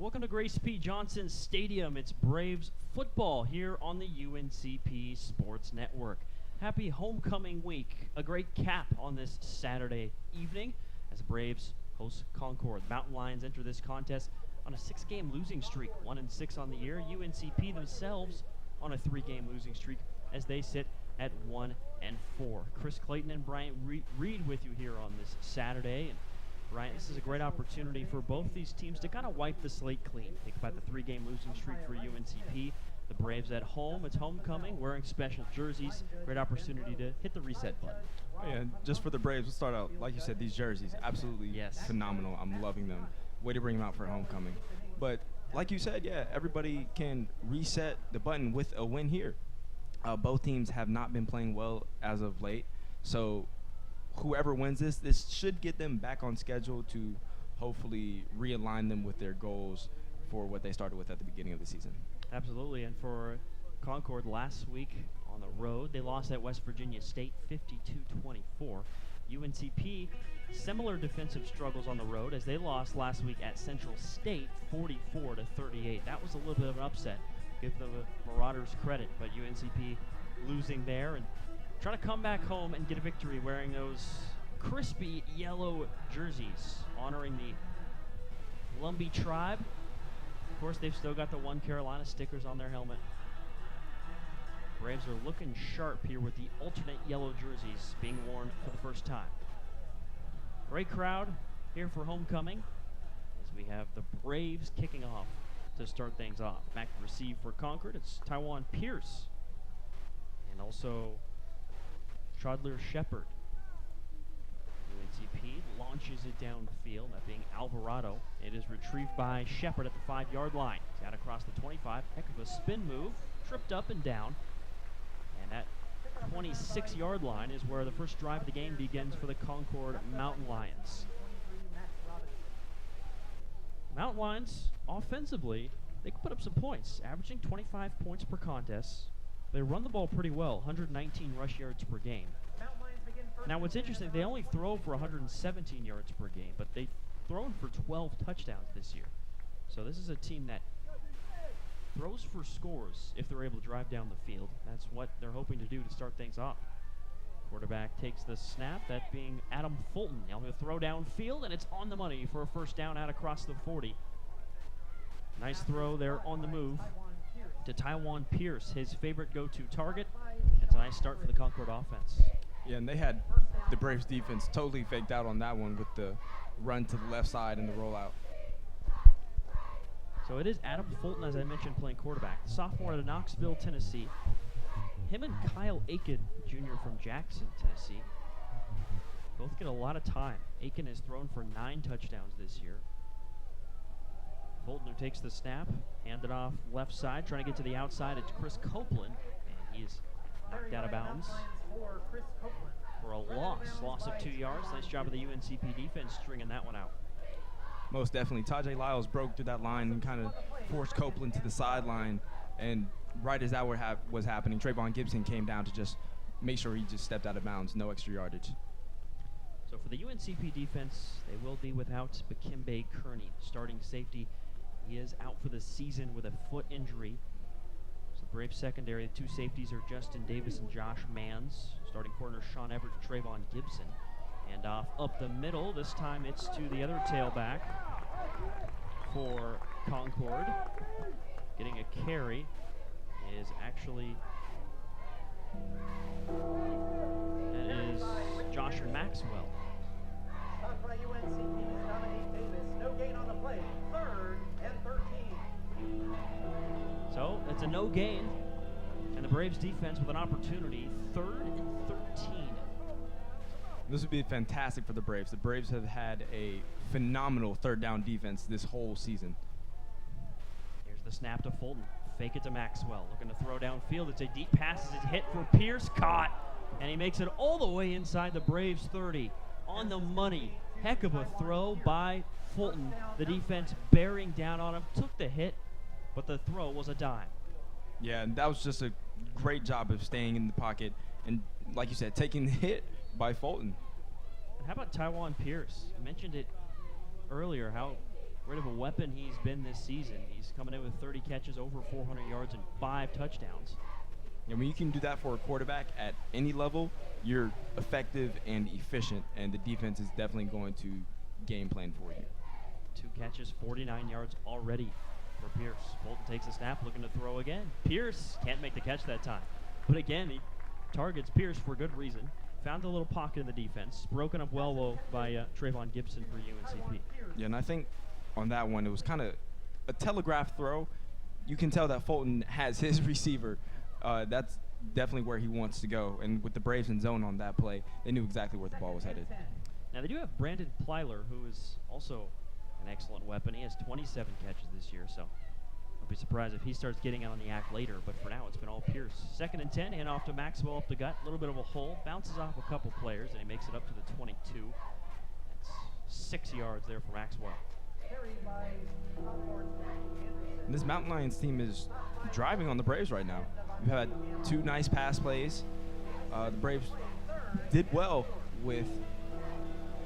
Welcome to Grace P. Johnson Stadium. It's Braves football here on the UNCP Sports Network. Happy homecoming week. A great cap on this Saturday evening as the Braves host Concord. Mountain Lions enter this contest on a 6-game losing streak, 1-6 on the year. UNCP themselves on a 3-game losing streak as they sit at 1-4. Chris Clayton and Bryant Reed with you here on this Saturday. And Bryant, this is a great opportunity for both these teams to kind of wipe the slate clean. Think about the 3-game losing streak for UNCP. The Braves at home, it's homecoming, wearing special jerseys. Great opportunity to hit the reset button. Yeah, just for the Braves, we'll start out, like you said, these jerseys, absolutely phenomenal. I'm loving them. Way to bring them out for homecoming. But like you said, yeah, everybody can reset the button with a win here. Both teams have not been playing well as of late. So whoever wins this should get them back on schedule to hopefully realign them with their goals for what they started with at the beginning of the season. Absolutely, and for Concord last week on the road, they lost at West Virginia State 52-24. UNCP, similar defensive struggles on the road as they lost last week at Central State 44-38. That was a little bit of an upset. Give the Marauders credit, but UNCP losing there and trying to come back home and get a victory wearing those crispy yellow jerseys honoring the Lumbee tribe. Of course, they've still got the One Carolina stickers on their helmet. Braves are looking sharp here with the alternate yellow jerseys being worn for the first time. Great crowd here for homecoming as we have the Braves kicking off to start things off. Back to receive for Concord, it's Taiwan Pearce and also Chodler Shepard. UNCP launches it downfield, that being Alvarado. It is retrieved by Shepard at the 5-yard line. He's out across the 25. Heck of a spin move, tripped up and down. And that 26-yard line is where the first drive of the game begins for the Concord Mountain Lions. Mountain Lions, offensively, they can put up some points, averaging 25 points per contest. They run the ball pretty well, 119 rush yards per game. Now, what's interesting, they only throw for 117 yards per game, but they've thrown for 12 touchdowns this year. So this is a team that throws for scores if they're able to drive down the field. That's what they're hoping to do to start things off. Quarterback takes the snap, that being Adam Fulton. Now he'll throw downfield, and it's on the money for a first down out across the 40. Nice throw there on the move to Taiwan Pearce, his favorite go-to target. It's a nice start for the Concord offense. Yeah, and they had the Braves defense totally faked out on that one with the run to the left side and the rollout. So it is Adam Fulton, as I mentioned, playing quarterback. The sophomore out of Knoxville, Tennessee. Him and Kyle Aiken, Jr. from Jackson, Tennessee, both get a lot of time. Aiken has thrown for 9 touchdowns this year. Fulton, who takes the snap, handed off left side, trying to get to the outside. It's Chris Copeland, and he is knocked out of bounds for a loss of 2 yards. Nice job of the UNCP defense stringing that one out. Most definitely. Tajay Lyles broke through that line and kind of forced Copeland to the sideline. And right as that was happening, Trayvon Gibson came down to just make sure he just stepped out of bounds, no extra yardage. So for the UNCP defense, they will be without Bakimbe Kearney, starting safety. He is out for the season with a foot injury. So the Braves secondary, the 2 safeties are Justin Davis and Josh Manns. Starting corner Sean Everett and Trayvon Gibson. And off up the middle, this time it's to the other tailback for Concord. Getting a carry is actually, that is Joshua Maxwell. Stopped by UNCP's Dominique Davis. No gain on the play. 3rd and 13. So it's a no gain, and the Braves defense with an opportunity, 3rd and 13. This would be fantastic for the Braves. The Braves have had a phenomenal 3rd down defense this whole season. Here's the snap to Fulton. Fake it to Maxwell. Looking to throw downfield. It's a deep pass. It's hit for Pearce. Caught. And he makes it all the way inside the Braves 30. On the money. Heck of a throw by Fulton. The defense bearing down on him. Took the hit, but the throw was a dime. Yeah, and that was just a great job of staying in the pocket and, like you said, taking the hit by Fulton. And how about Taiwan Pearce? You mentioned it earlier, how rid of a weapon he's been this season. He's coming in with 30 catches, over 400 yards, and 5 touchdowns. And when you can do that for a quarterback at any level, you're effective and efficient, and the defense is definitely going to game plan for you. 2 catches, 49 yards already for Pearce. Fulton takes a snap, looking to throw again. Pearce can't make the catch that time. But again, he targets Pearce for good reason. Found a little pocket in the defense. Broken up well by Trayvon Gibson for UNCP. Yeah, and I think on that one, it was kind of a telegraph throw. You can tell that Fulton has his receiver. That's definitely where he wants to go. And with the Braves in zone on that play, they knew exactly where the ball was headed. Now, they do have Brandon Plyler, who is also an excellent weapon. He has 27 catches this year, so I'll be surprised if he starts getting on the act later. But for now, it's been all Pearce. 2nd and 10, hand off to Maxwell up the gut. A little bit of a hole. Bounces off a couple players, and he makes it up to the 22. That's 6 yards there for Maxwell. And this Mountain Lions team is driving on the Braves right now. We've had 2 nice pass plays. The Braves did well with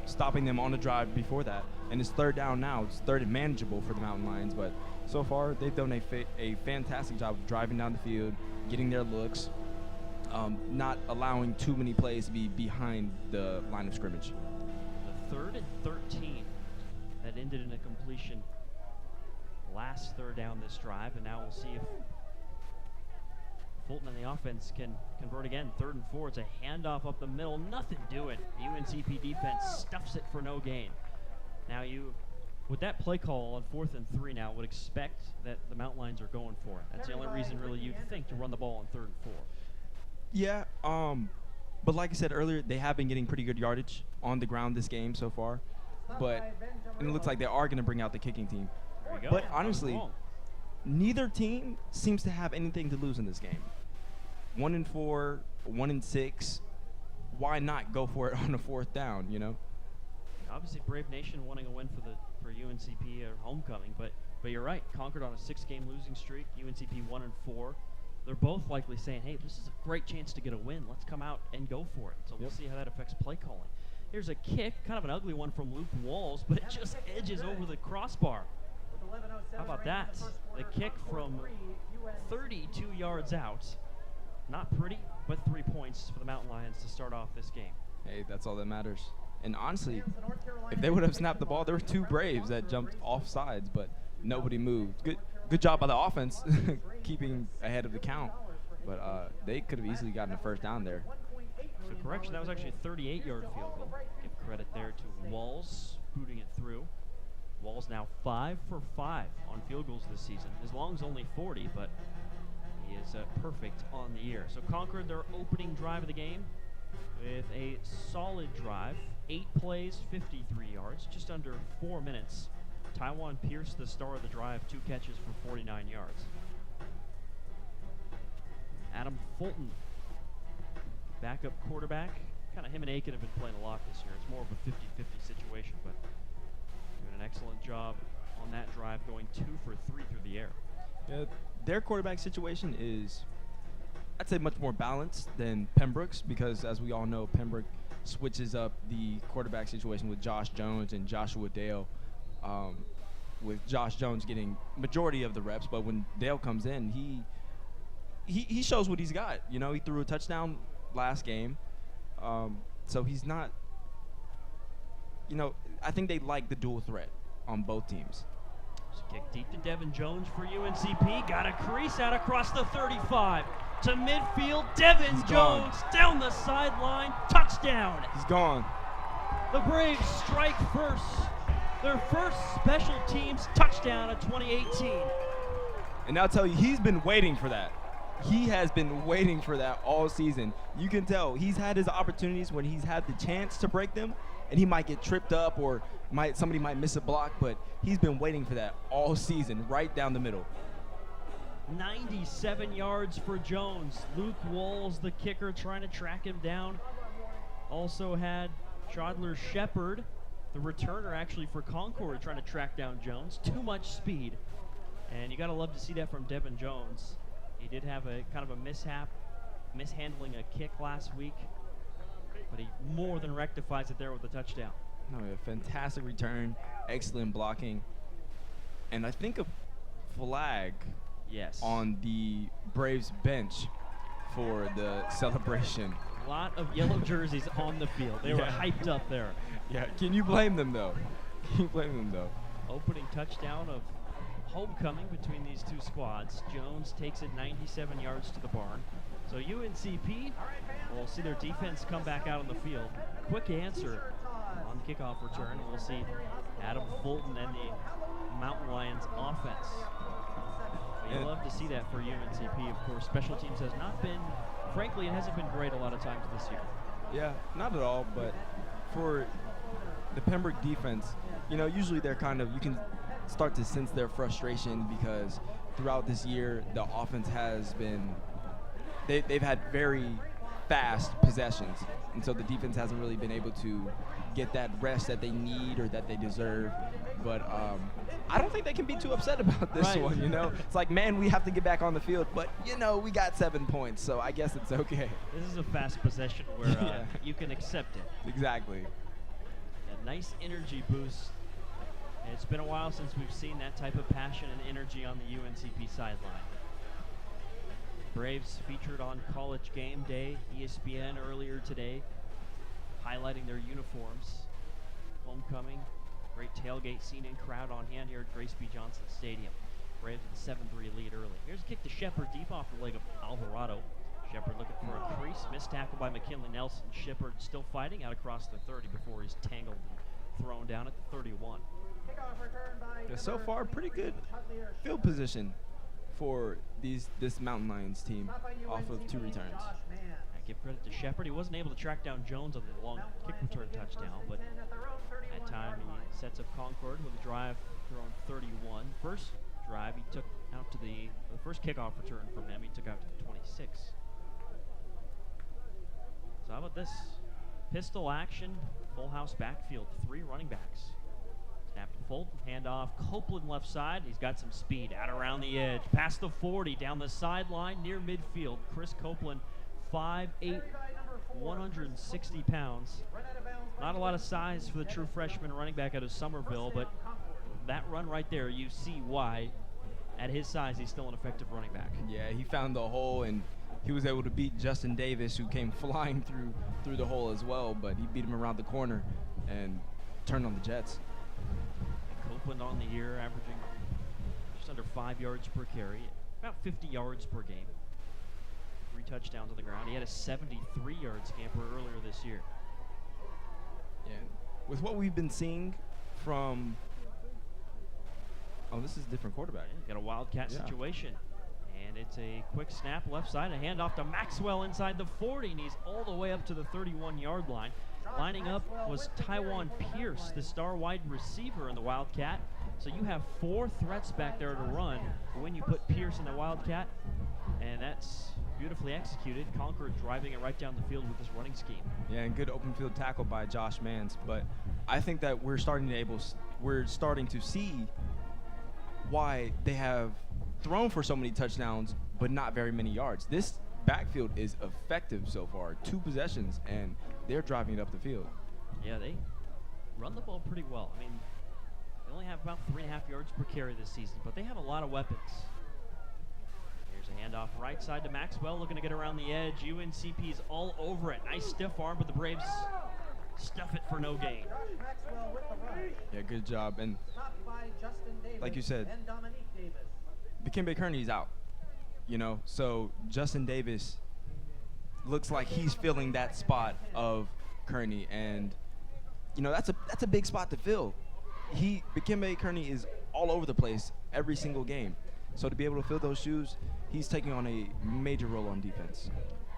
stopping them on the drive before that. And it's 3rd down now. It's 3rd and manageable for the Mountain Lions. But so far, they've done a fantastic job of driving down the field, getting their looks, not allowing too many plays to be behind the line of scrimmage. The 3rd and 13 that ended in a completion last 3rd down this drive. And now we'll see if Fulton and the offense can convert again. 3rd and 4. It's a handoff up the middle. Nothing doing. The UNCP defense stuffs it for no gain. Now with that play call on 4th and 3 now, would expect that the Mountain Lions are going for it. That's the only reason really you'd think to run the ball on 3rd and 4. Yeah, but like I said earlier, they have been getting pretty good yardage on the ground this game so far. And it looks like they are going to bring out the kicking team. There you go. But honestly, neither team seems to have anything to lose in this game. 1-4, 1-6. Why not go for it on the 4th down, you know? Obviously, Brave Nation wanting a win for UNCP or homecoming, but you're right. Concord on a 6-game losing streak. UNCP 1-4. They're both likely saying, "Hey, this is a great chance to get a win. Let's come out and go for it." So we'll see how that affects play calling. Here's a kick, kind of an ugly one from Luke Walls, but it just edges over the crossbar. How about that? The kick from 32 yards out. Not pretty, but 3 points for the Mountain Lions to start off this game. Hey, that's all that matters. And honestly, if they would have snapped the ball, there were 2 Braves that jumped off sides, but nobody moved. Good job by the offense keeping ahead of the count. But they could have easily gotten a 1st down there. So correction, that was actually a 38-yard field goal. Give credit there to Walls, booting it through. Walls now 5 for 5 on field goals this season. His long's only 40, but he is perfect on the year. So Concord, their opening drive of the game with a solid drive. 8 plays, 53 yards, just under 4 minutes. Taiwan Pearce, the star of the drive, 2 catches for 49 yards. Adam Fulton, backup quarterback. Kind of him and Aiken have been playing a lot this year. It's more of a 50-50 situation, but doing an excellent job on that drive, going 2 for 3 through the air. Yeah, their quarterback situation is, I'd say, much more balanced than Pembroke's, because as we all know, Pembroke switches up the quarterback situation with Josh Jones and Joshua Dale, with Josh Jones getting majority of the reps, but when Dale comes in, he shows what he's got. You know, he threw a touchdown last game, so he's not, you know, I think they like the dual threat on both teams. Kick deep to Devin Jones for UNCP. Got a crease out across the 35 to midfield. Devin Jones down the sideline. Touchdown. He's gone. The Braves strike first. Their first special teams touchdown of 2018. And I'll tell you, he's been waiting for that. He has been waiting for that all season. You can tell he's had his opportunities when he's had the chance to break them, and he might get tripped up or somebody might miss a block, but he's been waiting for that all season, right down the middle. 97 yards for Jones. Luke Walls, the kicker, trying to track him down. Also had Chodler Shepard, the returner actually for Concord, trying to track down Jones. Too much speed. And you got to love to see that from Devin Jones. He did have a kind of a mishap, mishandling a kick last week, but he more than rectifies it there with a touchdown. No, a fantastic return, excellent blocking. and I think a flag Yes. on the Braves bench for the celebration. A lot of yellow jerseys on the field. They were hyped up there. Yeah, can you blame them though? Can you blame them though? Opening touchdown of homecoming between these two squads. Jones takes it 97 yards to the barn. So UNCP will see their defense come back out on the field. Quick answer on the kickoff return. We'll see Adam Fulton and the Mountain Lions offense. You love to see that for UNCP, of course. Special teams has not been, frankly, it hasn't been great a lot of times this year. Yeah, not at all, but for the Pembroke defense, you know, usually they're kind of, you can start to sense their frustration because throughout this year, the offense has been, they've had very fast possessions, and so the defense hasn't really been able to get that rest that they need or that they deserve. But I don't think they can be too upset about this one, you know? It's like, man, we have to get back on the field, but, you know, we got 7 points, so I guess it's okay. This is a fast possession where you can accept it. Exactly. A nice energy boost. And it's been a while since we've seen that type of passion and energy on the UNCP sideline. Braves featured on College Game Day, ESPN earlier today, highlighting their uniforms. Homecoming, great tailgate scene and crowd on hand here at Grace B. Johnson Stadium. Braves with a 7-3 lead early. Here's a kick to Shepard deep off the leg of Alvarado. Shepard looking for a crease, missed tackle by McKinley Nelson. Shepard still fighting out across the 30 before he's tangled and thrown down at the 31. Yeah, so far, pretty good field position for this Mountain Lions team off of 2 returns. I give credit to Shepard. He wasn't able to track down Jones on the long kick return touchdown, but that time he sets up Concord with a drive thrown 31. First drive he took out to the first kickoff return from him, he took out to the 26. So how about this? Pistol action, full house backfield, 3 running backs. Snap to Fulton, handoff, Copeland left side. He's got some speed out around the edge, past the 40, down the sideline near midfield. Chris Copeland, 5'8", 160 pounds. Not a lot of size for the true freshman running back out of Somerville, but that run right there, you see why, at his size, he's still an effective running back. Yeah, he found the hole, and he was able to beat Justin Davis, who came flying through the hole as well, but he beat him around the corner and turned on the Jets. Copeland on the year, averaging just under 5 yards per carry, about 50 yards per game. 3 touchdowns on the ground. He had a 73-yard scamper earlier this year. Yeah, with what we've been seeing from, this is a different quarterback. Yeah, got a wildcat situation. And it's a quick snap left side, a handoff to Maxwell inside the 40, and he's all the way up to the 31-yard line. Lining up was Taiwan Pearce, the star wide receiver in the Wildcat. So you have 4 threats back there to run when you put Pearce in the Wildcat, and that's beautifully executed. Concord driving it right down the field with this running scheme. Yeah, and good open field tackle by Josh Mans. But I think that we're starting to see why they have thrown for so many touchdowns but not very many yards. This backfield is effective so far. 2 possessions, and they're driving it up the field. Yeah, they run the ball pretty well. I mean, they only have about 3.5 yards per carry this season, but they have a lot of weapons. Here's a handoff right side to Maxwell, looking to get around the edge. UNCP's all over it. Nice stiff arm, but the Braves stuff it for no gain. Yeah, good job. And like you said, Dikembe Kearney's out. You know, so Justin Davis looks like he's filling that spot of Kearney, and you know that's a big spot to fill. Dikembe Kearney is all over the place every single game, so to be able to fill those shoes, he's taking on a major role on defense.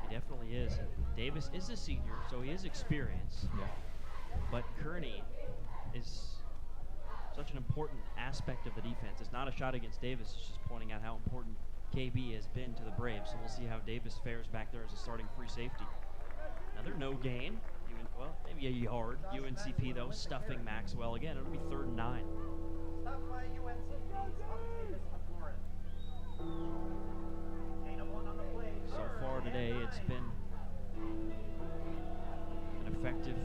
He definitely is. Davis is a senior, so he is experienced. Yeah. But Kearney is such an important aspect of the defense. It's not a shot against Davis. It's just pointing out how important KB has been to the Braves. So we'll see how Davis fares back there as a starting free safety. Another no gain. Maybe a yard. UNCP, though, stuffing Maxwell again. It'll be 3rd and 9. So far today, it's been an effective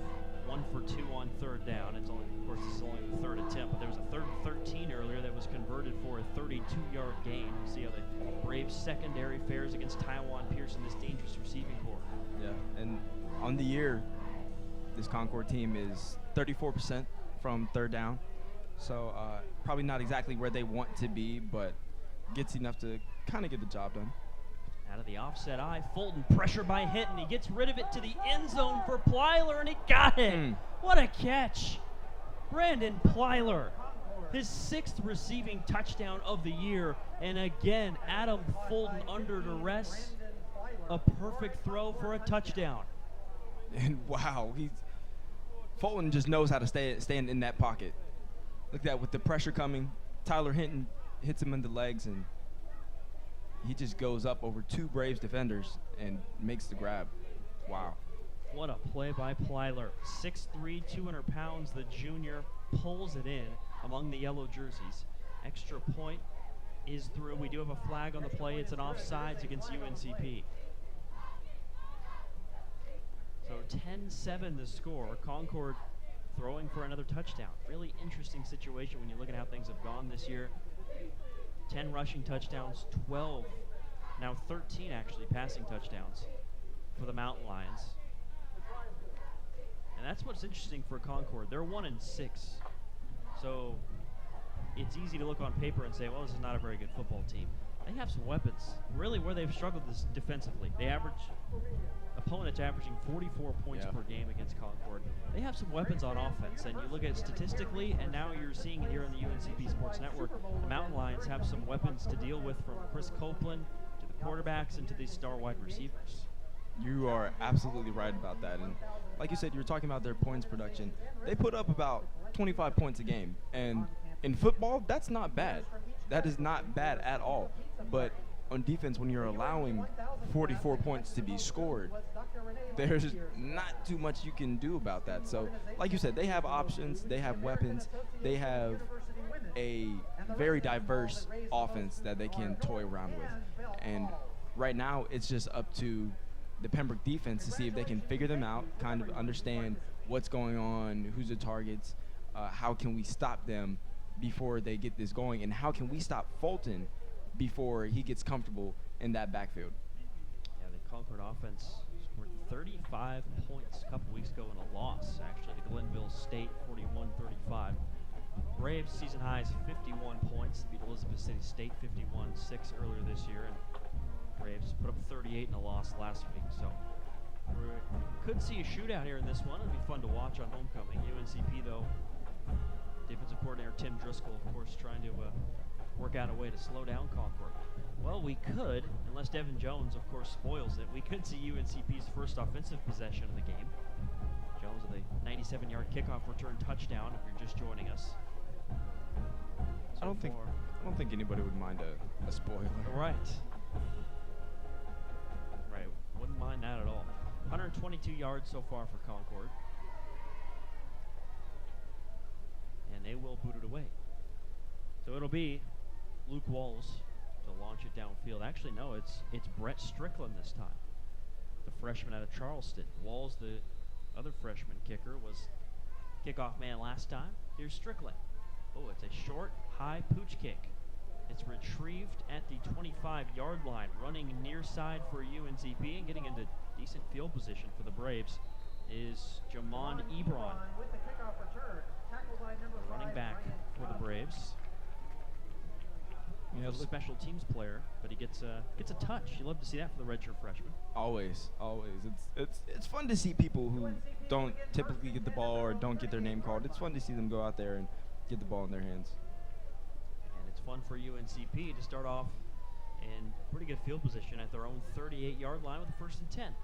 1 for 2 on third down. It's only, of course, this is only the third attempt, but there was a 3rd and 13 earlier that was converted for a 32-yard gain. See how the Braves secondary fares against Taiwan Pearce in this dangerous receiving corps. Yeah, and on the year, this Concord team is 34% from third down. So probably not exactly where they want to be, but gets enough to kind of get the job done. Out of the offset eye, Fulton pressure by Hinton. He gets rid of it to the end zone for Plyler, and he got it. What a catch. Brandon Plyler, his 6th receiving touchdown of the year. And again, Adam Fulton under duress. A perfect throw for a touchdown. And wow, Fulton just knows how to stand in that pocket. Look at that, with the pressure coming, Tyler Hinton hits him in the legs, and he just goes up over 2 Braves defenders and makes the grab. Wow. What a play by Plyler. 6'3", 200 pounds, the junior pulls it in among the yellow jerseys. Extra point is through. We do have a flag on the play. It's an offsides against UNCP. So 10-7 the score. Concord throwing for another touchdown. Really interesting situation when you look at how things have gone this year. 10 rushing touchdowns, 12, now 13 actually passing touchdowns for the Mountain Lions. And that's what's interesting for Concord. They're 1-6. So it's easy to look on paper and say, well, this is not a very good football team. They have some weapons. Really, where they've struggled is defensively. Opponents averaging 44 points per game against Concord. They have some weapons on offense, and you look at it statistically, and now you're seeing it here on the UNCP Sports Network. The Mountain Lions have some weapons to deal with, from Chris Copeland to the quarterbacks and to these star wide receivers. You are absolutely right about that. And like you said, you were talking about their points production. They put up about 25 points a game. And in football, that's not bad. That is not bad at all. But on defense, when you're allowing 44 points to be scored, there's not too much you can do about that. So, like you said, they have options, they have weapons, they have a very diverse offense that they can toy around with. And right now, it's just up to the Pembroke defense to see if they can figure them out, kind of understand what's going on, who's the targets, how can we stop them before they get this going, and how can we stop Fulton before he gets comfortable in that backfield. Yeah, the Concord offense scored 35 points a couple weeks ago in a loss, actually, to Glenville State, 41-35. Braves season high is 51 points, beat Elizabeth City State 51-6 earlier this year, and Braves put up 38 in a loss last week. So we could see a shootout here in this one. It'd be fun to watch on homecoming. UNCP, though, defensive coordinator Tim Driscoll, of course, trying to work out a way to slow down Concord. Well, we could, unless Devin Jones, of course, spoils it, we could see UNCP's first offensive possession of the game. Jones with a 97-yard kickoff return touchdown, if you're just joining us. I don't think anybody would mind a spoiler. Right. Right, wouldn't mind that at all. 122 yards so far for Concord. And they will boot it away. So it'll be Luke Walls to launch it downfield. Actually, no, it's Brett Strickland this time, the freshman out of Charleston. Walls, the other freshman kicker, was kickoff man last time. Here's Strickland. Oh, it's a short, high pooch kick. It's retrieved at the 25-yard line, running near side for UNCP and getting into decent field position for the Braves is Jamon Ebron, running back for the Braves. You know, special teams player, but he gets a touch. You love to see that for the redshirt freshman. Always. It's fun to see people who don't typically get the ball or don't get their name called. It's fun to see them go out there and get the ball in their hands. And it's fun for UNCP to start off in pretty good field position at their own 38-yard line with a 1st and 10.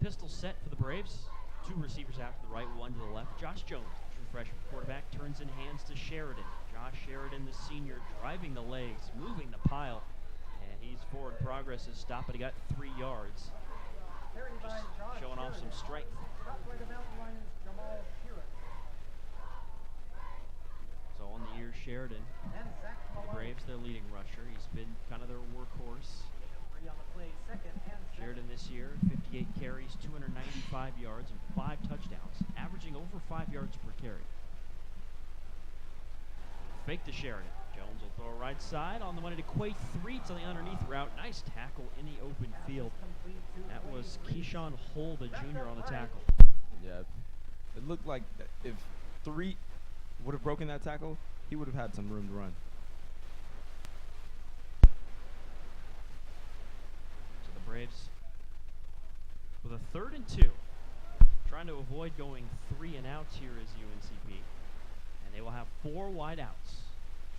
Pistol set for the Braves. 2 receivers out to the right, 1 to the left. Josh Jones, true freshman quarterback, turns in hands to Sheridan. Josh Sheridan, the senior, driving the legs, moving the pile, and he's forward progress is stopped, but he got 3 yards. Just showing off some strength. So on the year, Sheridan, the Braves, their leading rusher. He's been kind of their workhorse. 3 on the play, 2nd and 7. Sheridan this year, 58 carries, 295 yards, and 5 touchdowns, averaging over 5 yards per carry. Fake to Sheridan. Jones will throw right side on the money to Quay Threets on the underneath route. Nice tackle in the open field. That was Keyshawn Hull, the junior, on the tackle. Yeah, it looked like if Threet would have broken that tackle, he would have had some room to run. So the Braves with a 3rd and 2, trying to avoid going 3 and outs here is UNCP, and they will have 4 wide outs.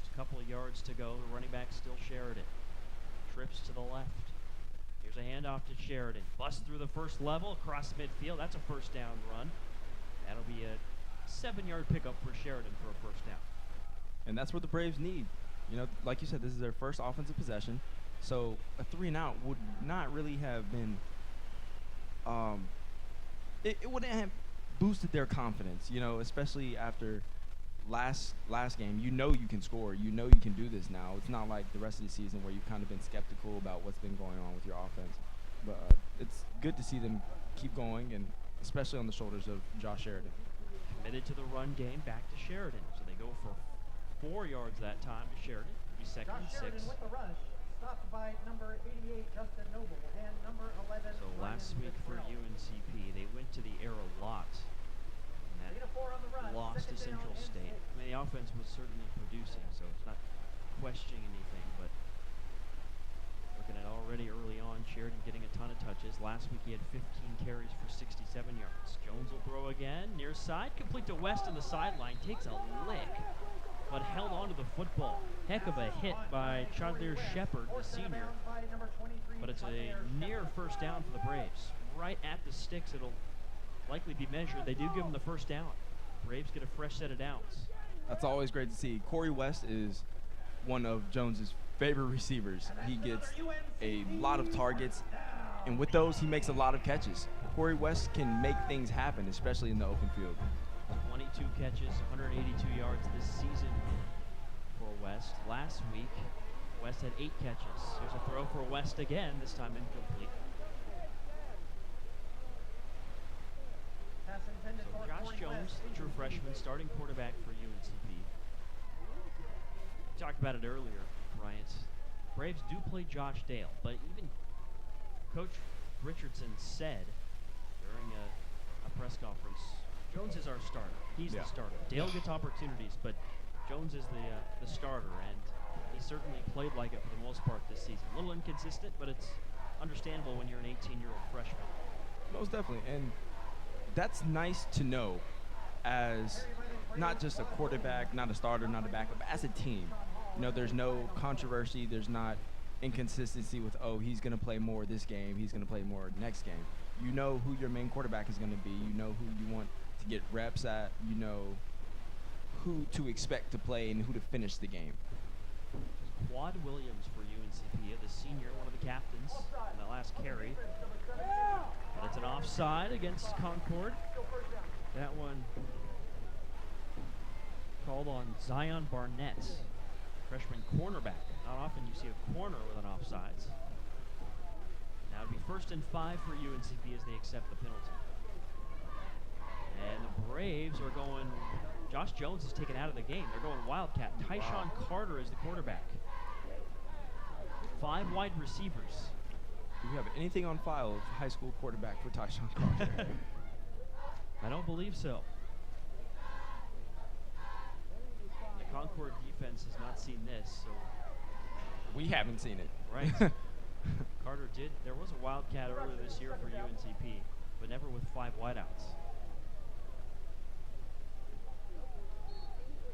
Just a couple of yards to go. The running back still Sheridan. Trips to the left. Here's a handoff to Sheridan. Bust through the first level across midfield. That's a first down run. That'll be a 7-yard pickup for Sheridan for a first down. And that's what the Braves need. You know, like you said, this is their first offensive possession. So a 3 and out would not really have been it wouldn't have boosted their confidence, you know, especially after last game. You know you can score. You know you can do this now. It's not like the rest of the season where you've kind of been skeptical about what's been going on with your offense. But it's good to see them keep going, and especially on the shoulders of Josh Sheridan. Committed to the run game, back to Sheridan. So they go for 4 yards that time to Sheridan. It'll be 2nd and 6. Sheridan with the rush, stopped by number 88, Justin Noble, and number 11. So last week for UNCP, they went to the air a lot. And that lost to Central State. I mean, the offense was certainly producing, so it's not questioning anything, but looking at already early on, Sheridan getting a ton of touches. Last week he had 15 carries for 67 yards. Jones will throw again, near side, complete to West on the sideline, takes a lick, but held onto the football. Heck of a hit by Chadlir Shepard, the senior, but it's a near first down for the Braves. Right at the sticks, it'll likely be measured. They do give him the first down. Braves get a fresh set of downs. That's always great to see. Corey West is one of Jones's favorite receivers. He gets a lot of targets, and with those, he makes a lot of catches. Corey West can make things happen, especially in the open field. 22 catches, 182 yards this season for West. Last week, West had 8 catches. Here's a throw for West again, this time incomplete. So Josh Jones, the true freshman, starting quarterback for UNCP. We talked about it earlier, Bryant. Braves do play Josh Dale, but even Coach Richardson said during a press conference, Jones is our starter. He's the starter. Dale gets opportunities, but Jones is the starter, and he certainly played like it for the most part this season. A little inconsistent, but it's understandable when you're an 18-year-old freshman. Most definitely, and that's nice to know as not just a quarterback, not a starter, not a backup, but as a team. You know, there's no controversy. There's not inconsistency with, oh, he's going to play more this game, he's going to play more next game. You know who your main quarterback is going to be. You know who you want to get reps at. You know who to expect to play and who to finish the game. Quad Williams for UNCP, the senior, one of the captains in the last carry. But it's an offside against Concord. That one called on Zion Barnett, freshman cornerback. Not often you see a corner with an offsides. Now it'll be 1st and 5 for UNCP as they accept the penalty. And the Braves are going, Josh Jones is taken out of the game. They're going Wildcat. Tyshawn Carter is the quarterback. 5 wide receivers. Do you have anything on file of high school quarterback for Tyshawn Carter? I don't believe so. The Concord defense has not seen this, so. We haven't seen it. Right. Carter did. There was a Wildcat earlier this year for UNCP, but never with 5 wideouts.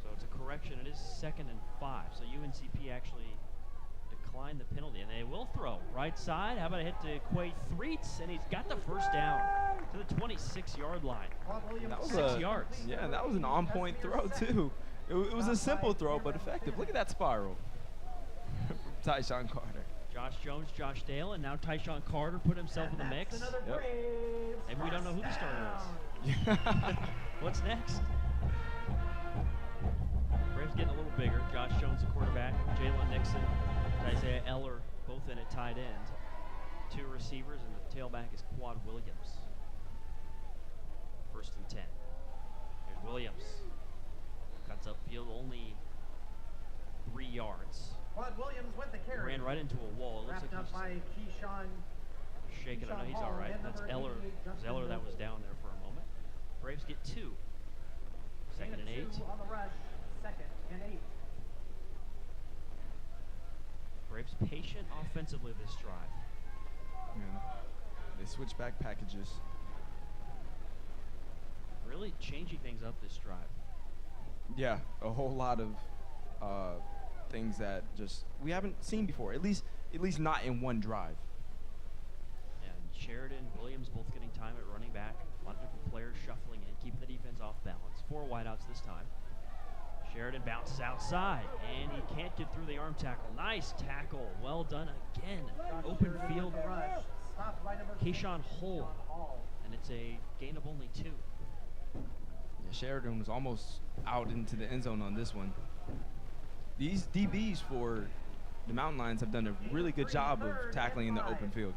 So it's a correction. It is 2nd and 5. So UNCP actually declined the penalty, and they will throw. Right side. How about a hit to Quay Threets, and he's got the first down to the 26-yard line. That was 6 yards. Yeah, that was an on-point throw, too. It was a simple throw, but effective. Look at that spiral from Tyshawn Carter. Josh Jones, Josh Dale, and now Tyshawn Carter put himself in the mix. Yep. Maybe we don't know who the starter is. What's next? Braves getting a little bigger. Josh Jones, the quarterback. Jalen Nixon, Isaiah Eller, both in at tight end. 2 receivers, and the tailback is Quad Williams. 1st and 10. Here's Williams. Cuts upfield only 3 yards. Quad Williams with the carry. Ran right into a wall. It looks like Wrapped up by Keyshawn. shaking. I know he's all right. That's Eller. Zeller that was down there for a moment. Braves get 2. 2nd and 8. On the rush. 2nd and 8. Braves patient offensively this drive. Man, they switch back packages. Really changing things up this drive. Yeah, a whole lot of things that just we haven't seen before. At least not in one drive. And Sheridan, Williams both getting time at running back. A lot of different players shuffling in, keeping the defense off balance. 4 wideouts this time. Sheridan bounces outside, and he can't get through the arm tackle. Nice tackle. Well done again. Open field. Keyshawn Hull. And it's a gain of only 2. Yeah, Sheridan was almost out into the end zone on this one. These DBs for the Mountain Lions have done a really good job of tackling in the open field.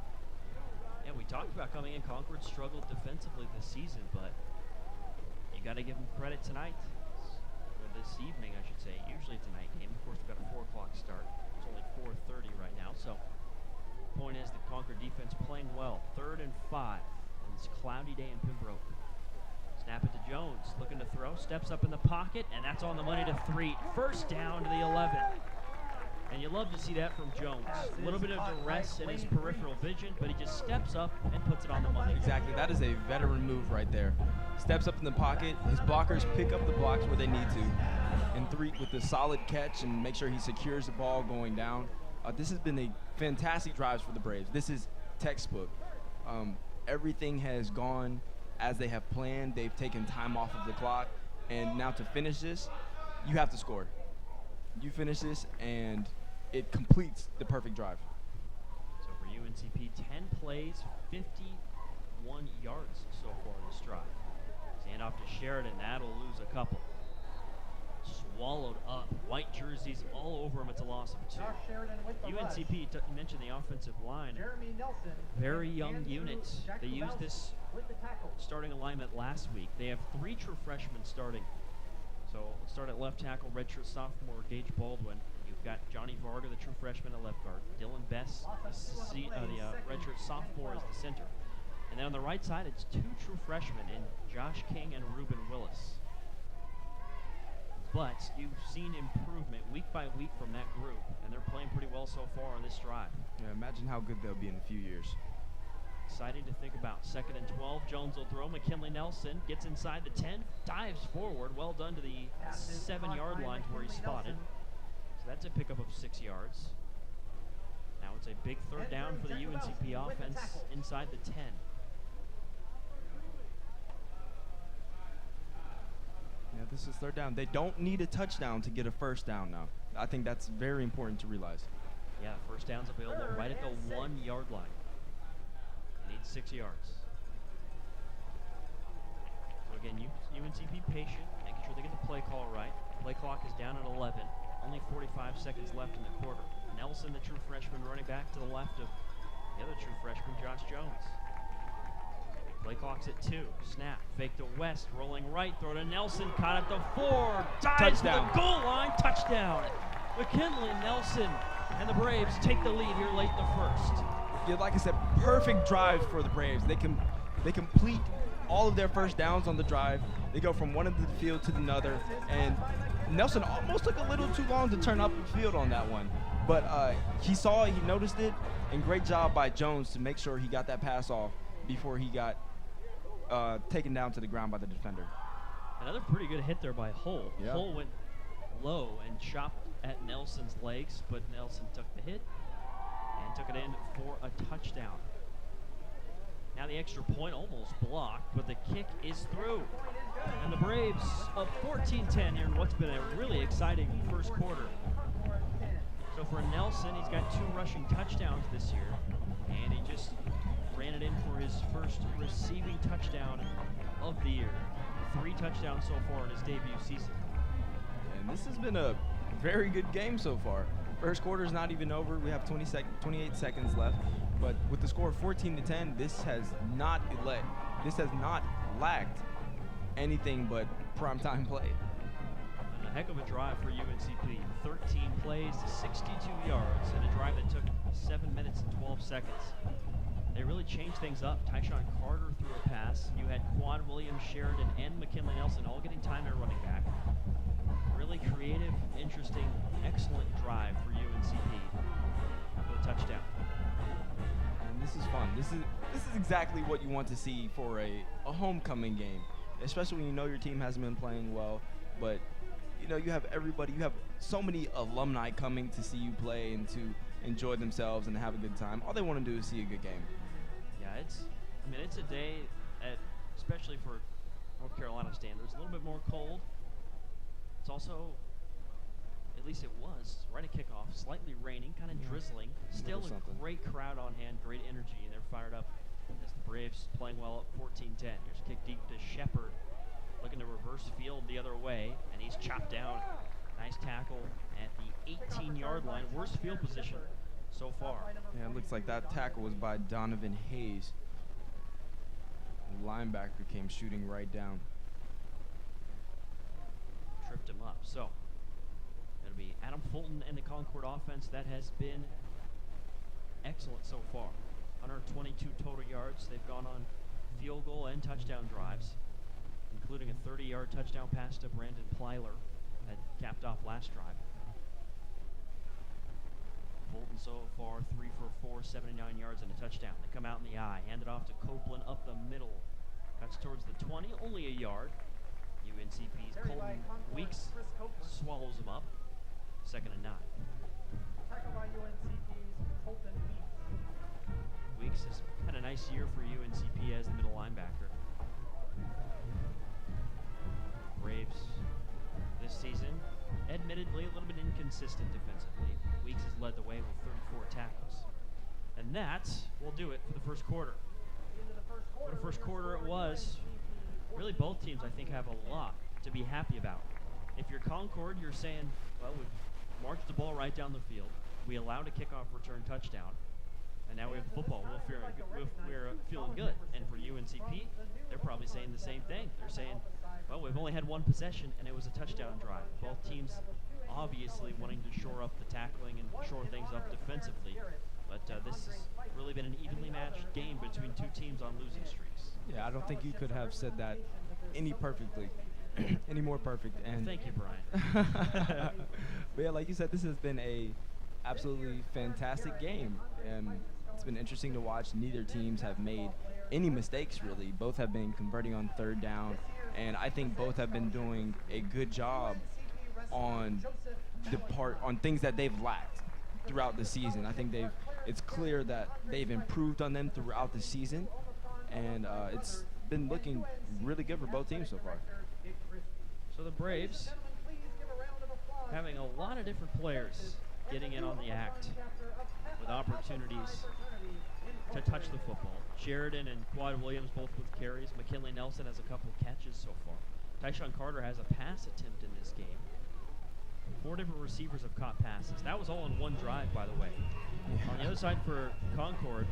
Yeah, we talked about coming in. Concord struggled defensively this season, but you got to give them credit tonight. Or this evening, I should say. Usually it's a night game. Of course, we've got a 4 o'clock start. It's only 4:30 right now. So, point is the Concord defense playing well. 3rd and 5 on this cloudy day in Pembroke. Snap it to Jones, looking to throw, steps up in the pocket, and that's on the money to 3. 1st down to the 11. And you love to see that from Jones. A little bit of duress in his peripheral vision, but he just steps up and puts it on the money. Exactly, that is a veteran move right there. Steps up in the pocket, his blockers pick up the blocks where they need to, and 3 with a solid catch and make sure he secures the ball going down. This has been a fantastic drive for the Braves. This is textbook. Everything has gone as they have planned. They've taken time off of the clock, and now to finish this, you have to score. You finish this, and it completes the perfect drive. So for UNCP, 10 plays, 51 yards so far in this drive. Hand off to Sheridan, that'll lose a couple. Swallowed up, white jerseys all over him. It's a loss of 2. UNCP, mentioned the offensive line. Very young unit. They used this starting alignment last week. They have 3 true freshmen starting. So let's start at left tackle, redshirt sophomore Gage Baldwin. You've got Johnny Varga, the true freshman at left guard. Dylan Bess, the redshirt sophomore, is the center. And then on the right side, it's 2 true freshmen in Josh King and Rueben Willis. But you've seen improvement week by week from that group, and they're playing pretty well so far on this drive. Yeah, imagine how good they'll be in a few years. Exciting to think about. 2nd and 12. Jones will throw. McKinley Nelson gets inside the 10, dives forward. Well done to the 7-yard line where he's spotted. So that's a pickup of 6 yards. Now it's a big 3rd down for the UNCP offense inside the 10. Yeah, this is 3rd down. They don't need a touchdown to get a 1st down now. I think that's very important to realize. Yeah, 1st down's available right at the 1-yard line. Needs 6 yards. So again, UNCP patient, making sure they get the play call right. Play clock is down at 11. Only 45 seconds left in the quarter. Nelson, the true freshman, running back to the left of the other true freshman, Josh Jones. Play clock's at 2. Snap. Fake to West. Rolling right. Throw to Nelson. Caught at the 4. Dives to the goal line. Touchdown. McKinley Nelson and the Braves take the lead here late in the 1st. Yeah, like I said, perfect drive for the Braves. They complete all of their 1st downs on the drive. They go from one end of the field to another, and Nelson almost took a little too long to turn up the field on that one. But he saw it, he noticed it, and great job by Jones to make sure he got that pass off before he got taken down to the ground by the defender. Another pretty good hit there by Hull. Yeah. Hull went low and chopped at Nelson's legs, but Nelson took the hit and took it in for a touchdown. Now the extra point almost blocked, but the kick is through. And the Braves up 14-10 here in what's been a really exciting 1st quarter. So for Nelson, he's got 2 rushing touchdowns this year, and he just ran it in for his 1st receiving touchdown of the year. 3 touchdowns so far in his debut season. And this has been a very good game so far. 1st quarter's not even over. We have 28 seconds left. But with the score of 14-10, this has not lacked anything but primetime play. And a heck of a drive for UNCP. 13 plays, 62 yards, and a drive that took 7 minutes and 12 seconds. They really changed things up. Taiwan Carter threw a pass. You had Quad Williams, Sheridan, and McKinley Nelson all getting time at running back. Really creative, interesting, excellent drive for UNCP for a touchdown. And this is fun. This is exactly what you want to see for a homecoming game, especially when you know your team hasn't been playing well, but you know you have everybody. You have so many alumni coming to see you play and to enjoy themselves and have a good time. All they want to do is see a good game. Yeah, it's a day especially for North Carolina standards, a little bit more cold. It's also, at least it was, right at kickoff, slightly raining, kind of drizzling. Still a great crowd on hand, great energy, and they're fired up as the Braves playing well at 14-10. Here's a kick deep to Shepard, looking to reverse field the other way, and he's chopped down. Nice tackle at the 18-yard line. Worst field position so far. Yeah, it looks like that tackle was by Donovan Hayes. The linebacker came shooting right down. Tripped him up. So it'll be Adam Fulton and the Concord offense. That has been excellent so far. 122 total yards. They've gone on field goal and touchdown drives, including a 30-yard touchdown pass to Brandon Plyler that capped off last drive. Fulton so far 3 for 4, 79 yards and a touchdown. They come out in the I, hand it off to Copeland up the middle. Cuts towards the 20, only a yard. UNCP's Colton Weeks swallows him up. 2nd and 9. Tackle by UNCP's Colton Weeks. Weeks has had a nice year for UNCP as the middle linebacker. Braves this season, admittedly a little bit inconsistent defensively. Weeks has led the way with 34 tackles. And that will do it for the first quarter. For the first quarter it was. Really both teams, I think, have a lot to be happy about. If you're Concord, you're saying, well, we've marched the ball right down the field. We allowed a kickoff return touchdown. And now we have the football. We're feeling good. And for UNCP, they're probably saying the same thing. They're saying, well, we've only had one possession, and it was a touchdown drive. Both teams obviously wanting to shore up the tackling and shore things up defensively. But this has really been an evenly matched game between two teams on losing streaks. Yeah, I don't think you could have said that any more perfect. And thank you, Brian. But yeah, like you said, this has been a absolutely fantastic game. It's been interesting to watch. Neither teams have made any mistakes, really. Both have been converting on 3rd down, and I think both have been doing a good job on things that they've lacked throughout the season. I think it's clear that they've improved on them throughout the season, and it's been looking really good for both teams so far. So the Braves having a lot of different players getting in on the act with opportunities to touch the football. Sheridan and Quad Williams both with carries. McKinley Nelson has a couple catches so far. Taiwan Carter has a pass attempt in this game. 4 different receivers have caught passes. That was all in one drive, by the way. On the other side for Concord,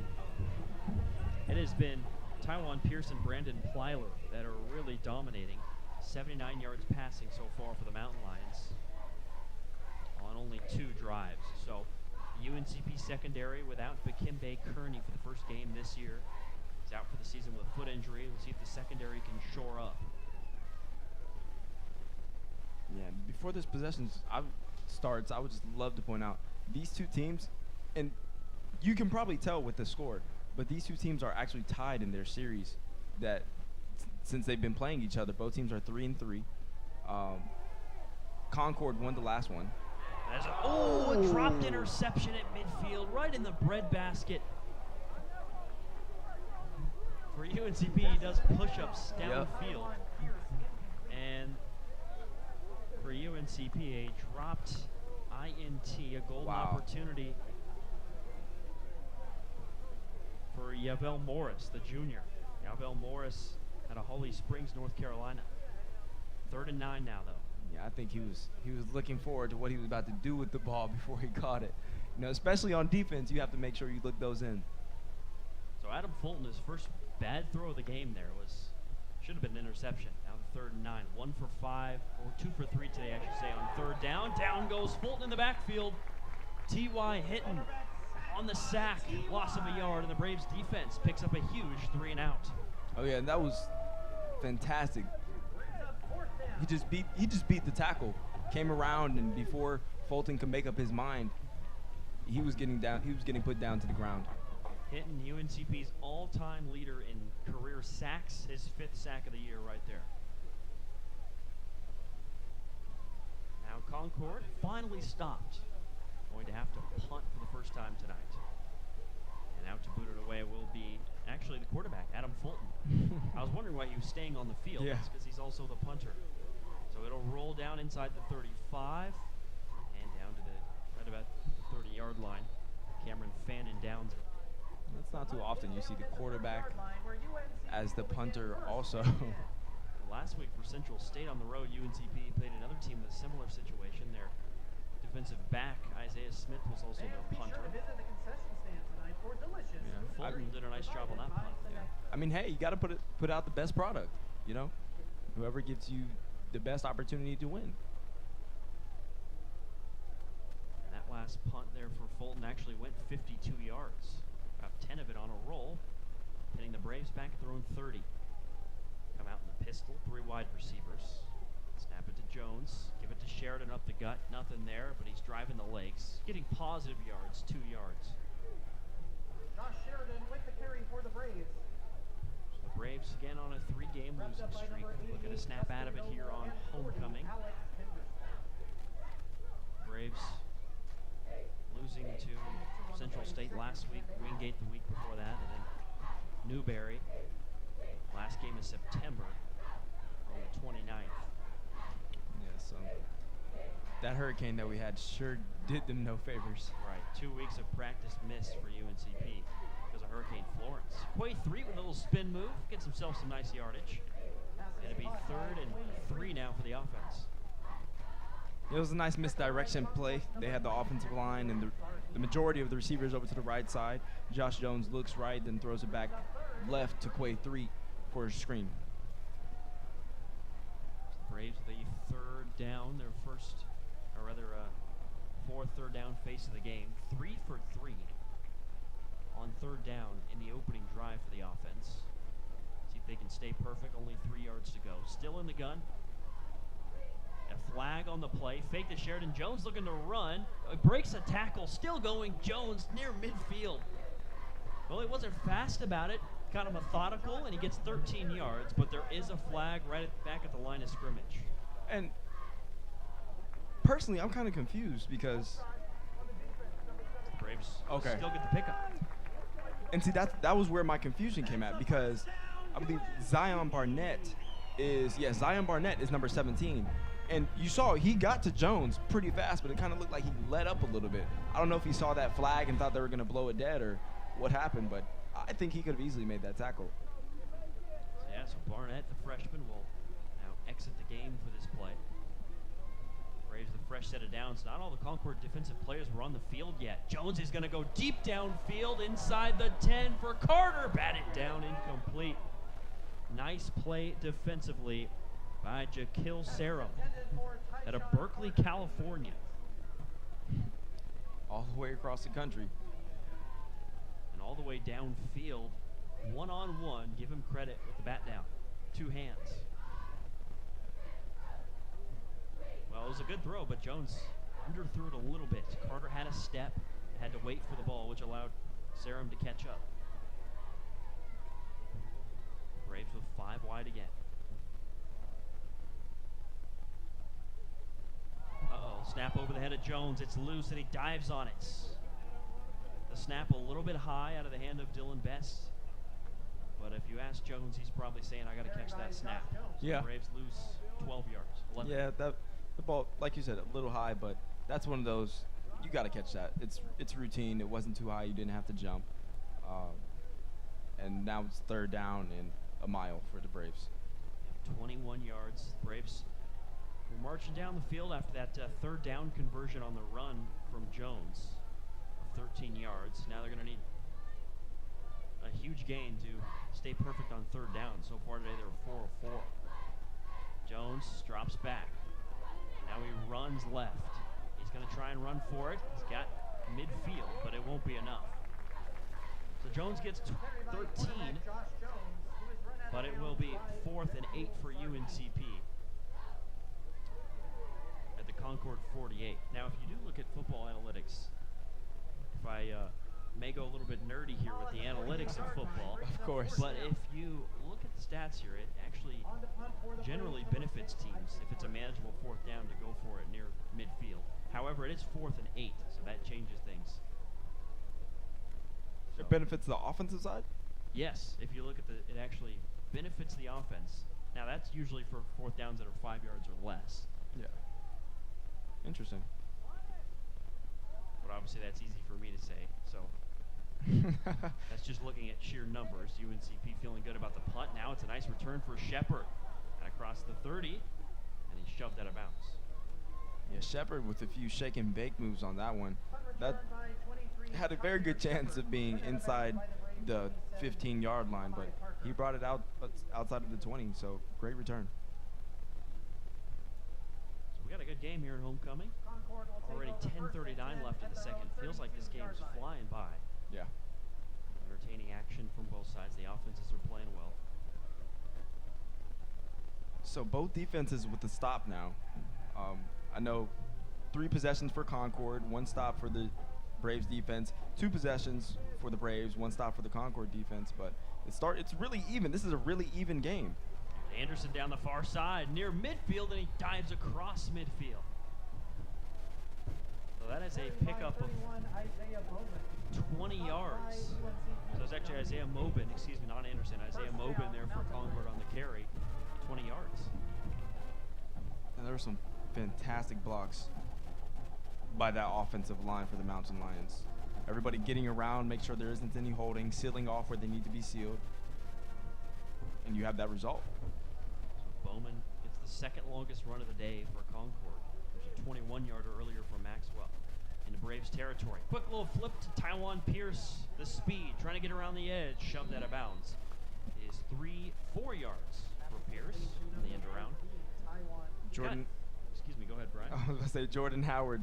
it has been Taiwan Pearce and Brandon Plyler that are really dominating. 79 yards passing so far for the Mountain Lions on only 2 drives. So UNCP secondary without Bakimbe Kearney for the first game this year. He's out for the season with a foot injury. We'll see if the secondary can shore up. Yeah, before this possession starts, I would just love to point out these two teams, and you can probably tell with the score, but these two teams are actually tied in their series that since they've been playing each other. Both teams are 3-3. Concord won the last one. A dropped interception at midfield, right in the breadbasket. For UNCP, he does push-ups downfield. And for UNCP, a dropped INT, a golden opportunity for Yavel Morris, the junior. Yavel Morris out of Holly Springs, North Carolina. 3rd and 9 now, though. Yeah, I think he was looking forward to what he was about to do with the ball before he caught it. You know, especially on defense, you have to make sure you look those in. So Adam Fulton, his first bad throw of the game there should have been an interception. Now the 3rd and 9. 1 for 5, or 2 for 3 today, I should say, on 3rd down. Down goes Fulton in the backfield. T.Y. hitting on the sack. Loss of a yard, and the Braves defense picks up a huge 3 and out. Oh yeah, and that was fantastic. He just beat the tackle. Came around, and before Fulton could make up his mind, he was getting put down to the ground. Hitting UNCP's all-time leader in career sacks, his 5th sack of the year right there. Now Concord finally stopped. Going to have to punt for the first time tonight. And out to boot it away will be actually the quarterback, Adam Fulton. I was wondering why he was staying on the field. Yeah. That's because he's also the punter. So it'll roll down inside the 35 and down to right about the 30-yard line. Cameron Fannin downs it. That's not too often you see the quarterback as the punter also. Last week for Central State on the road, UNCP played another team with a similar situation. Their defensive back, Isaiah Smith, was also their punter. Yeah. Fulton did a nice job on that punt. Yeah. I mean, hey, you got to put out the best product, you know? Whoever gives you the best opportunity to win. And that last punt there for Fulton actually went 52 yards. About 10 of it on a roll, hitting the Braves back at their own 30. Come out in the pistol, 3 wide receivers. Snap it to Jones, give it to Sheridan up the gut, nothing there, but he's driving the legs, getting positive yards, 2 yards. Josh Sheridan with the carry for the Braves. So the Braves again on a 3-game losing streak. Looking to snap out of it here on homecoming. Braves losing to Central State last week, Wingate the week before that, and then Newberry. Last game is September on the 29th. Yeah, so that hurricane that we had sure did them no favors. Right, 2 weeks of practice missed for UNCP because of Hurricane Florence. Quay 3 with a little spin move, gets himself some nice yardage. It'll be 3rd and 3 now for the offense. It was a nice misdirection play. They had the offensive line and the majority of the receivers over to the right side. Josh Jones looks right, then throws it back left to Quay 3 for a screen. Braves the 3rd down, their first, or rather 4th 3rd down face of the game. 3 for 3 on 3rd down in the opening drive for the offense. See if they can stay perfect, only 3 yards to go. Still in the gun. A flag on the play, fake to Sheridan. Jones looking to run, breaks a tackle, still going. Jones near midfield. Well, he wasn't fast about it, kind of methodical, and he gets 13 yards, but there is a flag back at the line of scrimmage. And personally, I'm kind of confused because the Braves still get the pickup. And see, that was where my confusion came at, because I believe Zion Barnett is number 17. And you saw he got to Jones pretty fast, but it kind of looked like he let up a little bit. I don't know if he saw that flag and thought they were going to blow it dead or what happened, but I think he could have easily made that tackle. Yeah, so Barnett, the freshman, will now exit the game for this play. Braves the fresh set of downs. Not all the Concord defensive players were on the field yet. Jones is going to go deep downfield inside the 10 for Carter. Batted down, incomplete. Nice play defensively by Jaquil Sarum out of Berkeley, California. All the way across the country. And all the way downfield, one-on-one. Give him credit with the bat down. 2 hands. Well, it was a good throw, but Jones underthrew it a little bit. Carter had a step, had to wait for the ball, which allowed Sarum to catch up. Braves with 5 wide again. Snap over the head of Jones. It's loose, and he dives on it. The snap a little bit high out of the hand of Dylan Best. But if you ask Jones, he's probably saying, I got to catch that snap. So yeah. The Braves lose 12 yards. 11. Yeah, the ball, like you said, a little high, but that's one of those, you got to catch that. It's routine. It wasn't too high. You didn't have to jump. And now it's 3rd down and a mile for the Braves. 21 yards. Braves were marching down the field after that 3rd down conversion on the run from Jones of 13 yards. Now they're going to need a huge gain to stay perfect on third down. So far today, they're 4 of 4. Jones drops back. Now he runs left. He's going to try and run for it. He's got midfield, but it won't be enough. So Jones gets 13, but it will be 4th and 8 for UNCP at the Concord 48. Now, if you do look at football analytics, if I may go a little bit nerdy here with the analytics of football. Of course. But if you look at the stats here, it actually generally benefits teams if it's a manageable 4th down to go for it near midfield. However, it is 4th and 8, so that changes things. So it benefits the offensive side? Yes. If you look at it actually benefits the offense. Now, that's usually for 4th downs that are 5 yards or less. Yeah. Interesting. But obviously, that's easy for me to say, so. That's just looking at sheer numbers. UNCP feeling good about the punt. Now it's a nice return for Shepard. And across the 30, and he shoved out of bounds. Yeah, Shepard with a few shake and bake moves on that one. That had a very good chance of being inside the 15-yard line, but he brought it out outside of the 20, so great return. So we got a good game here at homecoming. Already 10:39 left in the second. Feels like this game's flying by. Yeah. Entertaining action from both sides. The offenses are playing well. So both defenses with the stop now. I know 3 possessions for Concord, 1 stop for the Braves defense, 2 possessions for the Braves, 1 stop for the Concord defense, but it's really even. This is a really even game. Anderson down the far side near midfield, and he dives across midfield. So that is a pickup of 20 yards. So it's actually Isaiah Mobin, excuse me, not Anderson. Isaiah Mobin there for Concord on the carry, 20 yards. And there were some fantastic blocks by that offensive line for the Mountain Lions. Everybody getting around, make sure there isn't any holding, sealing off where they need to be sealed. And you have that result. So Bowman gets the second longest run of the day for Concord. There's a 21-yarder earlier for Maxwell into Braves territory. Quick little flip to Taiwan Pearce. The speed, trying to get around the edge, shoved out of bounds. It is 4 yards for Pearce in the end around. Jordan. Excuse me, go ahead, Brian. I was going to say Jordan Howard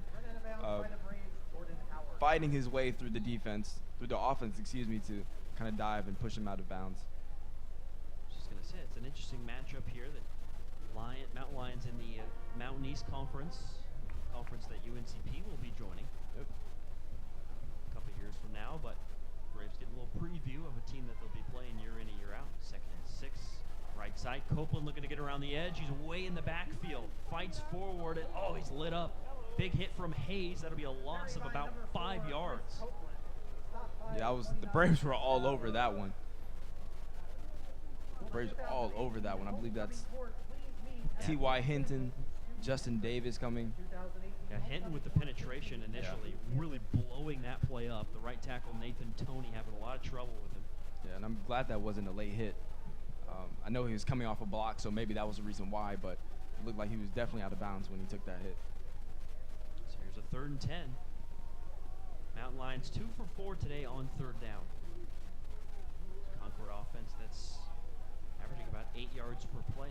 fighting his way through the defense, through the offense, excuse me, to kind of dive and push him out of bounds. I was just going to say, it's an interesting matchup here. That Mountain Lions in the Mountain East Conference that UNCP will be joining. Yep. A couple years from now, but Braves get a little preview of a team that they'll be playing year in and year out. 2nd and 6. Right side, Copeland looking to get around the edge. He's way in the backfield. Fights forward, and oh, he's lit up. Big hit from Hayes. That'll be a loss of about 5 yards. Yeah, the Braves were all over that one. The Braves all over that one. I believe that's T.Y. Hinton, Justin Davis coming. Yeah, Hinton with the penetration initially, really blowing that play up. The right tackle, Nathan Toney, having a lot of trouble with him. Yeah, and I'm glad that wasn't a late hit. I know he was coming off a block, so maybe that was the reason why, but it looked like he was definitely out of bounds when he took that hit. So here's a 3rd and 10. Mountain Lions 2 for 4 today on 3rd down. Concord offense that's averaging about 8 yards per play.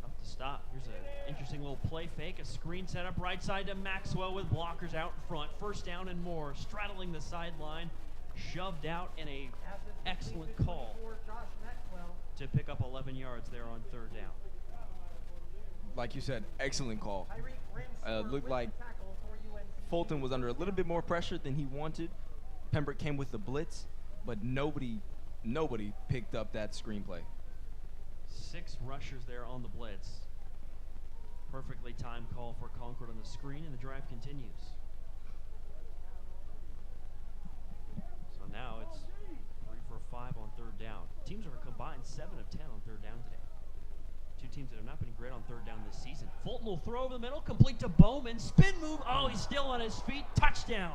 Tough to stop. Here's an interesting little play fake. A screen set up right side to Maxwell with blockers out in front. 1st down and more. Straddling the sideline. Shoved out, and a excellent call to pick up 11 yards there on 3rd down. Like you said, excellent call. Looked like Fulton was under a little bit more pressure than he wanted. Pembroke came with the blitz, but nobody picked up that screenplay. 6 rushers there on the blitz. Perfectly timed call for Concord on the screen, and the drive continues. Now it's 3 for 5 on 3rd down. Teams are a combined 7 of 10 on 3rd down today. 2 teams that have not been great on 3rd down this season. Fulton will throw over the middle, complete to Bowman. Spin move. Oh, he's still on his feet. Touchdown.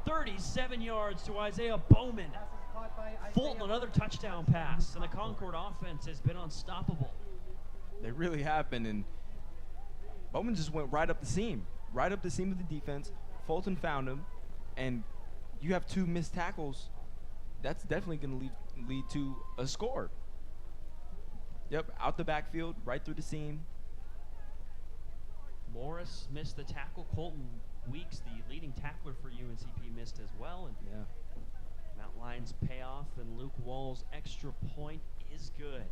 37 yards to Isaiah Bowman. Fulton, another touchdown pass. And the Concord offense has been unstoppable. They really have been. And Bowman just went right up the seam of the defense. Fulton found him, and you have 2 missed tackles that's definitely going to lead to a score. Yep, out the backfield, right through the seam. Morris missed the tackle. Colton Weeks, the leading tackler for UNCP, missed as well. And Yeah. Mount Lyons payoff and Luke Wall's extra point is good.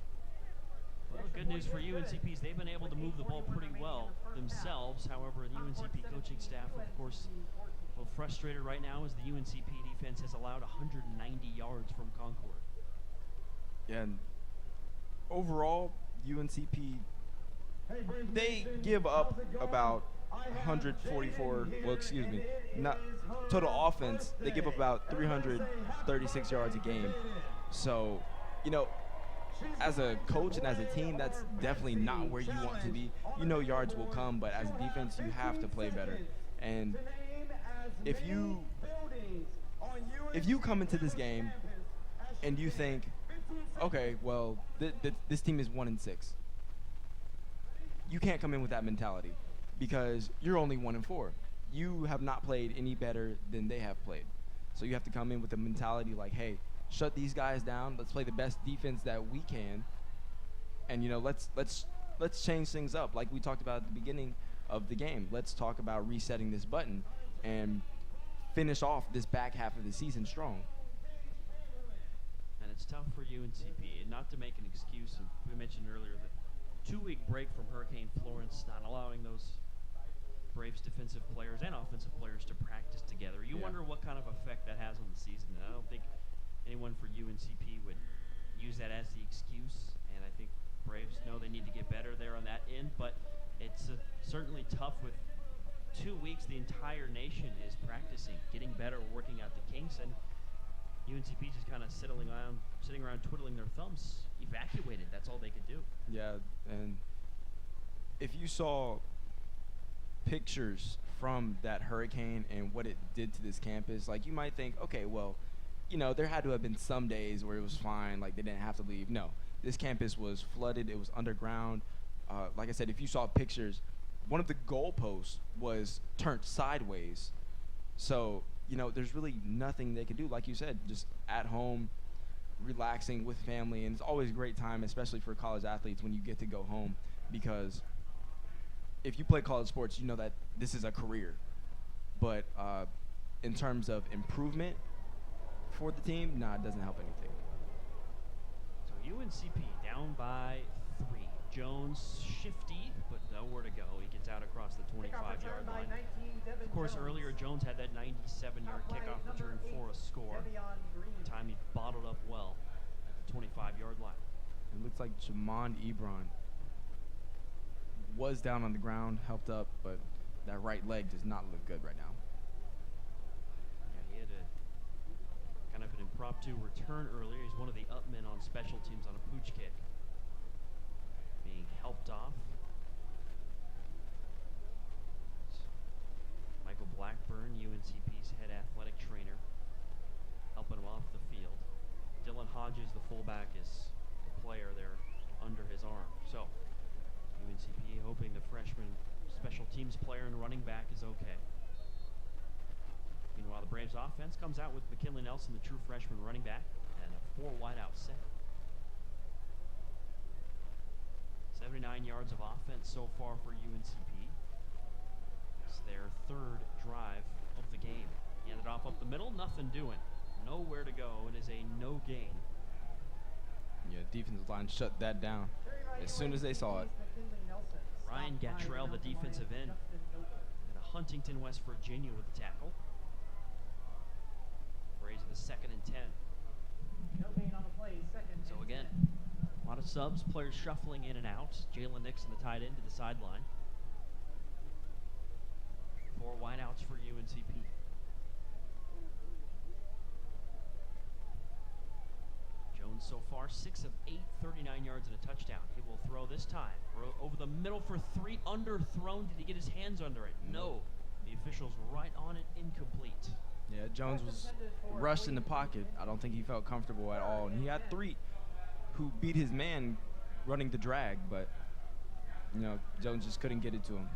Well, good news for UNCP is they've been able to move the ball pretty well themselves. However, the UNCP coaching staff, of course, a little frustrated right now as the UNCP defense has allowed 190 yards from Concord. Yeah, and overall, UNCP, they give up about 144, well, excuse me, not total offense, they give up about 336 yards a game. So, you know, as a coach and as a team, that's definitely not where you want to be. You know yards will come, but as a defense, you have to play better. And if you come into this game and you think, okay, well, this team is 1-6, you can't come in with that mentality because you're only 1-4. You have not played any better than they have played. So you have to come in with a mentality like, hey, shut these guys down. Let's play the best defense that we can, and you know, let's change things up. Like we talked about at the beginning of the game. Let's talk about resetting this button and finish off this back half of the season strong. And it's tough for UNCP, and not to make an excuse. And we mentioned earlier the 2-week break from Hurricane Florence, not allowing those Braves defensive players and offensive players to practice together. You wonder what kind of effect that has on the season. And I don't think anyone for UNCP would use that as the excuse, and I think Braves know they need to get better there on that end, but it's certainly tough with 2 weeks. The entire nation is practicing, getting better, working out the kinks, and UNCP just kind of sitting around twiddling their thumbs, evacuated. That's all they could do. Yeah, and if you saw pictures from that hurricane and what it did to this campus, like you might think, okay, well, you know, there had to have been some days where it was fine, like they didn't have to leave. No, this campus was flooded. It was underground. Like I said, if you saw pictures, one of the goalposts was turned sideways. So, you know, there's really nothing they could do. Like you said, just at home, relaxing with family. And it's always a great time, especially for college athletes, when you get to go home, because if you play college sports, you know that this is a career. But in terms of improvement for the team, nah, it doesn't help anything. So UNCP down by 3. Jones shifty, but nowhere to go. He gets out across the 25-yard line. Of course, earlier Jones had that 97-yard kickoff return for a score. The time he bottled up well at the 25-yard line. It looks like Jamon Ebron was down on the ground, helped up, but that right leg does not look good right now. Yeah, he had a kind of an impromptu return earlier. He's one of the upmen on special teams on a pooch kick. Being helped off. Michael Blackburn, UNCP's head athletic trainer, helping him off the field. Dylan Hodges, the fullback, is the player there under his arm. So UNCP hoping the freshman special teams player and running back is okay. Meanwhile, the Braves offense comes out with McKinley Nelson, the true freshman running back, and a 4 wideout set. 79 yards of offense so far for UNCP. It's their 3rd drive of the game. He ended off up the middle, nothing doing. Nowhere to go. It is a no gain. Yeah, defensive line shut that down as soon as they saw it. Ryan Gattrell, the defensive end, out of Huntington, West Virginia, with the tackle. Braves at the 2nd and 10. No gain on the play, 2nd. So again, a lot of subs, players shuffling in and out. Jalen Nixon, the tight end, to the sideline. 4 wideouts for UNCP. Jones so far 6 of 8, 39 yards and a touchdown. He will throw this time. Over the middle for 3, underthrown. Did he get his hands under it? No. The officials right on it, incomplete. Yeah, Jones was rushed in the pocket. I don't think he felt comfortable at all. And he had 3 who beat his man running the drag, but, you know, Jones just couldn't get it to him.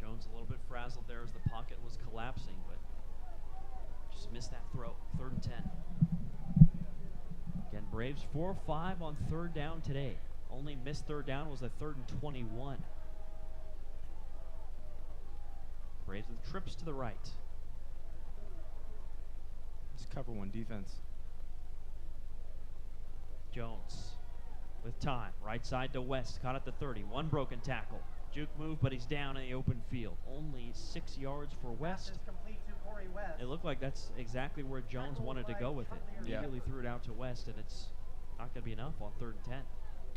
Jones a little bit frazzled there as the pocket was collapsing, but just missed that throw. 3rd and 10. Again, Braves 4-5 on third down today. Only missed third down was a 3rd and 21. Braves with trips to the right. It's cover one defense. Jones with time. Right side to West. Caught at the 30. One broken tackle. Juke move, but he's down in the open field. Only 6 yards for West. It looked like that's exactly where Jones wanted to go with it. Immediately threw it out to West, and it's not going to be enough on 3rd and 10.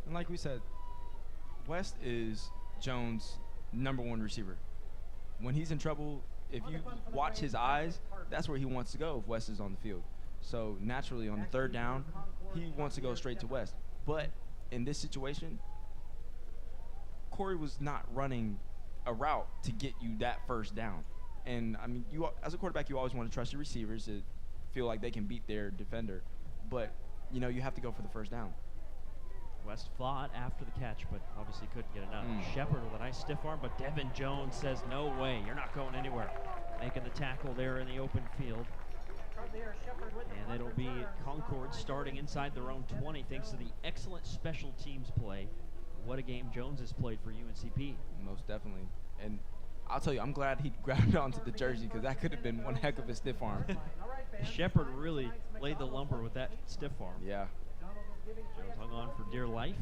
And like we said, West is Jones' #1 receiver. When he's in trouble, if you watch his eyes, that's where he wants to go if West is on the field. So naturally, on the 3rd down, he wants to go straight to West. But in this situation, Corey was not running a route to get you that 1st down. And, I mean, you as a quarterback, you always want to trust your receivers to feel like they can beat their defender. But, you know, you have to go for the 1st down. West fought after the catch, but obviously couldn't get enough. Shepard with a nice stiff arm, but Devin Jones says, no way, you're not going anywhere. Making the tackle there in the open field. And it'll be Concord starting inside their own 20 thanks to the excellent special teams play. What a game Jones has played for UNCP. Most definitely. And I'll tell you, I'm glad he grabbed onto the jersey because that could have been one heck of a stiff arm. Shepard really laid the lumber with that stiff arm. Yeah. Jones hung on for dear life.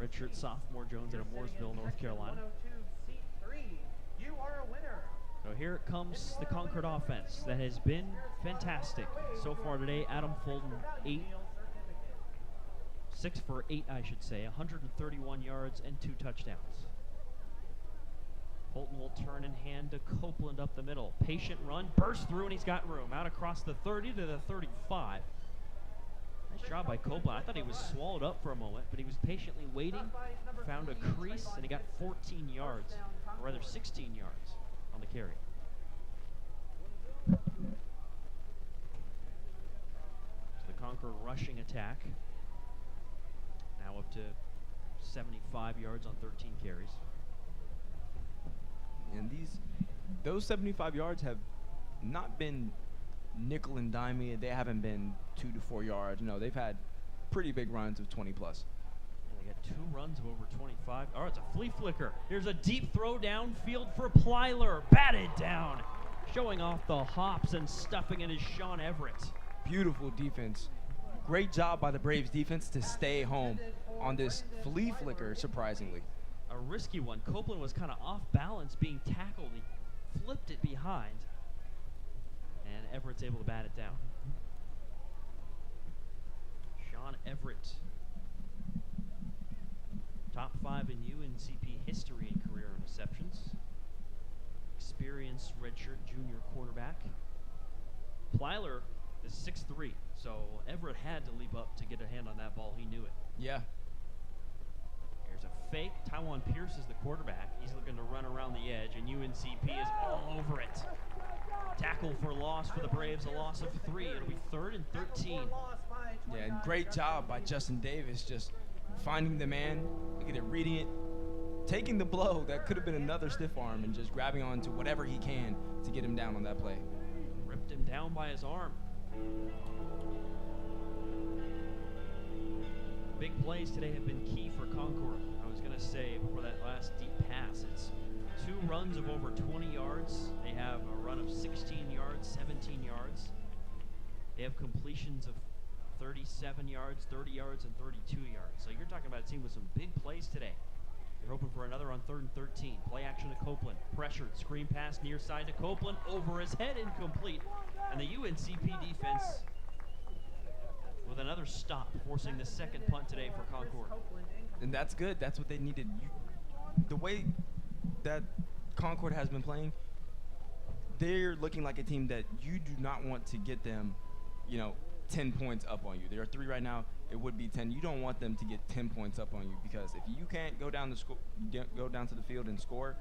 Redshirt sophomore Jones out of Mooresville, North Carolina. So here it comes, the Concord offense that has been fantastic so far today. Adam Fulton, 6 for 8, I should say, 131 yards and 2 touchdowns. Fulton will turn and hand to Copeland up the middle. Patient run, burst through, and he's got room. Out across the 30 to the 35. Nice job by Copeland. I thought he was swallowed up for a moment, but he was patiently waiting, found a crease, and he got 14 yards, or rather 16 yards on the carry. So the Concord rushing attack, now up to 75 yards on 13 carries. And those 75 yards have not been nickel and dimey. They haven't been 2 to 4 yards. No, they've had pretty big runs of 20 plus. And they got 2 runs of over 25. Oh, it's a flea flicker. Here's a deep throw downfield for Plyler. Batted down. Showing off the hops and stuffing it is Sean Everett. Beautiful defense. Great job by the Braves defense to stay home on this flea flicker, surprisingly. A risky one. Copeland was kind of off balance being tackled. He flipped it behind. And Everett's able to bat it down. Sean Everett. Top 5 in UNCP history in career interceptions. Experienced redshirt junior quarterback. Plyler is 6'3", so Everett had to leap up to get a hand on that ball. He knew it. Yeah. Here's a fake. Taiwan Pearce is the quarterback. He's looking to run around the edge, and UNCP is all over it. Tackle for loss for the Braves, a loss of 3. It'll be 3rd and 13. Yeah, and great job by Justin Davis just finding the man, look at it, reading it, taking the blow that could have been another stiff arm and just grabbing onto whatever he can to get him down on that play. Ripped him down by his arm. Big plays today have been key for Concord. I was going to say before that last deep pass, it's 2 runs of over 20 yards. They have a run of 16 yards, 17 yards. They have completions of 37 yards, 30 yards, and 32 yards. So you're talking about a team with some big plays today. They're hoping for another on 3rd and 13. Play action to Copeland. Pressured. Screen pass near side to Copeland. Over his head, incomplete. And the UNCP defense with another stop, forcing the 2nd punt today for Concord. And that's good. That's what they needed. The way that Concord has been playing, they're looking like a team that you do not want to get them, 10 points up on you. There are 3 right now. It would be 10. You don't want them to get 10 points up on you, because if you can't go down to the field and score,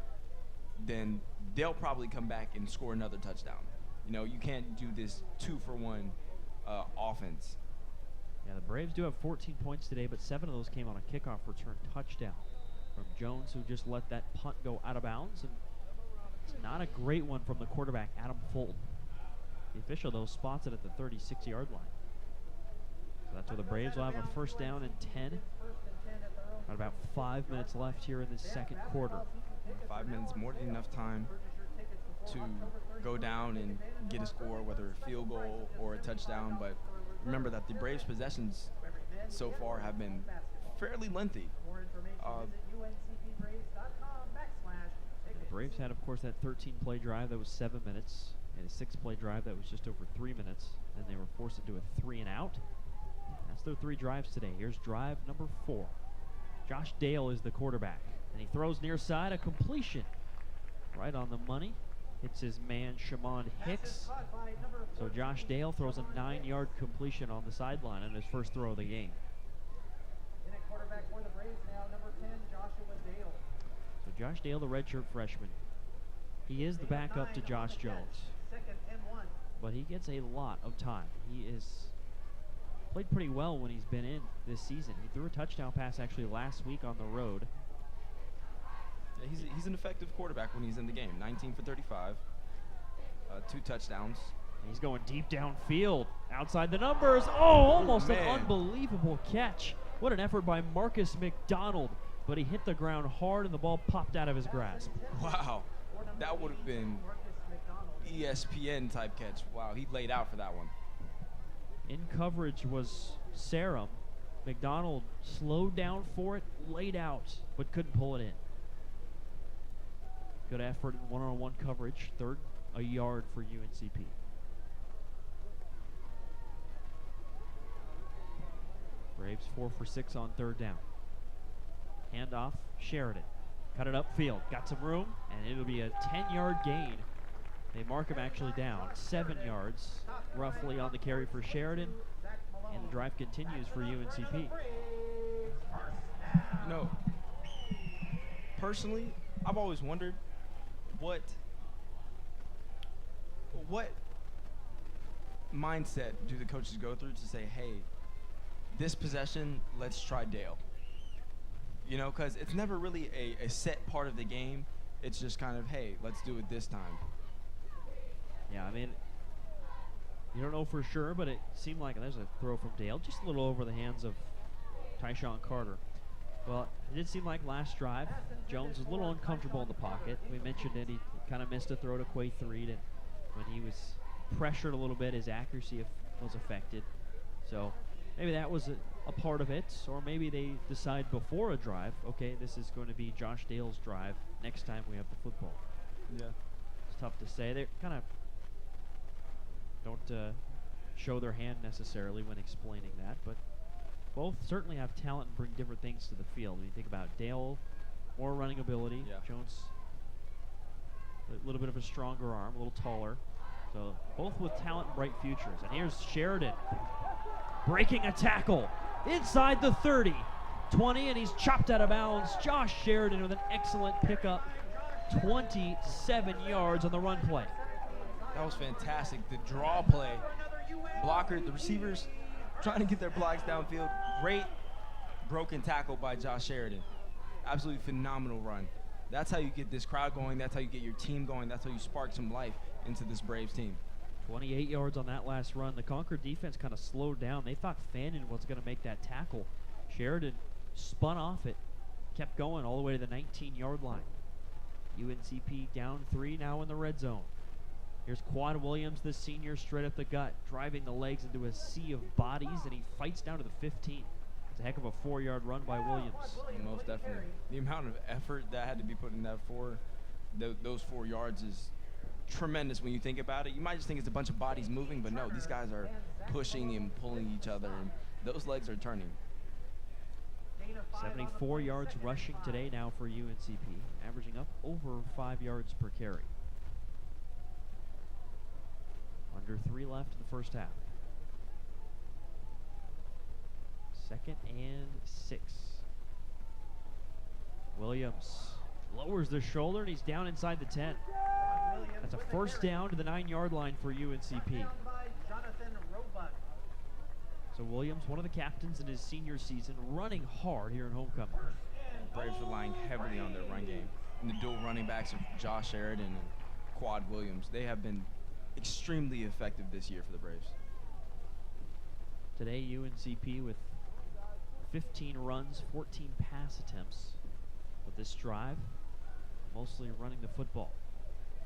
then they'll probably come back and score another touchdown. You can't do this 2-for-1 offense. Yeah, the Braves do have 14 points today, but 7 of those came on a kickoff return touchdown from Jones, who just let that punt go out of bounds. And it's not a great one from the quarterback, Adam Fulton. The official, though, spots it at the 36-yard line. That's where the Braves will have a first down and 10. Got about 5 minutes left here in the second quarter. 5 minutes, more than enough time to go down and get a score, whether a field goal or a touchdown. But remember that the Braves' possessions so far have been fairly lengthy. The Braves had, of course, that 13-play drive that was 7 minutes, and a 6-play drive that was just over 3 minutes. Then they were forced into a 3-and-out. That's their 3 drives today. Here's drive number 4. Josh Dale is the quarterback, and he throws near side, a completion right on the money. Hits his man, Shamond Hicks. So Josh Dale throws a 9-yard completion on the sideline on his first throw of the game. So Josh Dale, the redshirt freshman, he is the backup to Josh Jones, but he gets a lot of time. He is played pretty well when he's been in this season. He threw a touchdown pass actually last week on the road. Yeah, he's an effective quarterback when he's in the game. 19 for 35, 2 touchdowns. And he's going deep downfield, outside the numbers. Oh, almost an unbelievable catch. What an effort by Marcus McDonald, but he hit the ground hard and the ball popped out of his grasp. Wow, that would have been ESPN type catch. Wow, he laid out for that one. In coverage was Sarum. McDonald slowed down for it, laid out, but couldn't pull it in. Good effort in one-on-one coverage. Third, a yard for UNCP. Braves 4 for 6 on third down. Handoff, Sheridan. Cut it upfield, got some room, and it'll be a 10-yard gain. They mark him actually down. 7 yards, roughly, on the carry for Sheridan. And the drive continues for UNCP. You know, personally, I've always wondered what mindset do the coaches go through to say, hey, this possession, let's try Dale. You know, because it's never really a set part of the game. It's just kind of, hey, let's do it this time. Yeah, I mean, you don't know for sure, but it seemed like there's a throw from Dale, just a little over the hands of Tyshawn Carter. Well, it did seem like last drive, Jones was a little uncomfortable in the pocket. We mentioned it. He kind of missed a throw to Quay Threed, and when he was pressured a little bit, his accuracy was affected. So maybe that was a part of it, or maybe they decide before a drive, okay, this is going to be Josh Dale's drive next time we have the football. Yeah. It's tough to say. They kind of don't show their hand necessarily when explaining that, but both certainly have talent and bring different things to the field. When you think about Dale, more running ability. Yeah. Jones, a little bit of a stronger arm, a little taller. So both with talent and bright futures. And here's Sheridan breaking a tackle inside the 30, 20, and he's chopped out of bounds. Josh Sheridan with an excellent pickup, 27 yards on the run play. That was fantastic. The draw play, blocker, the receivers trying to get their blocks downfield. Great broken tackle by Josh Sheridan. Absolutely phenomenal run. That's how you get this crowd going. That's how you get your team going. That's how you spark some life into this Braves team. 28 yards on that last run. The Concord defense kind of slowed down. They thought Fannin was going to make that tackle. Sheridan spun off it, kept going all the way to the 19-yard line. UNCP down 3 now in the red zone. Here's Quad Williams, the senior, straight up the gut, driving the legs into a sea of bodies, and he fights down to the 15. It's a heck of a 4-yard run by Williams. Most definitely. The amount of effort that had to be put in that those 4 yards is tremendous when you think about it. You might just think it's a bunch of bodies moving, but no, these guys are pushing and pulling each other, and those legs are turning. 74 yards rushing today now for UNCP, averaging up over 5 yards per carry. Under 3 left in the first half. 2nd and 6. Williams lowers the shoulder, and he's down inside the 10. That's a first down to the 9-yard line for UNCP. So Williams, one of the captains in his senior season, running hard here in homecoming. Braves relying heavily on their run game. And the dual running backs of Josh Sheridan and Quad Williams, they have been extremely effective this year for the Braves. Today, UNCP with 15 runs, 14 pass attempts. With this drive, mostly running the football.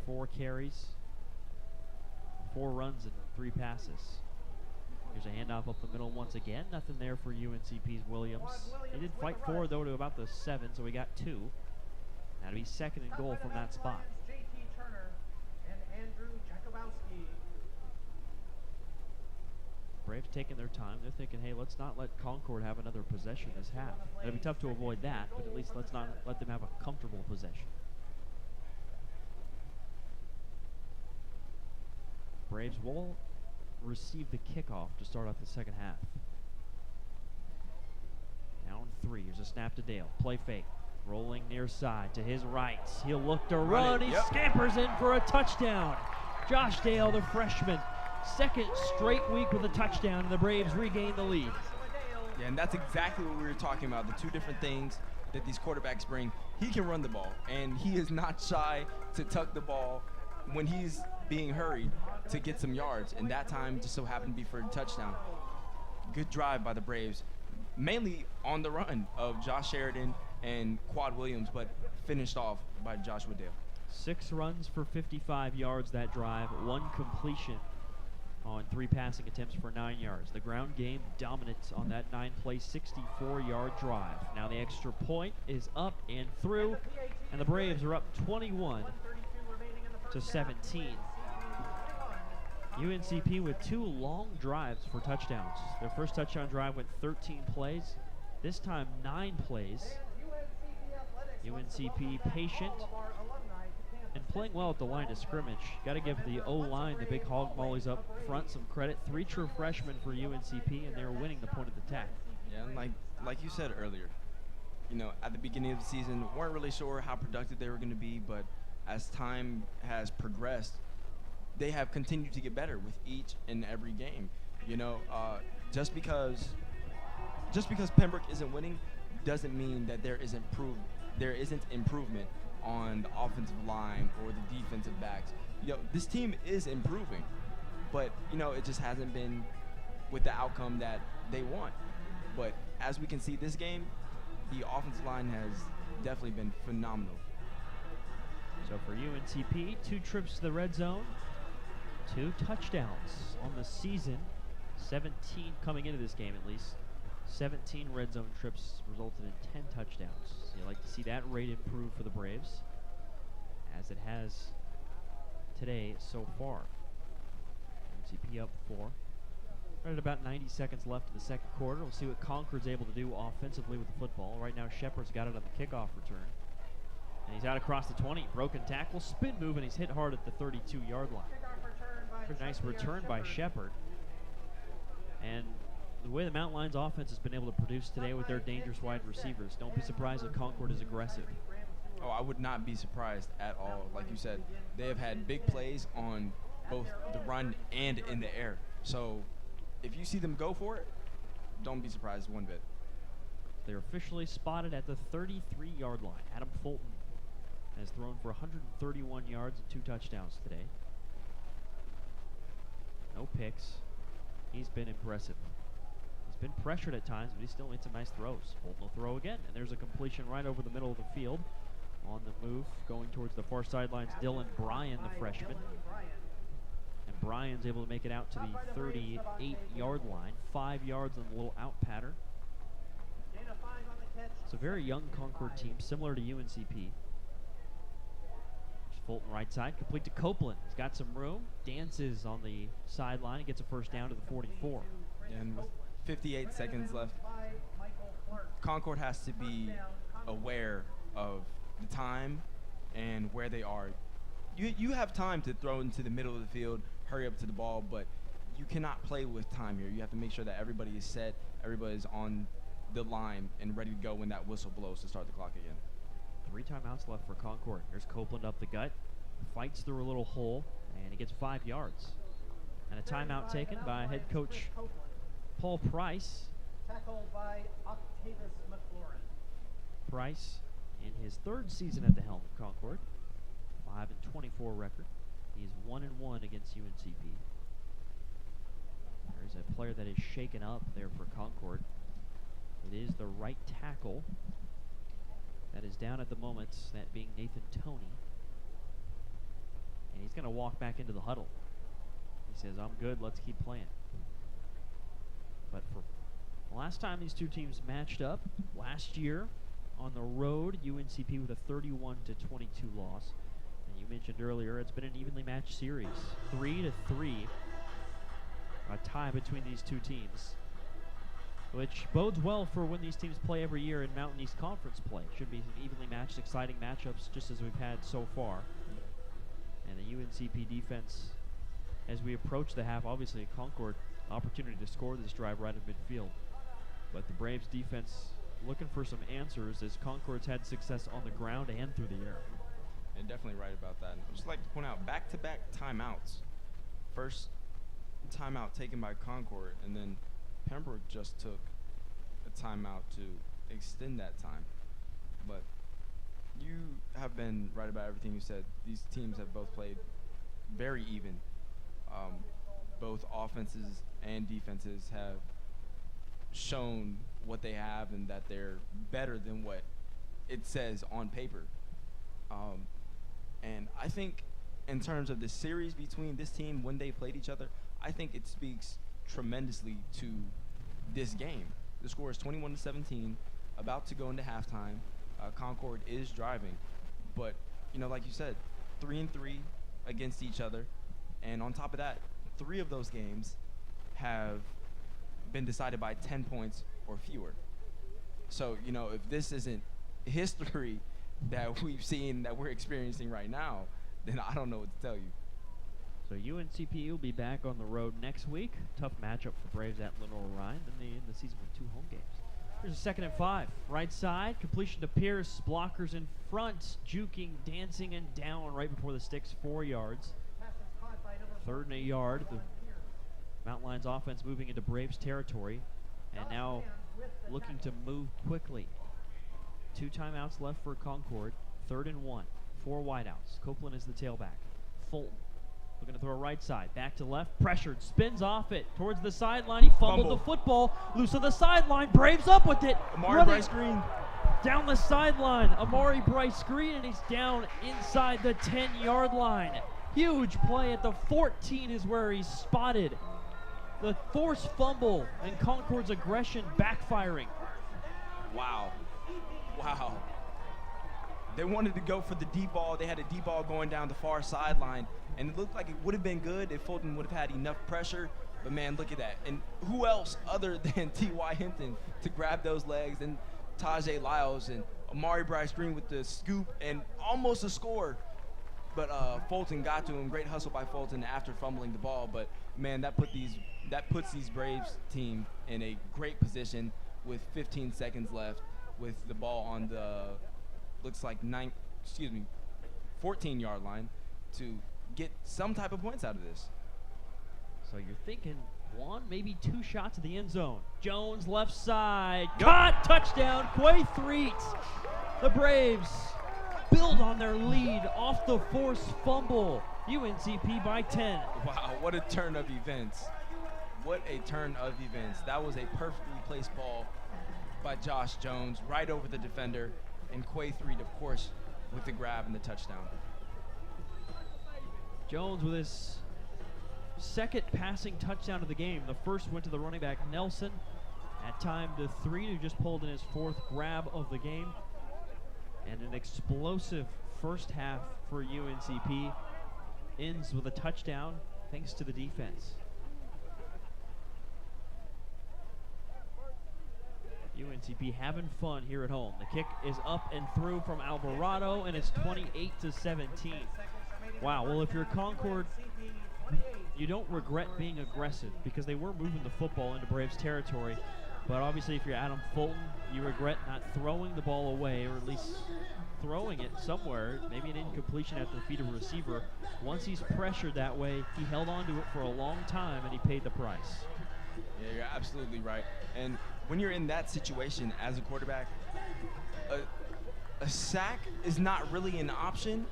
4 carries, 4 runs, and 3 passes. Here's a handoff up the middle once again. Nothing there for UNCP's Williams. He did fight forward, though, to about the 7, so he got 2. That'll be second and goal from that spot. Braves taking their time. They're thinking, hey, let's not let Concord have another possession this half. It'll be tough to avoid that, but at least let's not let them have a comfortable possession. Braves will receive the kickoff to start off the second half. Down 3. Here's a snap to Dale. Play fake. Rolling near side to his right. He'll look to run. He scampers in for a touchdown. Josh Dale, the freshman. Second straight week with a touchdown, and the Braves regain the lead. Yeah, and that's exactly what we were talking about, the 2 different things that these quarterbacks bring. He can run the ball, and he is not shy to tuck the ball when he's being hurried to get some yards, and that time just so happened to be for a touchdown. Good drive by the Braves, mainly on the run of Josh Sheridan and Quad Williams, but finished off by Joshua Dale. 6 runs for 55 yards that drive, 1 completion on 3 passing attempts for 9 yards. The ground game dominant on that 9-play, 64-yard drive. Now the extra point is up and through, and the Braves are up 21 to 17. UNCP with 2 long drives for touchdowns. Their first touchdown drive went 13 plays. This time 9 plays. UNCP patient and playing well at the line of scrimmage. Got to give the O-line, the big hog mollies up front, some credit. 3 true freshmen for UNCP, and they're winning the point of attack. Yeah, and like you said earlier, you know, at the beginning of the season, weren't really sure how productive they were going to be, but as time has progressed, they have continued to get better with each and every game. You know, just because Pembroke isn't winning doesn't mean that there isn't improvement on the offensive line or the defensive backs. You know, this team is improving, but you know, it just hasn't been with the outcome that they want. But as we can see this game, the offensive line has definitely been phenomenal. So for UNCP, 2 trips to the red zone, 2 touchdowns on the season, 17 coming into this game at least. 17 red zone trips resulted in 10 touchdowns. So you like to see that rate improve for the Braves, as it has today so far. UNCP up 4. Right at about 90 seconds left in the second quarter. We'll see what Concord's able to do offensively with the football. Right now, Shepard's got it on the kickoff return. And he's out across the 20. Broken tackle, spin move, and he's hit hard at the 32-yard line. Pretty nice return by Shepard. And the way the Mountain Lions offense has been able to produce today with their dangerous wide receivers, don't be surprised if Concord is aggressive. Oh, I would not be surprised at all. Like you said, they have had big plays on both the run and in the air. So if you see them go for it, don't be surprised one bit. They're officially spotted at the 33-yard line. Adam Fulton has thrown for 131 yards and 2 touchdowns today. No picks. He's been impressive. He's been pressured at times, but he still made some nice throws. Fulton will throw again, and there's a completion right over the middle of the field. On the move, going towards the far sidelines, Dylan Bryan, the freshman. And Bryan's able to make it out to the 38-yard line. 5 yards on the little out pattern. It's a very young Concord team, similar to UNCP. There's Fulton right side, complete to Copeland. He's got some room, dances on the sideline, and gets a first down to the 44. And with 58 seconds left, Concord has to be aware of the time and where they are. You have time to throw into the middle of the field, hurry up to the ball, but you cannot play with time here. You have to make sure that everybody is set, everybody's on the line and ready to go when that whistle blows to start the clock again. 3 timeouts left for Concord. There's Copeland up the gut, fights through a little hole, and he gets 5 yards. And a timeout taken by head coach Paul Price. Tackled by Octavius McLaurin. Price in his 3rd season at the helm of Concord. 5-24 record. He's 1-1 against UNCP. There's a player that is shaken up there for Concord. It is the right tackle that is down at the moment, that being Nathan Toney. And he's going to walk back into the huddle. He says, I'm good, let's keep playing. But for the last time these two teams matched up, last year on the road, UNCP with a 31-22 loss. And you mentioned earlier, it's been an evenly matched series, 3-3, a tie between these two teams, which bodes well for when these teams play every year in Mountain East Conference play. Should be some evenly matched, exciting matchups, just as we've had so far. And the UNCP defense, as we approach the half, obviously Concord opportunity to score this drive right at midfield. But the Braves defense looking for some answers, as Concord's had success on the ground and through the air. You're definitely right about that. I'd just like to point out back-to-back timeouts. First timeout taken by Concord, and then Pembroke just took a timeout to extend that time. But you have been right about everything you said. These teams have both played very even. Both offenses and defenses have shown what they have and that they're better than what it says on paper. And I think in terms of the series between this team when they played each other, I think it speaks tremendously to this game. The score is 21-17, about to go into halftime. Concord is driving, but you know, like you said, 3-3 against each other, and on top of that, 3 of those games have been decided by 10 points or fewer. So, you know, if this isn't history that we've seen, that we're experiencing right now, then I don't know what to tell you. So UNCP will be back on the road next week. Tough matchup for Braves at Little Orion. Then they end the season with 2 home games. Here's a 2nd and 5. Right side, completion to Pearce. Blockers in front, juking, dancing, and down right before the sticks, 4 yards. 3rd and a yard. The Mountain Lions offense moving into Braves territory, and now looking to move quickly. 2 timeouts left for Concord. 3rd and 1. 4 wideouts. Copeland is the tailback. Fulton looking to throw right side. Back to left. Pressured. Spins off it. Towards the sideline. He fumbled the football. Loose on the sideline. Braves up with it. Amari Bryce Green. Down the sideline. Amari Bryce Green, and he's down inside the 10-yard line. Huge play at the 14 is where he's spotted. The forced fumble and Concord's aggression backfiring. Wow. Wow. They wanted to go for the deep ball. They had a deep ball going down the far sideline, and it looked like it would have been good if Fulton would have had enough pressure. But, man, look at that. And who else other than T.Y. Hinton to grab those legs, and Tajay Lyles and Amari Bryce Green with the scoop and almost a score. But Fulton got to him. Great hustle by Fulton after fumbling the ball. But, man, that puts these Braves team in a great position with 15 seconds left, with the ball on the looks like 14-yard line to get some type of points out of this. So you're thinking 1, maybe 2 shots at the end zone. Jones left side, caught, touchdown, Quay The Braves build on their lead off the forced fumble. UNCP by 10. Wow, what a turn of events. What a turn of events. That was a perfectly placed ball by Josh Jones right over the defender, and Quay, of course, with the grab and the touchdown. Jones with his 2nd passing touchdown of the game. The first went to the running back Nelson at time to 3, who just pulled in his 4th grab of the game. And an explosive first half for UNCP ends with a touchdown thanks to the defense. UNCP having fun here at home. The kick is up and through from Alvarado, and it's 28-17. Wow, well, if you're Concord, you don't regret being aggressive because they were moving the football into Braves territory. But obviously, if you're Adam Fulton, you regret not throwing the ball away, or at least throwing it somewhere, maybe an incompletion at the feet of a receiver. Once he's pressured that way, he held on to it for a long time, and he paid the price. Yeah, you're absolutely right. And when you're in that situation as a quarterback, a sack is not really an option,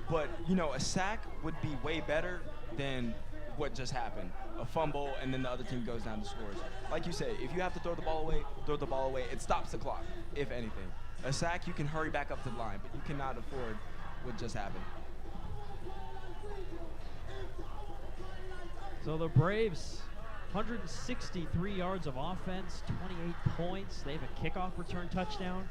but, you know, a sack would be way better than what just happened. a fumble, and then the other team goes down to scores. Like you said, if you have to throw the ball away, throw the ball away. It stops the clock, if anything. A sack, you can hurry back up to the line, but you cannot afford what just happened. So the Braves, 163 yards of offense, 28 points. They have a kickoff return touchdown.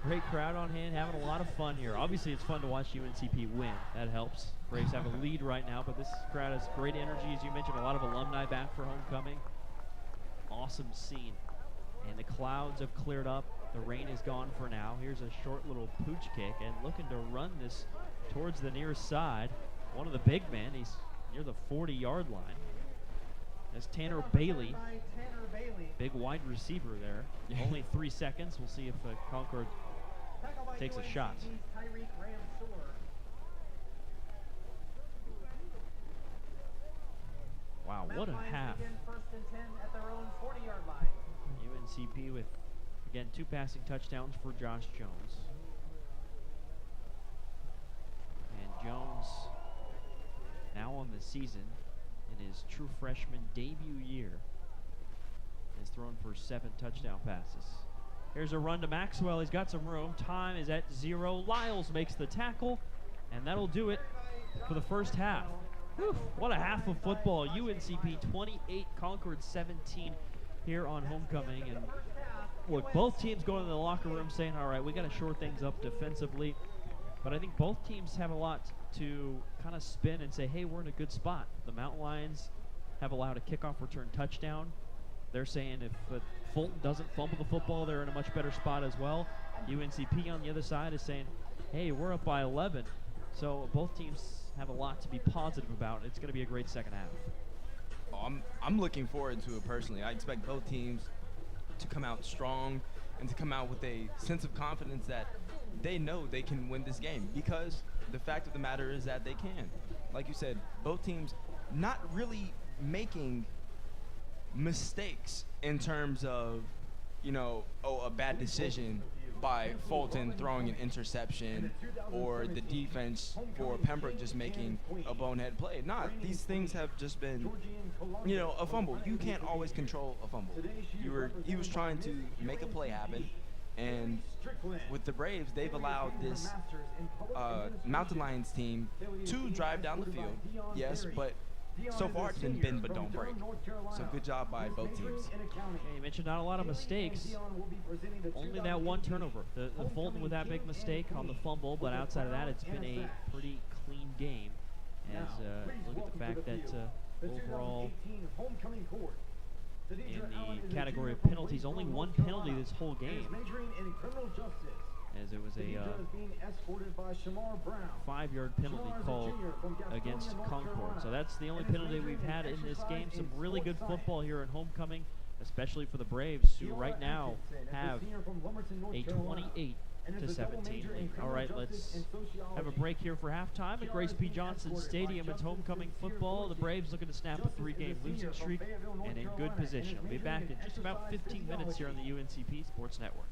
Great crowd on hand, having a lot of fun here. Obviously, it's fun to watch UNCP win. That helps. Braves have a lead right now, but this crowd has great energy. As you mentioned, a lot of alumni back for homecoming. Awesome scene. And the clouds have cleared up. The rain is gone for now. Here's a short little pooch kick, and looking to run this towards the near side. One of the big men, he's near the 40-yard line. That's Tanner Bailey, big wide receiver there. Only 3 seconds. We'll see if Concord takes a shot. Wow, what a half. UNCP with, again, 2 passing touchdowns for Josh Jones. And Jones, now on the season, in his true freshman debut year, has thrown for 7 touchdown passes. Here's a run to Maxwell. He's got some room. Time is at 0. Lyles makes the tackle, and that'll do it for the first half. Whew, what a half of football. UNCP 28, Concord 17 here on homecoming. And look, both teams going to the locker room saying, all right, we got to shore things up defensively. But I think both teams have a lot to kind of spin and say, hey, we're in a good spot. The Mountain Lions have allowed a kickoff return touchdown. They're saying if Fulton doesn't fumble the football, they're in a much better spot as well. UNCP on the other side is saying, hey, we're up by 11. So both teams have a lot to be positive about. It's going to be a great second half. Oh, I'm looking forward to it personally. I expect both teams to come out strong and to come out with a sense of confidence that they know they can win this game, because the fact of the matter is that they can. Like you said, both teams not really making mistakes in terms of, a bad decision by Fulton throwing an interception or the defense for Pembroke just making a bonehead play. These things have just been, a fumble. You can't always control a fumble. He was trying to make a play happen, and with the Braves, they've allowed this Mountain Lions team to drive down the field, yes, but so far it's been bend but don't break. So good job by both teams. Yeah, you mentioned not a lot of mistakes. Only that one turnover. The Fulton with that big mistake on the fumble, but outside of that, it's been a pretty clean game. As look at the fact that overall, in the category of penalties, only one penalty this whole game, as it was a 5-yard penalty called against Concord. So that's the only penalty we've had in this game. Some really good football here at homecoming, especially for the Braves, who right now have a 28-17 lead. All right, let's have a break here for halftime at Grace P. Johnson Stadium. It's homecoming football. The Braves looking to snap a 3-game losing streak and in good position. We'll be back in just about 15 minutes here on the UNCP Sports Network.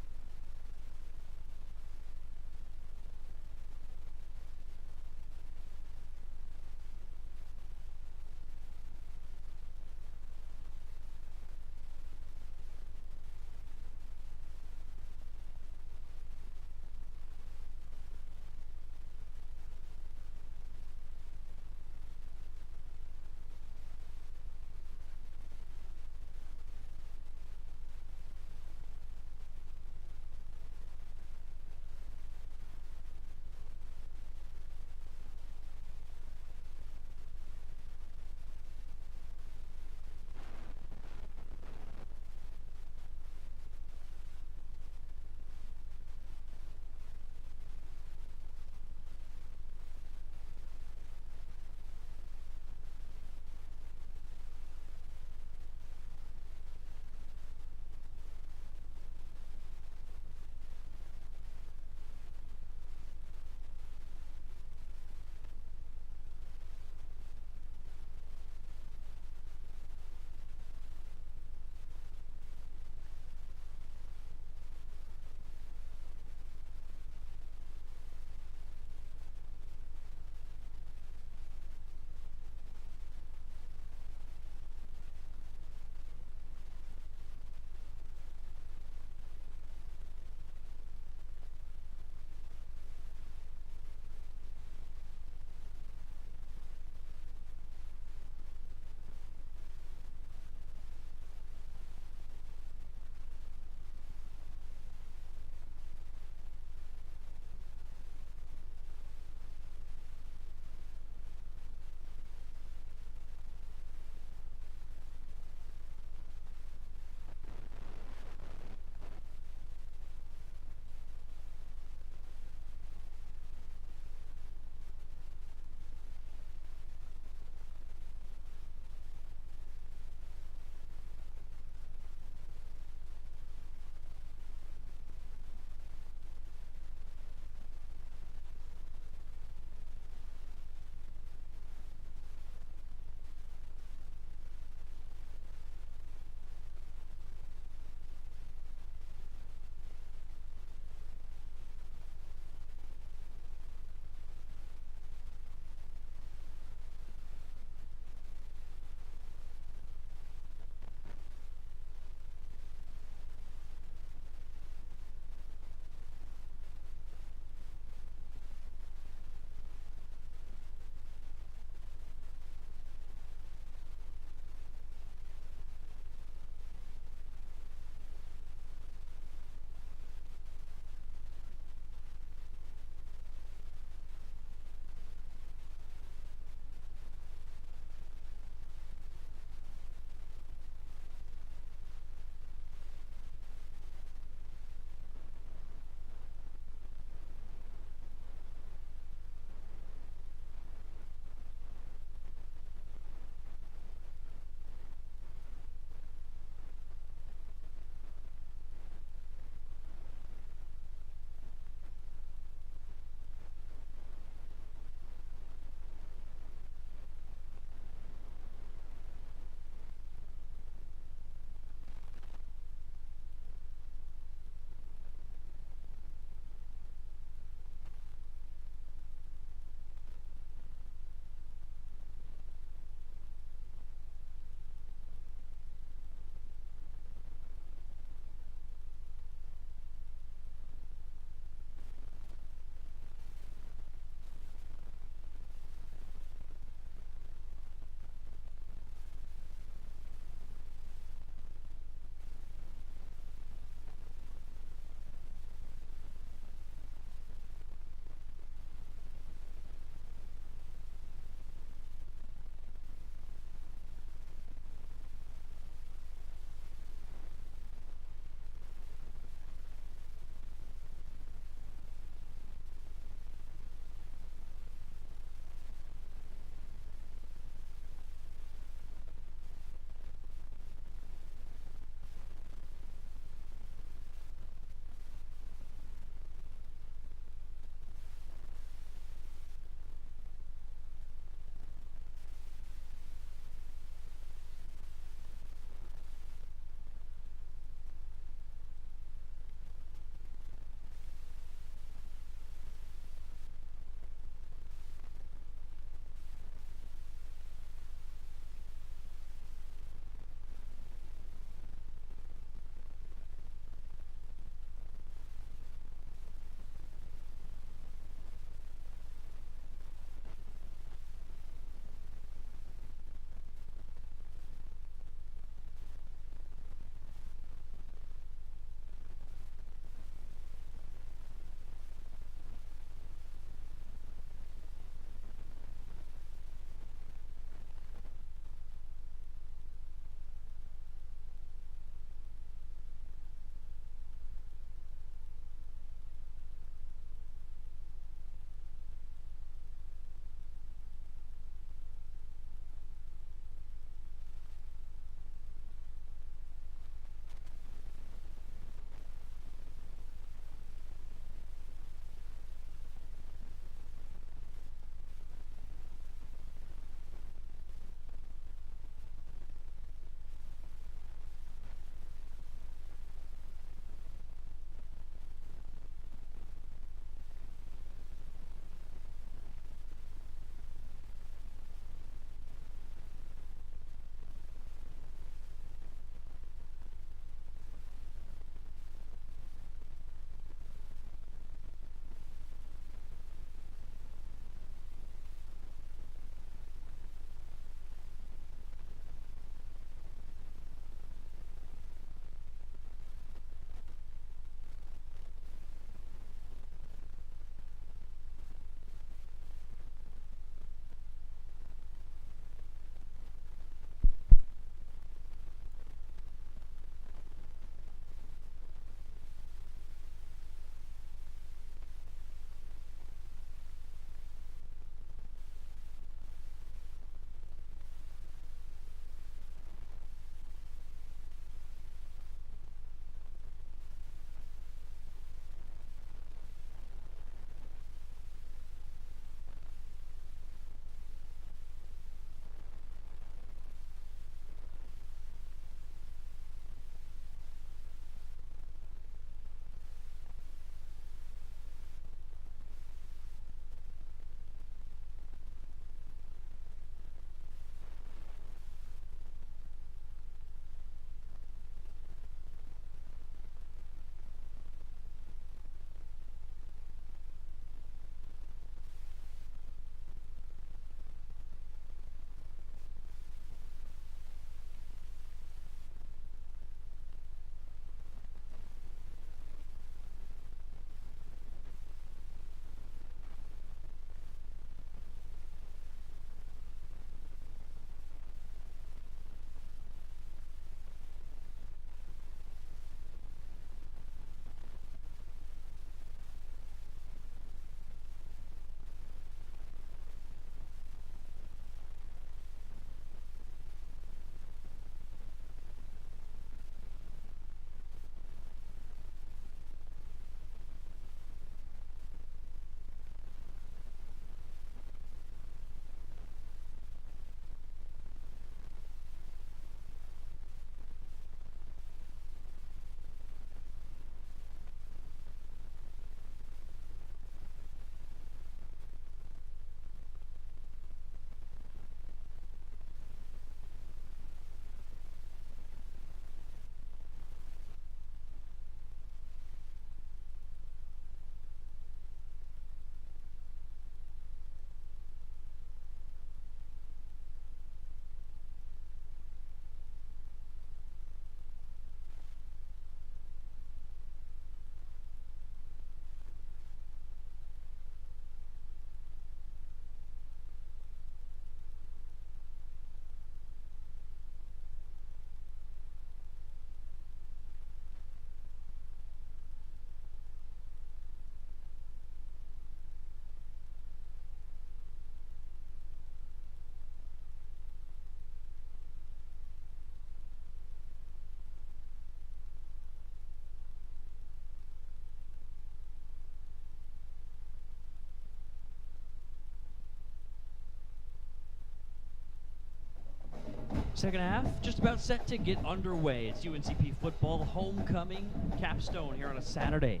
Second half just about set to get underway. It's UNCP football homecoming capstone here on a Saturday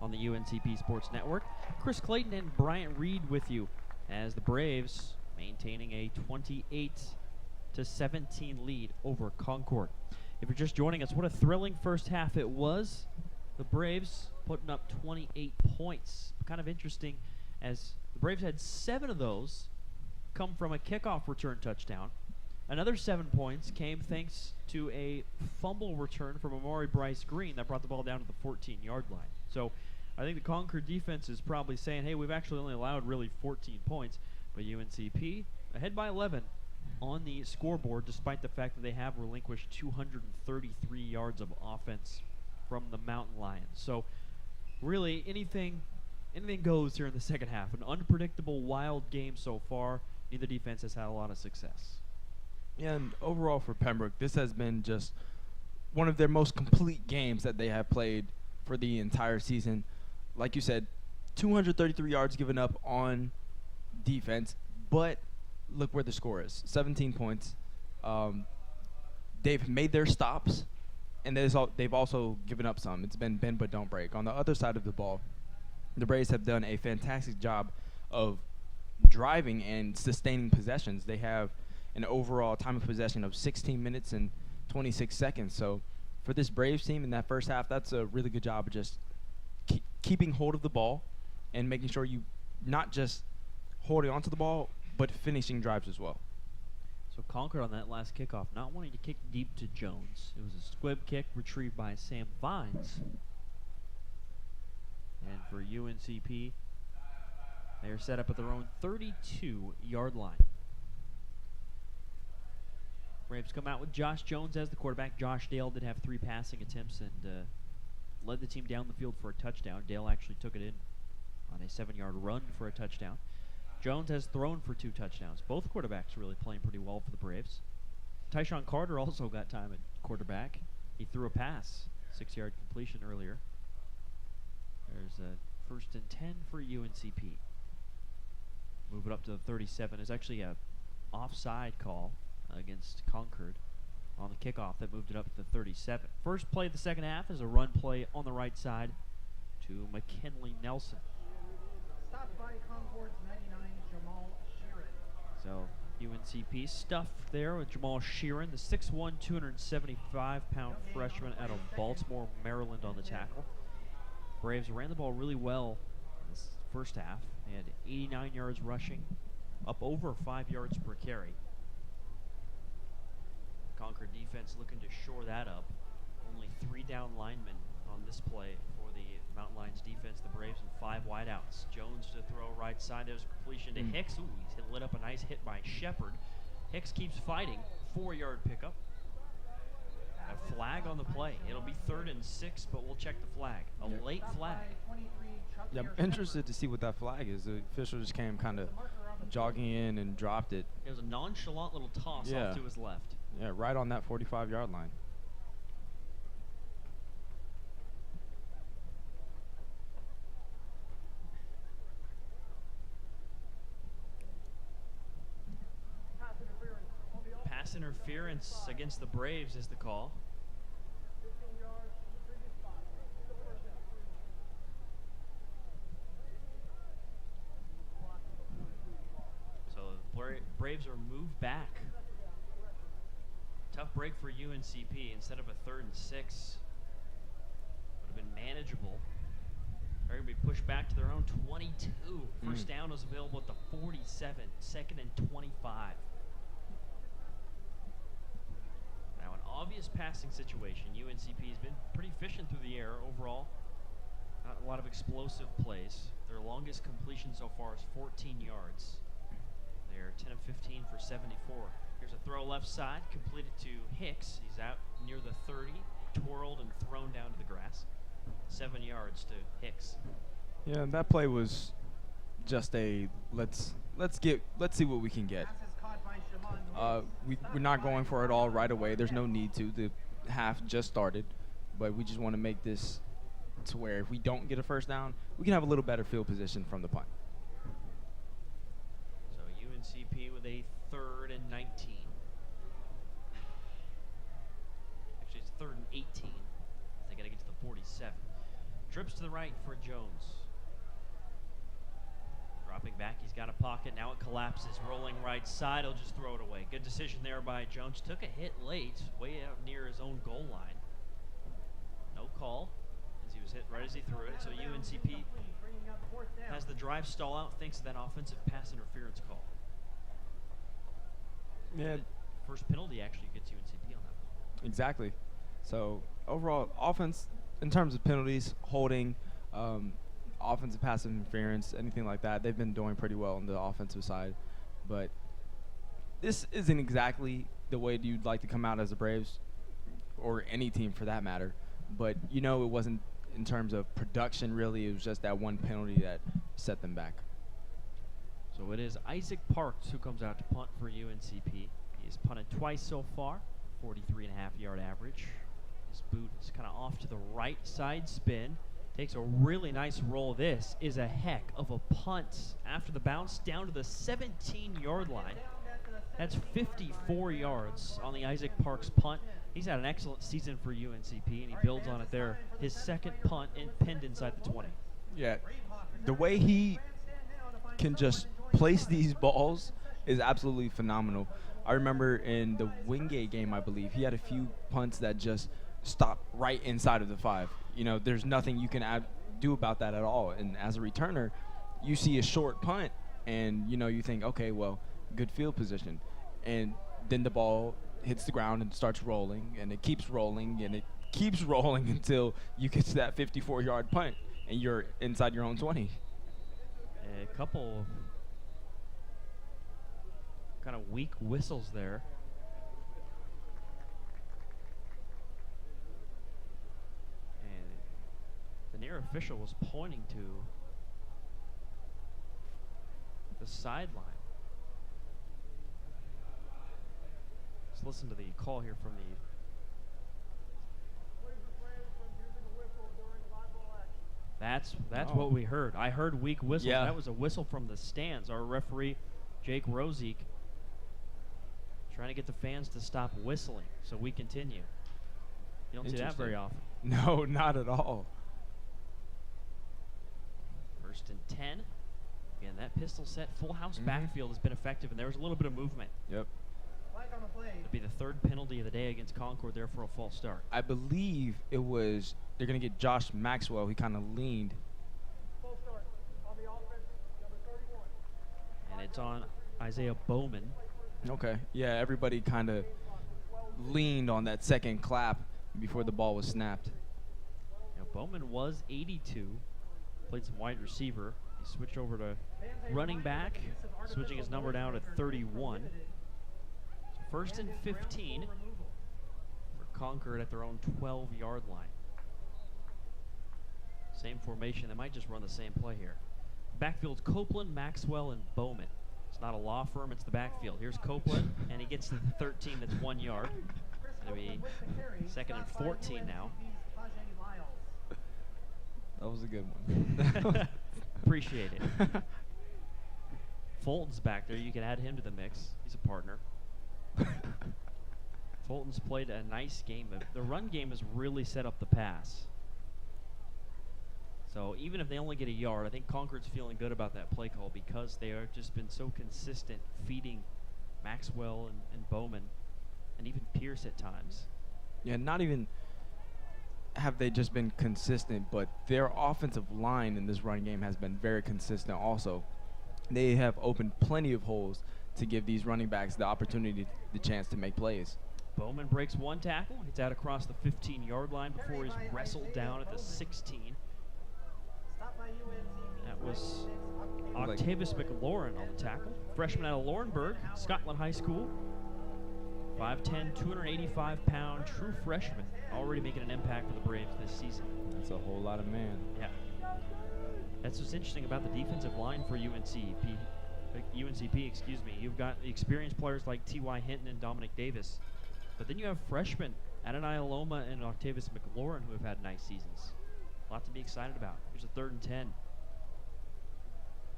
on the UNCP Sports Network. Chris Clayton and Bryant Reed with you as the Braves maintaining a 28-17 lead over Concord. If you're just joining us, what a thrilling first half it was. The Braves putting up 28 points. Kind of interesting as the Braves had 7 of those come from a kickoff return touchdown. Another 7 points came thanks to a fumble return from Amari Bryce Green that brought the ball down to the 14-yard line. So I think the Concord defense is probably saying, hey, we've actually only allowed really 14 points, but UNCP ahead by 11 on the scoreboard despite the fact that they have relinquished 233 yards of offense from the Mountain Lions. So really anything goes here in the second half. An unpredictable, wild game so far. Neither defense has had a lot of success. Yeah, and overall for Pembroke, this has been just one of their most complete games that they have played for the entire season. Like you said, 233 yards given up on defense, but look where the score is, 17 points. They've made their stops, and they've also given up some. It's been bend but don't break. On the other side of the ball, the Braves have done a fantastic job of driving and sustaining possessions. They have an overall time of possession of 16 minutes and 26 seconds. So for this Braves team in that first half, that's a really good job of just keeping hold of the ball and making sure you not just holding onto the ball, but finishing drives as well. So Concord on that last kickoff, not wanting to kick deep to Jones. It was a squib kick retrieved by Sam Vines. And for UNCP, they are set up at their own 32-yard line. Braves come out with Josh Jones as the quarterback. Josh Dale did have 3 passing attempts and led the team down the field for a touchdown. Dale actually took it in on a 7-yard run for a touchdown. Jones has thrown for 2 touchdowns. Both quarterbacks really playing pretty well for the Braves. Tyshawn Carter also got time at quarterback. He threw a pass, 6-yard completion earlier. There's a 1st and 10 for UNCP. Move it up to the 37. There's actually a offside call against Concord on the kickoff that moved it up to the 37. First play of the second half is a run play on the right side to McKinley Nelson. Stopped by Concord's 99, Jamal Sheeran. So UNCP stuff there with Jamal Sheeran, the 6'1", 275-pound freshman out of Baltimore, Maryland on the tackle. Braves ran the ball really well in this first half. They had 89 yards rushing, up over 5 yards per carry. Concord defense looking to shore that up. Only 3 down linemen on this play for the Mountain Lions defense. The Braves and 5 wideouts. Jones to throw right side. There's a completion to Hicks. Ooh, he's lit up a nice hit by Shepard. Hicks keeps fighting. 4-yard pickup. A flag on the play. It'll be 3rd and 6, but we'll check the flag. A late flag. Yeah, I'm interested to see what that flag is. The official just came kind of jogging in and dropped it. It was a nonchalant little toss off to his left. Yeah, right on that 45-yard line. Pass interference against the Braves is the call. So the Braves are moved back. Tough break for UNCP. Instead of a 3rd and 6, would have been manageable. They're going to be pushed back to their own 22. First down was available at the 47. 2nd and 25. Now an obvious passing situation. UNCP has been pretty efficient through the air overall. Not a lot of explosive plays. Their longest completion so far is 14 yards. They're 10 of 15 for 74. Here's a throw left side, completed to Hicks. He's out near the 30, twirled and thrown down to the grass. 7 yards to Hicks. Yeah, that play was just a let's see what we can get. We're not going for it all right away. There's no need to. The half just started, but we just want to make this to where if we don't get a first down, we can have a little better field position from the punt. So UNCP with a 3rd and 19. 3rd and 18. They got to get to the 47. Trips to the right for Jones. Dropping back, he's got a pocket. Now it collapses, rolling right side. He'll just throw it away. Good decision there by Jones. Took a hit late, way out near his own goal line. No call, as he was hit right as he threw it. So UNCP has the drive stall out, thanks to that offensive pass interference call. Yeah. First penalty actually gets UNCP on that one. Exactly. So overall, offense in terms of penalties, holding, offensive passive interference, anything like that, they've been doing pretty well on the offensive side. But this isn't exactly the way you'd like to come out as the Braves, or any team for that matter. But you know, it wasn't in terms of production really. It was just that one penalty that set them back. So it is Isaac Parks who comes out to punt for UNCP. He's punted twice so far, 43.5-yard average. His boot is kind of off to the right side spin. Takes a really nice roll. This is a heck of a punt after the bounce down to the 17-yard line. That's 54 yards on the Isaac Parks punt. He's had an excellent season for UNCP, and he builds on it there. His second punt pinned inside the 20. Yeah, the way he can just place these balls is absolutely phenomenal. I remember in the Wingate game, I believe, he had a few punts that just stopped right inside of the 5. You know, there's nothing you can do about that at all. And as a returner, you see a short punt, and, you know, you think, okay, well, good field position. And then the ball hits the ground and starts rolling, and it keeps rolling, and it keeps rolling until you get to that 54-yard punt, and you're inside your own 20. A couple of kind of weak whistles there. The near official was pointing to the sideline. Let's listen to the call here from the... That's what we heard. I heard weak whistles. Yeah. That was a whistle from the stands. Our referee, Jake Rosiek, trying to get the fans to stop whistling. So we continue. You don't see that very often. No, not at all. 1st and 10. Again, that pistol set full house backfield has been effective, and there was a little bit of movement. Yep. It'll be the 3rd penalty of the day against Concord there for a false start. I believe it was, they're going to get Josh Maxwell. He kind of leaned. Full start on the offense, number 31. And it's on Isaiah Bowman. Okay. Yeah, everybody kind of leaned on that second clap before the ball was snapped. Now, Bowman was 82. Played some wide receiver. He switched over to running back, switching his number down to 31. So 1st and 15 for Concord at their own 12-yard line. Same formation. They might just run the same play here. Backfield's Copeland, Maxwell, and Bowman. It's not a law firm, it's the backfield. Here's Copeland, and he gets to the 13. That's 1 yard. It'll be 2nd and 14 now. That was a good one. Appreciate it. Fulton's back there. You can add him to the mix. He's a partner. Fulton's played a nice game. The run game has really set up the pass. So even if they only get a yard, I think Concord's feeling good about that play call because they have just been so consistent feeding Maxwell and Bowman and even Pearce at times. Yeah, not even have they just been consistent, but their offensive line in this run game has been very consistent also. They have opened plenty of holes to give these running backs the opportunity, the chance to make plays. Bowman breaks one tackle, hits out across the 15-yard line before he's wrestled down at the 16. That was Octavius McLaurin on the tackle. Freshman out of Laurinburg, Scotland High School. 5'10", 285-pound true freshman, already making an impact for the Braves this season. That's a whole lot of man. Yeah. That's what's interesting about the defensive line for UNCP, excuse me. You've got experienced players like T.Y. Hinton and Dominic Davis, but then you have freshmen, Adonai Aloma and Octavius McLaurin, who have had nice seasons. A lot to be excited about. Here's a 3rd and 10.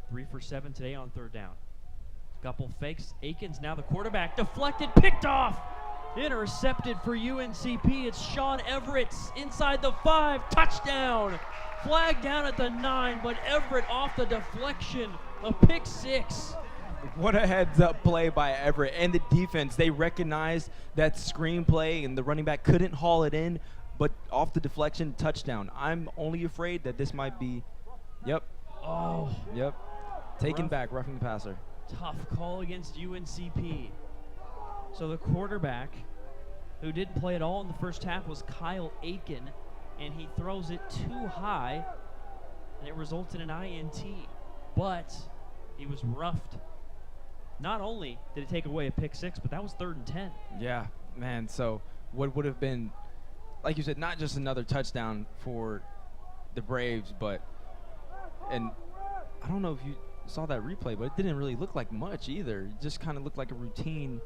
3 for 7 today on 3rd down. Couple fakes. Aikens now the quarterback. Deflected, picked off. Intercepted for UNCP. It's Sean Everett inside the 5. Touchdown. Flag down at the 9, but Everett off the deflection. A pick 6. What a heads-up play by Everett and the defense. They recognized that screen play, and the running back couldn't haul it in, but off the deflection, touchdown. I'm only afraid that this might be, yep. Oh. Yep. Taken back, roughing the passer. Tough call against UNCP. So the quarterback, who did play it all in the first half, was Kyle Aiken, and he throws it too high, and it results in an INT. But he was roughed. Not only did it take away a pick 6, but that was 3rd and 10. Yeah, man. So what would have been, like you said, not just another touchdown for the Braves, and I don't know if you saw that replay, but it didn't really look like much either. It just kind of looked like a routine,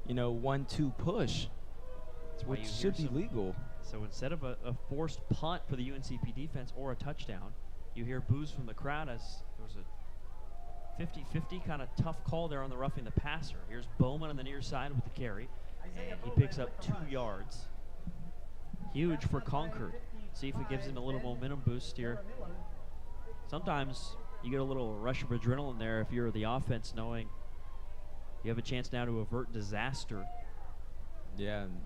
1-2 push, which should be legal. So instead of a forced punt for the UNCP defense or a touchdown, you hear boos from the crowd as there was a 50-50 kind of tough call there on the roughing the passer. Here's Bowman on the near side with the carry, and he picks up 2 yards. Huge for Concord. See if it gives him a little momentum boost here. Sometimes you get a little rush of adrenaline there if you're the offense, knowing you have a chance now to avert disaster. Yeah, and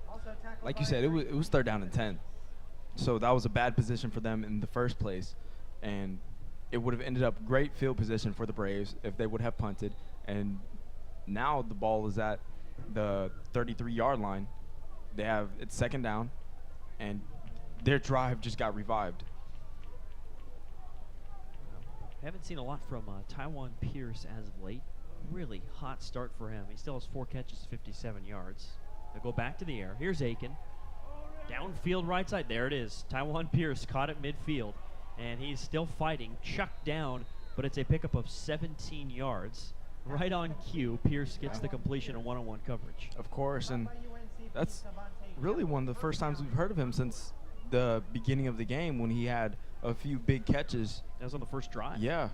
like you said, it was 3rd down and 10. So that was a bad position for them in the first place, and it would have ended up great field position for the Braves if they would have punted. And now the ball is at the 33-yard line. It's 2nd down, and their drive just got revived. Haven't seen a lot from Taiwan Pearce as of late. Really hot start for him. He still has 4 catches, 57 yards. They'll go back to the air. Here's Aiken. Downfield right side. There it is. Taiwan Pearce caught it midfield. And he's still fighting, chucked down, but it's a pickup of 17 yards. Right on cue, Pearce gets the completion and one-on-one coverage. Of course, and that's really one of the first times we've heard of him since the beginning of the game when he had a few big catches. That was on the first drive. Yeah,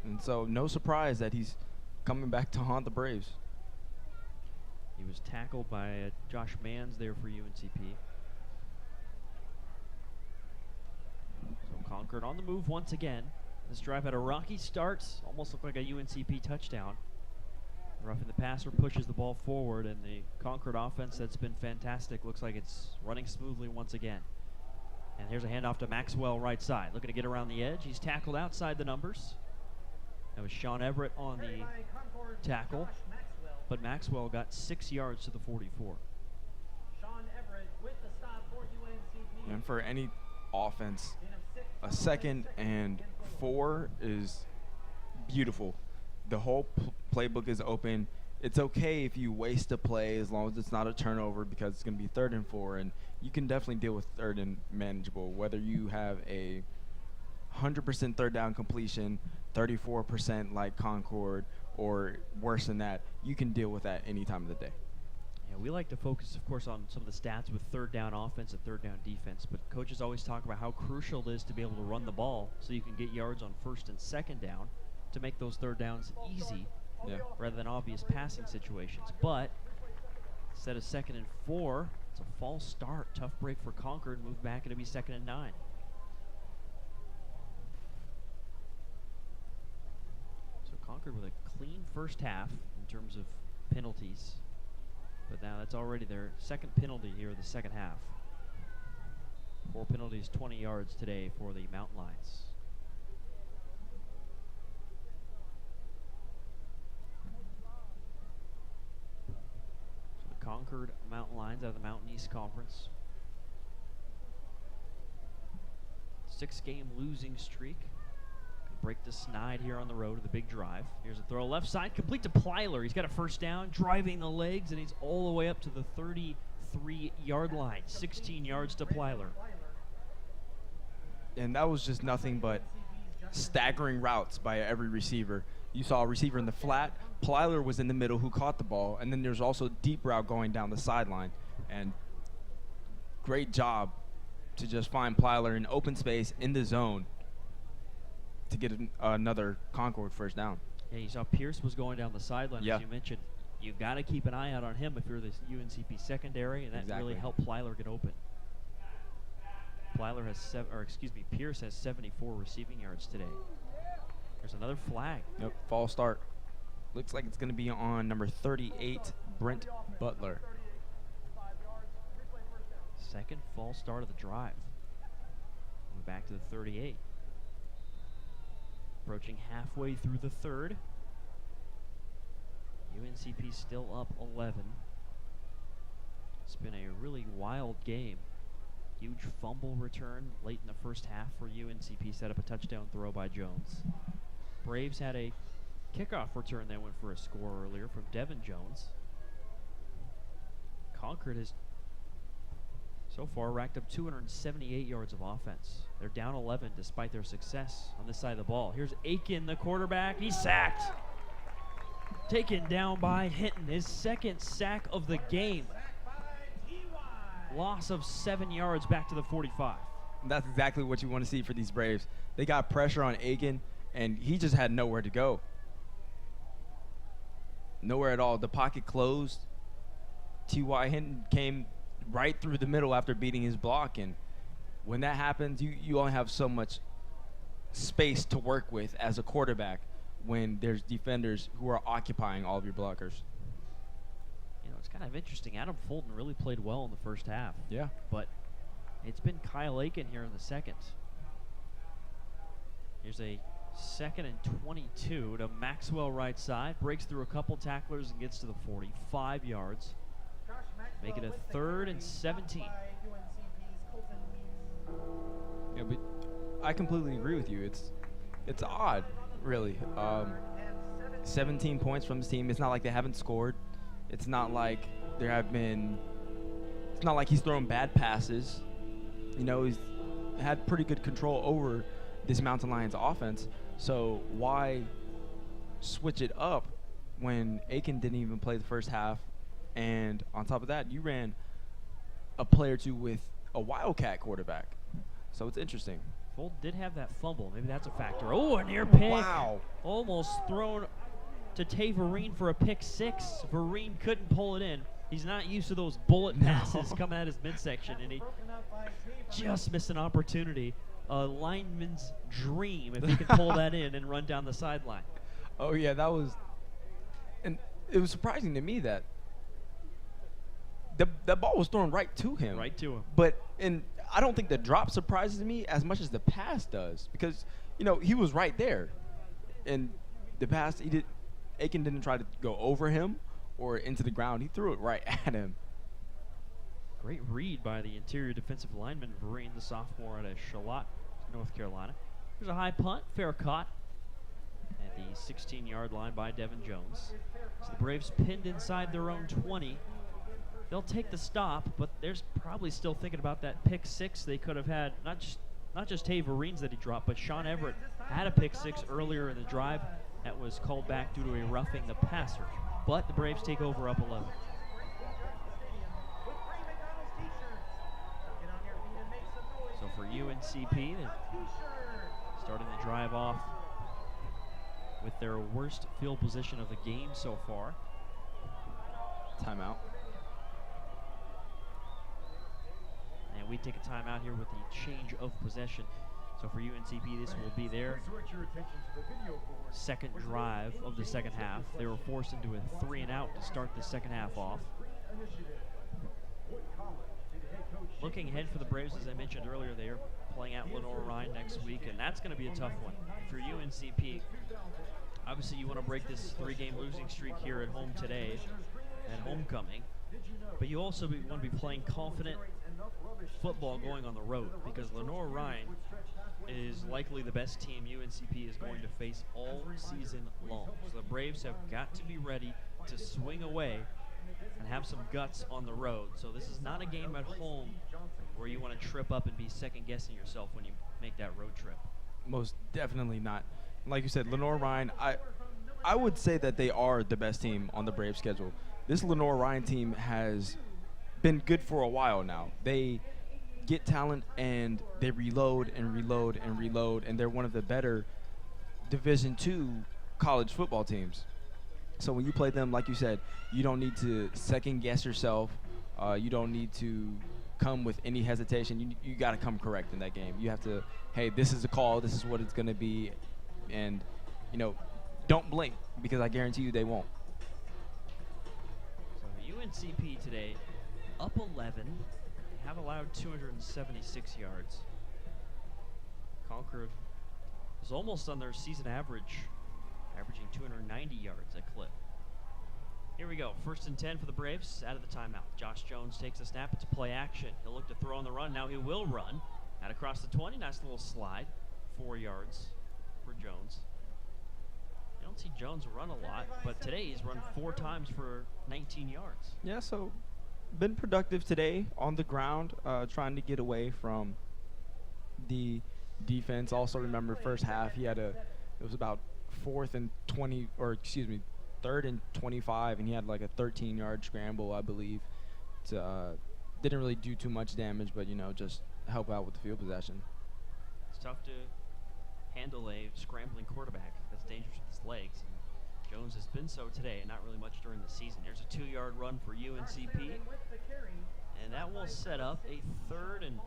and so no surprise that he's coming back to haunt the Braves. He was tackled by Josh Manns there for UNCP. So Concord on the move once again. This drive had a rocky start, almost looked like a UNCP touchdown. Roughing the passer pushes the ball forward, and the Concord offense that's been fantastic looks like it's running smoothly once again. And here's a handoff to Maxwell right side. Looking to get around the edge. He's tackled outside the numbers. That was Sean Everett on the tackle, but Maxwell got 6 yards to the 44. Sean Everett with the stop for UNCP. And for any offense, a 2nd and 4 is beautiful. The whole playbook is open. It's okay if you waste a play as long as it's not a turnover, because it's going to be 3rd and 4, and you can definitely deal with 3rd and manageable. Whether you have a 100% 3rd down completion, 34% like Concord, or worse than that, you can deal with that any time of the day. Yeah, we like to focus, of course, on some of the stats with 3rd down offense and 3rd down defense, but coaches always talk about how crucial it is to be able to run the ball so you can get yards on 1st and 2nd down to make those 3rd downs easy, rather than obvious passing situations. But instead of 2nd and 4, it's a false start. Tough break for Concord. Move back, and it'll be 2nd and 9. So Concord with a clean first half in terms of penalties. But now that's already their 2nd penalty here of the 2nd half. 4 penalties, 20 yards today for the Mountain Lions. So the Concord Mountain Lions out of the Mountain East Conference. 6-game losing streak. Break the snide here on the road to the big drive. Here's a throw left side, complete to Plyler. He's got a 1st down, driving the legs, and he's all the way up to the 33-yard line. 16 yards to Plyler. And that was just nothing but staggering routes by every receiver. You saw a receiver in the flat. Plyler was in the middle who caught the ball, and then there's also a deep route going down the sideline. And great job to just find Plyler in open space in the zone to get another Concord 1st down. Yeah, you saw Pearce was going down the sideline, as you mentioned. you got to keep an eye out on him if you're the UNCP secondary, and that really helped Plyler get open. Pearce has 74 receiving yards today. There's another flag. Yep, false start. Looks like it's going to be on number 38, Brent Butler. Second false start of the drive. We're back to the 38. Approaching halfway through the third. UNCP still up 11. It's been a really wild game. Huge fumble return late in the first half for UNCP. Set up a touchdown throw by Jones. Braves had a kickoff return that went for a score earlier from Devin Jones. Concord has so far racked up 278 yards of offense. They're down 11 despite their success on this side of the ball. Here's Aiken, the quarterback. He's sacked. Taken down by Hinton, his second sack of the game. Loss of 7 yards back to the 45. That's exactly what you want to see for these Braves. They got pressure on Aiken, and he just had nowhere to go. Nowhere at all. The pocket closed. T.Y. Hinton came right through the middle after beating his block, and when that happens, you only have so much space to work with as a quarterback when there's defenders who are occupying all of your blockers. You know, it's kind of interesting. Adam Fulton really played well in the first half. Yeah. But it's been Kyle Aiken here in the second. Here's a 2nd and 22 to Maxwell right side. Breaks through a couple tacklers and gets to the 40. 5 yards. Make it a 3rd and 17. Yeah, but I completely agree with you. It's odd, really. 17 points from this team. It's not like they haven't scored. It's not like there have been. It's not like he's thrown bad passes. You know, he's had pretty good control over this Mountain Lions offense. So why switch it up when Aiken didn't even play the first half? And on top of that, you ran a play or two with a Wildcat quarterback. So it's interesting. Fold did have that fumble. Maybe that's a factor. Oh, a near pick. Wow. Almost thrown to Tay Vereen for a pick 6. Vereen couldn't pull it in. He's not used to those bullet passes coming at his midsection, and he just missed an opportunity. A lineman's dream if he could pull that in and run down the sideline. Oh, yeah, that was – and it was surprising to me that the ball was thrown right to him. Right to him. But and I don't think the drop surprises me as much as the pass does because, you know, he was right there. And the pass, Aiken didn't try to go over him or into the ground. He threw it right at him. Great read by the interior defensive lineman, Vereen, the sophomore out of Charlotte, North Carolina. There's a high punt, fair caught at the 16-yard line by Devin Jones. So the Braves pinned inside their own 20. They'll take the stop, but there's probably still thinking about that pick 6 they could have had. Not just Tay Vereen's that he dropped, but Sean Everett had a pick 6 earlier in the drive that was called back due to a roughing the passer. But the Braves take over up 11. So for UNCP, they're starting the drive off with their worst field position of the game so far. Timeout. And we take a timeout here with the change of possession. So for UNCP, this will be their second drive of the second half. They were forced into a 3-and-out to start the second half off. Looking ahead for the Braves, as I mentioned earlier, they are playing at Lenore-Rhyne next week, and that's going to be a tough one. For UNCP, obviously you want to break this 3-game losing streak here at home today at homecoming, but you also want to be playing confident football going on the road because Lenore-Rhyne is likely the best team UNCP is going to face all season long. So the Braves have got to be ready to swing away and have some guts on the road. So this is not a game at home where you want to trip up and be second-guessing yourself when you make that road trip. Most definitely not. Like you said, Lenore-Rhyne, I would say that they are the best team on the Braves schedule. This Lenore-Rhyne team has been good for a while now. They get talent and they reload and reload and reload, and they're one of the better Division II college football teams. So when you play them, like you said, you don't need to second guess yourself. You don't need to come with any hesitation. You got to come correct in that game. You have to, hey, this is the call. This is what it's going to be. And, you know, don't blink, because I guarantee you they won't. So UNCP today up 11. They have allowed 276 yards. Concord is almost on their season average, averaging 290 yards a clip. Here we go. 1st and 10 for the Braves out of the timeout. Josh Jones takes the snap. It's play action. He'll look to throw on the run. Now he will run. Out across the 20. Nice little slide. 4 yards for Jones. You don't see Jones run a lot, but today he's run 4 times for 19 yards. Yeah, so been productive today on the ground, trying to get away from the defense. Also remember first half it was about 3rd and 25, and he had like a 13-yard scramble, I believe. Didn't really do too much damage, but, you know, just help out with the field possession. It's tough to handle a scrambling quarterback that's dangerous with his legs. And Jones has been so today, and not really much during the season. There's a 2-yard run for UNCP, and that will set up a 3rd and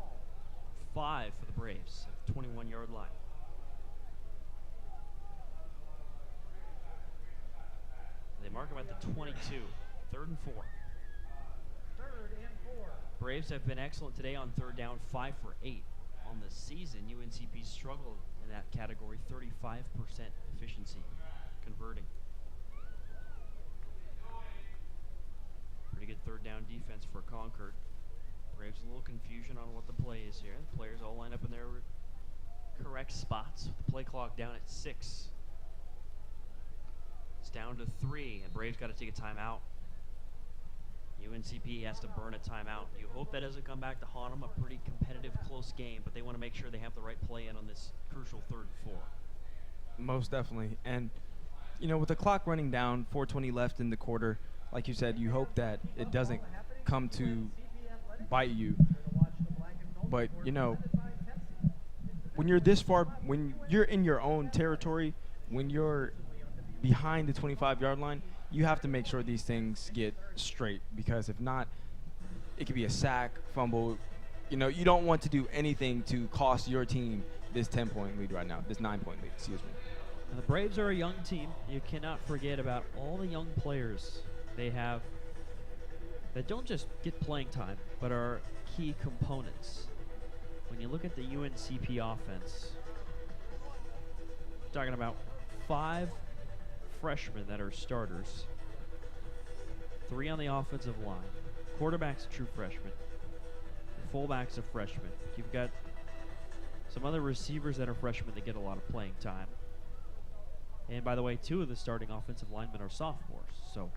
5 for the Braves at the 21-yard line. They mark him at the 22, 3rd and 4. Braves have been excellent today on 3rd down, 5 for 8. On the season, UNCP struggled in that category, 35% efficiency converting. Pretty good 3rd down defense for Concord. Braves a little confusion on what the play is here. The players all line up in their correct spots. The play clock down at 6. It's down to 3, and Braves got to take a timeout. UNCP has to burn a timeout. You hope that doesn't come back to haunt them. A pretty competitive, close game, but they want to make sure they have the right play in on this crucial 3rd and 4. Most definitely. And, you know, with the clock running down, 4:20 left in the quarter, like you said, you hope that it doesn't come to bite you. But, you know, when you're this far, when you're in your own territory, when you're behind the 25-yard line, you have to make sure these things get straight, because if not, it could be a sack, fumble. You know, you don't want to do anything to cost your team this 10-point lead right now, this 9-point lead, excuse me. Now, the Braves are a young team. You cannot forget about all the young players they have that don't just get playing time, but are key components. When you look at the UNCP offense, we're talking about 5 freshmen that are starters, 3 on the offensive line. Quarterback's a true freshman. The fullback's a freshman. You've got some other receivers that are freshmen that get a lot of playing time. And by the way, 2 of the starting offensive linemen are sophomores. So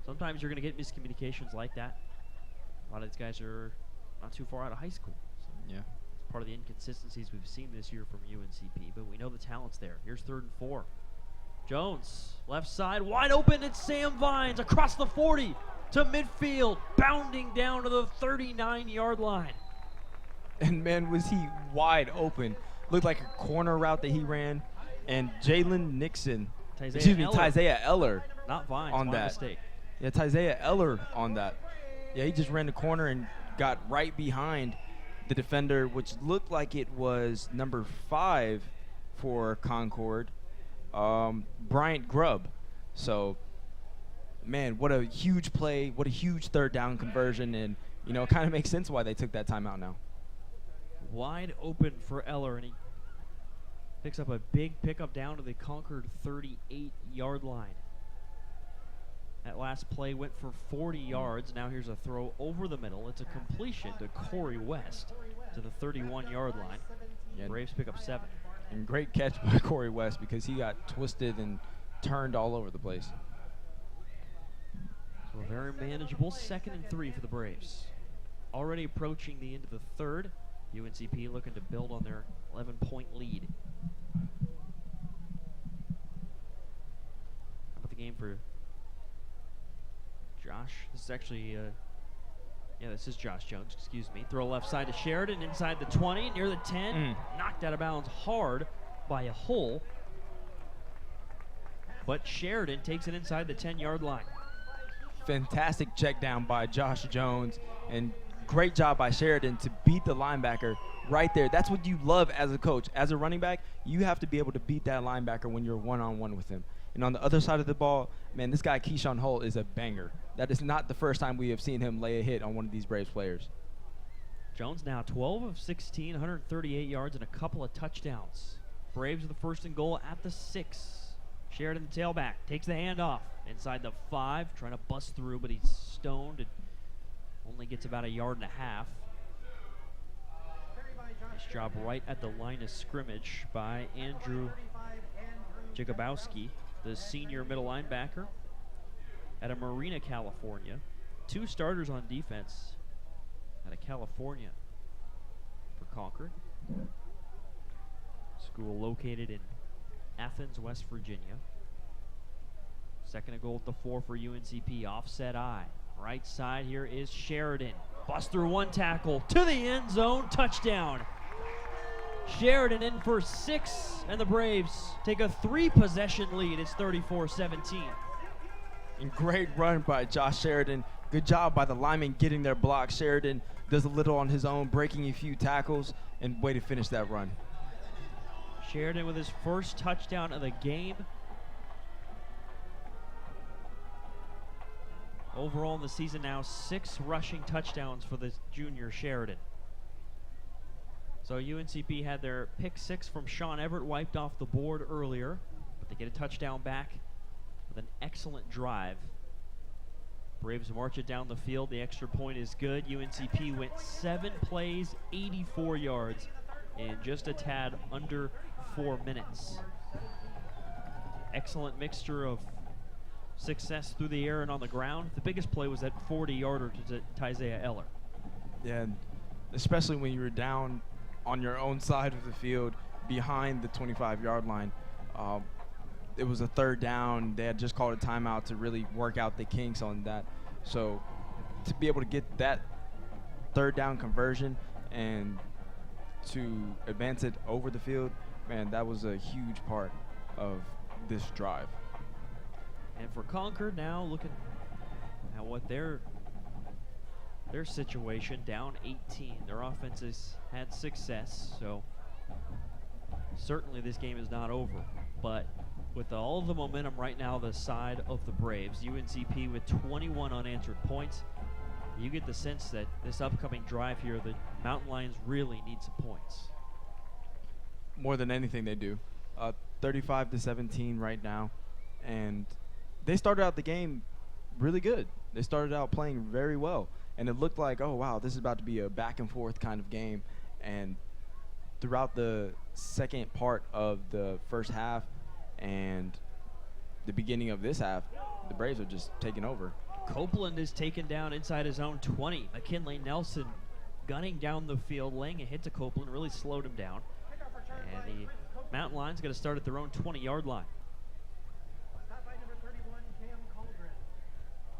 sometimes you're going to get miscommunications like that. A lot of these guys are not too far out of high school. So yeah, it's part of the inconsistencies we've seen this year from UNCP, but we know the talent's there. Here's 3rd and 4. Jones, left side, wide open. It's Sam Vines across the 40 to midfield, bounding down to the 39-yard line. And, man, was he wide open. Looked like a corner route that he ran. And Jalen Nixon, Tyzea Eller not Vines, on my that. mistake. Yeah, Tyzea Eller on that. Yeah, he just ran the corner and got right behind the defender, which looked like it was number 5 for Concord, Bryant Grubb. So, man, what a huge play, what a huge 3rd down conversion, and, you know, it kind of makes sense why they took that timeout now. Wide open for Eller, and he picks up a big pickup down to the Concord 38-yard line. That last play went for 40 yards. Now here's a throw over the middle. It's a completion to Corey West to the 31-yard line. Yeah. Braves pick up 7. And great catch by Corey West, because he got twisted and turned all over the place. So a very manageable 2nd and 3 for the Braves. Already approaching the end of the 3rd. UNCP looking to build on their 11-point lead. How about the game for Josh? This is actually, this is Josh Jones, excuse me. Throw left side to Sheridan, inside the 20, near the 10. Knocked out of bounds hard by a hole. but Sheridan takes it inside the 10-yard line. Fantastic check down by Josh Jones, and great job by Sheridan to beat the linebacker right there. That's what you love as a coach. As a running back, you have to be able to beat that linebacker when you're one-on-one with him. And on the other side of the ball, man, this guy Keyshawn Holt is a banger. That is not the first time we have seen him lay a hit on one of these Braves players. Jones now 12 of 16, 138 yards and a couple of touchdowns. Braves are the first and goal at the 6. Sheridan, the tailback, takes the handoff inside the 5, trying to bust through, but he's stoned and only gets about a yard and a half. Nice job right at the line of scrimmage by Andrew Jacobowski, the senior middle linebacker out of Marina, California. 2 starters on defense out of California for Concord. School located in Athens, West Virginia. Second and goal at the 4 for UNCP. Offset I. Right side here is Sheridan. Bust through 1 tackle to the end zone. Touchdown. Sheridan in for 6, and the Braves take a 3-possession lead. It's 34-17. And great run by Josh Sheridan. Good job by the linemen getting their block. Sheridan does a little on his own, breaking a few tackles, and way to finish that run. Sheridan with his first touchdown of the game. Overall in the season now, 6 rushing touchdowns for the junior Sheridan. So UNCP had their pick 6 from Sean Everett wiped off the board earlier, but they get a touchdown back with an excellent drive. Braves march it down the field. The extra point is good. UNCP went 7 plays, 84 yards in just a tad under 4 minutes. Excellent mixture of success through the air and on the ground. The biggest play was that 40-yarder to Tyzea Eller. Yeah, and especially when you were down on your own side of the field behind the 25-yard line. It was a 3rd down. They had just called a timeout to really work out the kinks on that. So to be able to get that 3rd down conversion and to advance it over the field, man, that was a huge part of this drive. And for Concord now, looking at what their situation, down 18. Their offense has had success, so certainly this game is not over. But with all of the momentum right now the side of the Braves, UNCP with 21 unanswered points, you get the sense that this upcoming drive here, the Mountain Lions really need some points. More than anything they do. 35-17 right now, and they started out the game really good. They started out playing very well, and it looked like, oh wow, this is about to be a back and forth kind of game. And throughout the second part of the first half and the beginning of this half, the Braves are just taking over. Copeland is taken down inside his own 20. McKinley Nelson gunning down the field, laying a hit to Copeland, really slowed him down. And the Mountain Lions going to start at their own 20-yard line.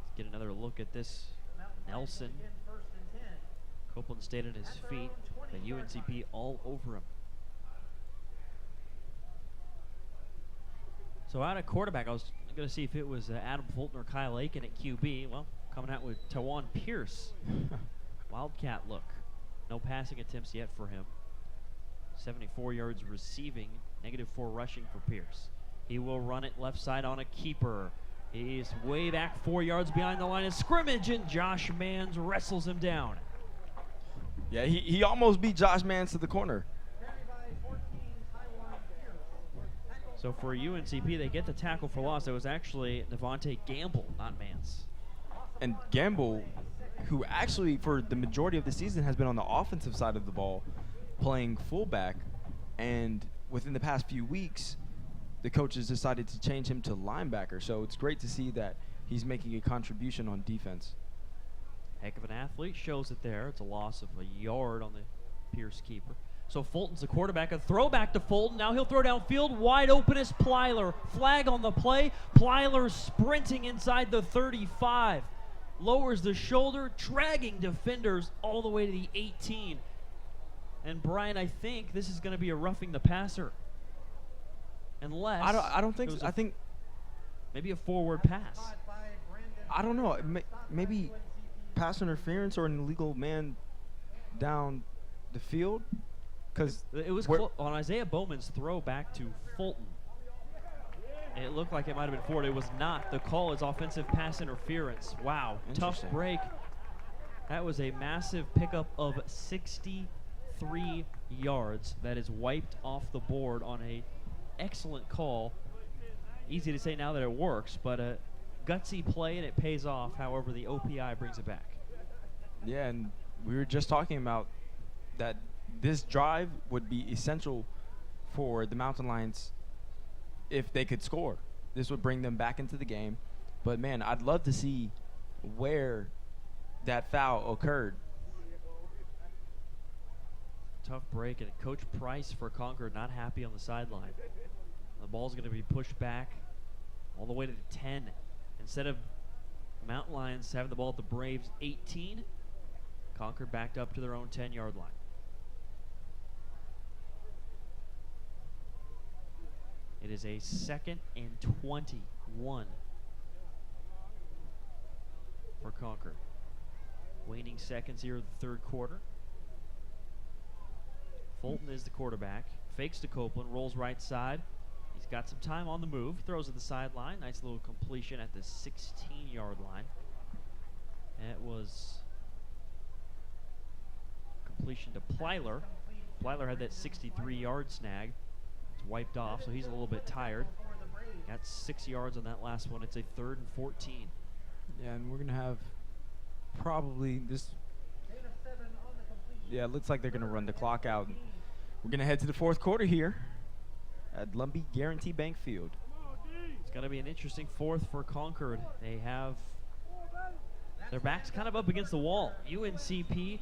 Let's get another look at this. Nelson. Copeland stayed at his feet. The UNCP all over him. So out at quarterback, I was going to see if it was Adam Fulton or Kyle Aiken at QB. Well, coming out with Taiwan Pearce. Wildcat look. No passing attempts yet for him. 74 yards receiving, -4 rushing for Pearce. He will run it left side on a keeper. He's way back 4 yards behind the line of scrimmage, and Josh Manns wrestles him down. Yeah, he almost beat Josh Manns to the corner. So for UNCP, they get the tackle for loss. It was actually Devontae Gamble, not Manns. And Gamble, who actually for the majority of the season has been on the offensive side of the ball, playing fullback, and within the past few weeks, the coaches decided to change him to linebacker. So it's great to see that he's making a contribution on defense. Heck of an athlete, shows it there. It's a loss of a yard on the Pearce keeper. So Fulton's the quarterback, a throwback to Fulton. Now he'll throw downfield, wide open is Plyler. Flag on the play. Plyler sprinting inside the 35. Lowers the shoulder, dragging defenders all the way to the 18. And Brian, I think this is going to be a roughing the passer. Unless I don't think so. I think Maybe a forward pass. I don't know. Maybe pass interference or an illegal man down the field. Because it was on Isaiah Bowman's throw back to Fulton. It looked like it might have been forward. It was not. The call is offensive pass interference. Wow, tough break. That was a massive pickup of 63 yards that is wiped off the board on a excellent call. Easy to say now that it works, but a gutsy play and it pays off. However, the OPI brings it back. Yeah, and we were just talking about that this drive would be essential for the Mountain Lions if they could score. This would bring them back into the game. But, man, I'd love to see where that foul occurred. Tough break, and Coach Price for Concord not happy on the sideline. The ball's going to be pushed back all the way to the 10. Instead of Mountain Lions having the ball at the Braves' 18, Concord backed up to their own 10-yard line. It is a 2nd and 21 for Concord. Waning seconds here in the third quarter. Fulton is the quarterback. Fakes to Copeland, rolls right side. He's got some time on the move. Throws at the sideline. Nice little completion at the 16-yard line. That was completion to Plyler. Plyler had that 63-yard snag. It's wiped off, so he's a little bit tired. Got 6 yards on that last one. It's a 3rd and 14. Yeah, and we're going to have probably this. Yeah, it looks like they're going to run the clock out. We're going to head to the fourth quarter here at Lumbee Guarantee Bank Field. It's going to be an interesting fourth for Concord. They have their backs kind of up against the wall. UNCP,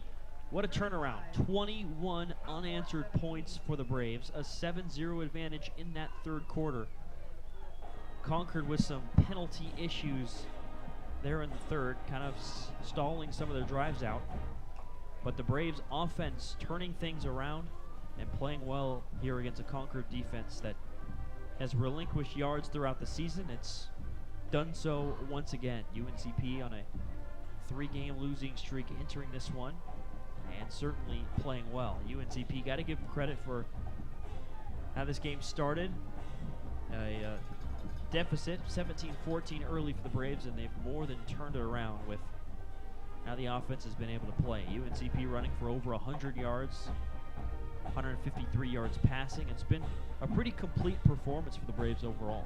what a turnaround. 21 unanswered points for the Braves, a 7-0 advantage in that third quarter. Concord with some penalty issues there in the third, kind of stalling some of their drives out. But the Braves offense turning things around and playing well here against a Concord defense that has relinquished yards throughout the season. It's done so once again. UNCP on a 3-game losing streak entering this one, and certainly playing well. UNCP, got to give them credit for how this game started. A deficit, 17-14 early for the Braves, and they've more than turned it around with how the offense has been able to play. UNCP running for over 100 yards, 153 yards passing. It's been a pretty complete performance for the Braves overall.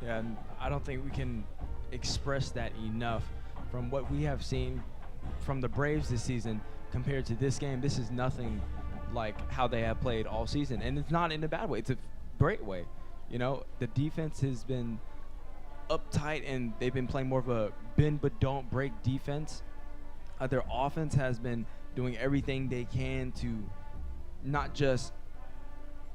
Yeah, and I don't think we can express that enough. From what we have seen from the Braves this season compared to this game, this is nothing like how they have played all season. And it's not in a bad way. It's a great way. You know, the defense has been uptight, and they've been playing more of a bend but don't break defense. Their offense has been doing everything they can to not just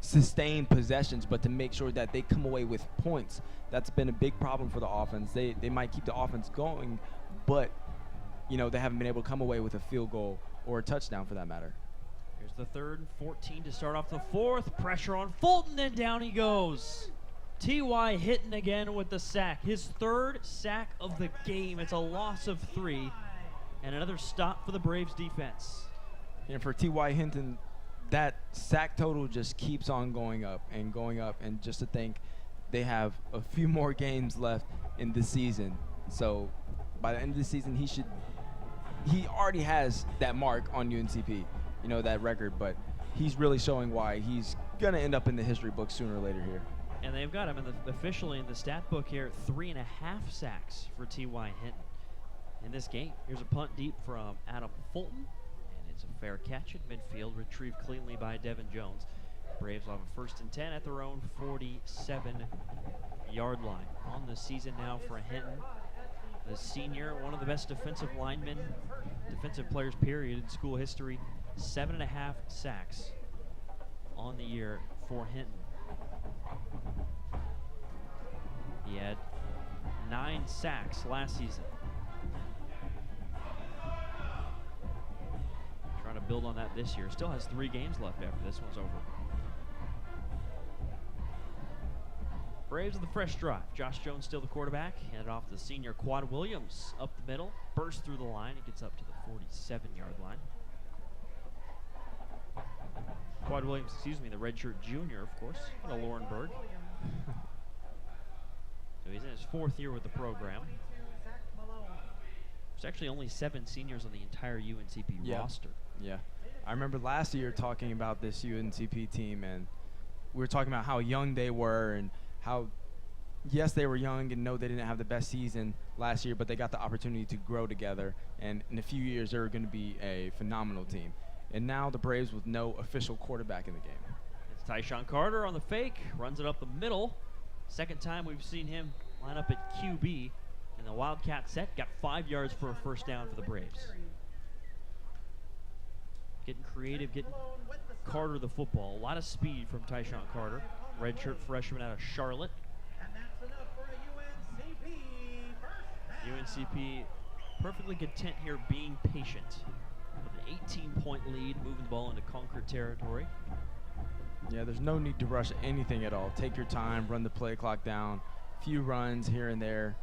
sustain possessions, but to make sure that they come away with points. That's been a big problem for the offense. They might keep the offense going, but you know, they haven't been able to come away with a field goal or a touchdown for that matter. Here's the 3rd and 14 to start off the fourth. Pressure on Fulton, and down he goes. T.Y. Hinton again with the sack. His 3rd sack of the game. It's a loss of 3, and another stop for the Braves defense. And for T.Y. Hinton, that sack total just keeps on going up, and just to think they have a few more games left in this season. So by the end of the season, he already has that mark on UNCP, you know, that record, but he's really showing why he's going to end up in the history books sooner or later here. And they've got him officially in the stat book here, 3.5 sacks for T.Y. Hinton in this game. Here's a punt deep from Adam Fulton, and it's a fair catch at midfield, retrieved cleanly by Devin Jones. Braves will have a 1st and 10 at their own 47-yard line. On the season now for Hinton, the senior, one of the best defensive linemen, defensive players period in school history. 7.5 sacks on the year for Hinton. He had 9 sacks last season. Trying to build on that this year. Still has 3 games left after this one's over. Braves with a fresh drive. Josh Jones still the quarterback. Handed off to senior Quad Williams up the middle. Bursts through the line. He gets up to the 47-yard line. Quad Williams, the redshirt junior, of course, out of Laurinburg. So he's in his 4th year with the program. There's actually only 7 seniors on the entire UNCP roster. Yeah. I remember last year talking about this UNCP team, and we were talking about how young they were and how, yes, they were young and no, they didn't have the best season last year, but they got the opportunity to grow together, and in a few years they were going to be a phenomenal team. And now the Braves with no official quarterback in the game. It's Tyshawn Carter on the fake, runs it up the middle. Second time we've seen him line up at QB in the Wildcat set. Got 5 yards for a first down for the Braves. Getting creative, getting Carter the football. A lot of speed from Tyshawn Carter, redshirt freshman out of Charlotte. And that's enough for a UNCP first down. UNCP perfectly content here being patient. With an 18-point lead, moving the ball into Concord territory. Yeah, there's no need to rush anything at all. Take your time, run the play clock down, few runs here and there.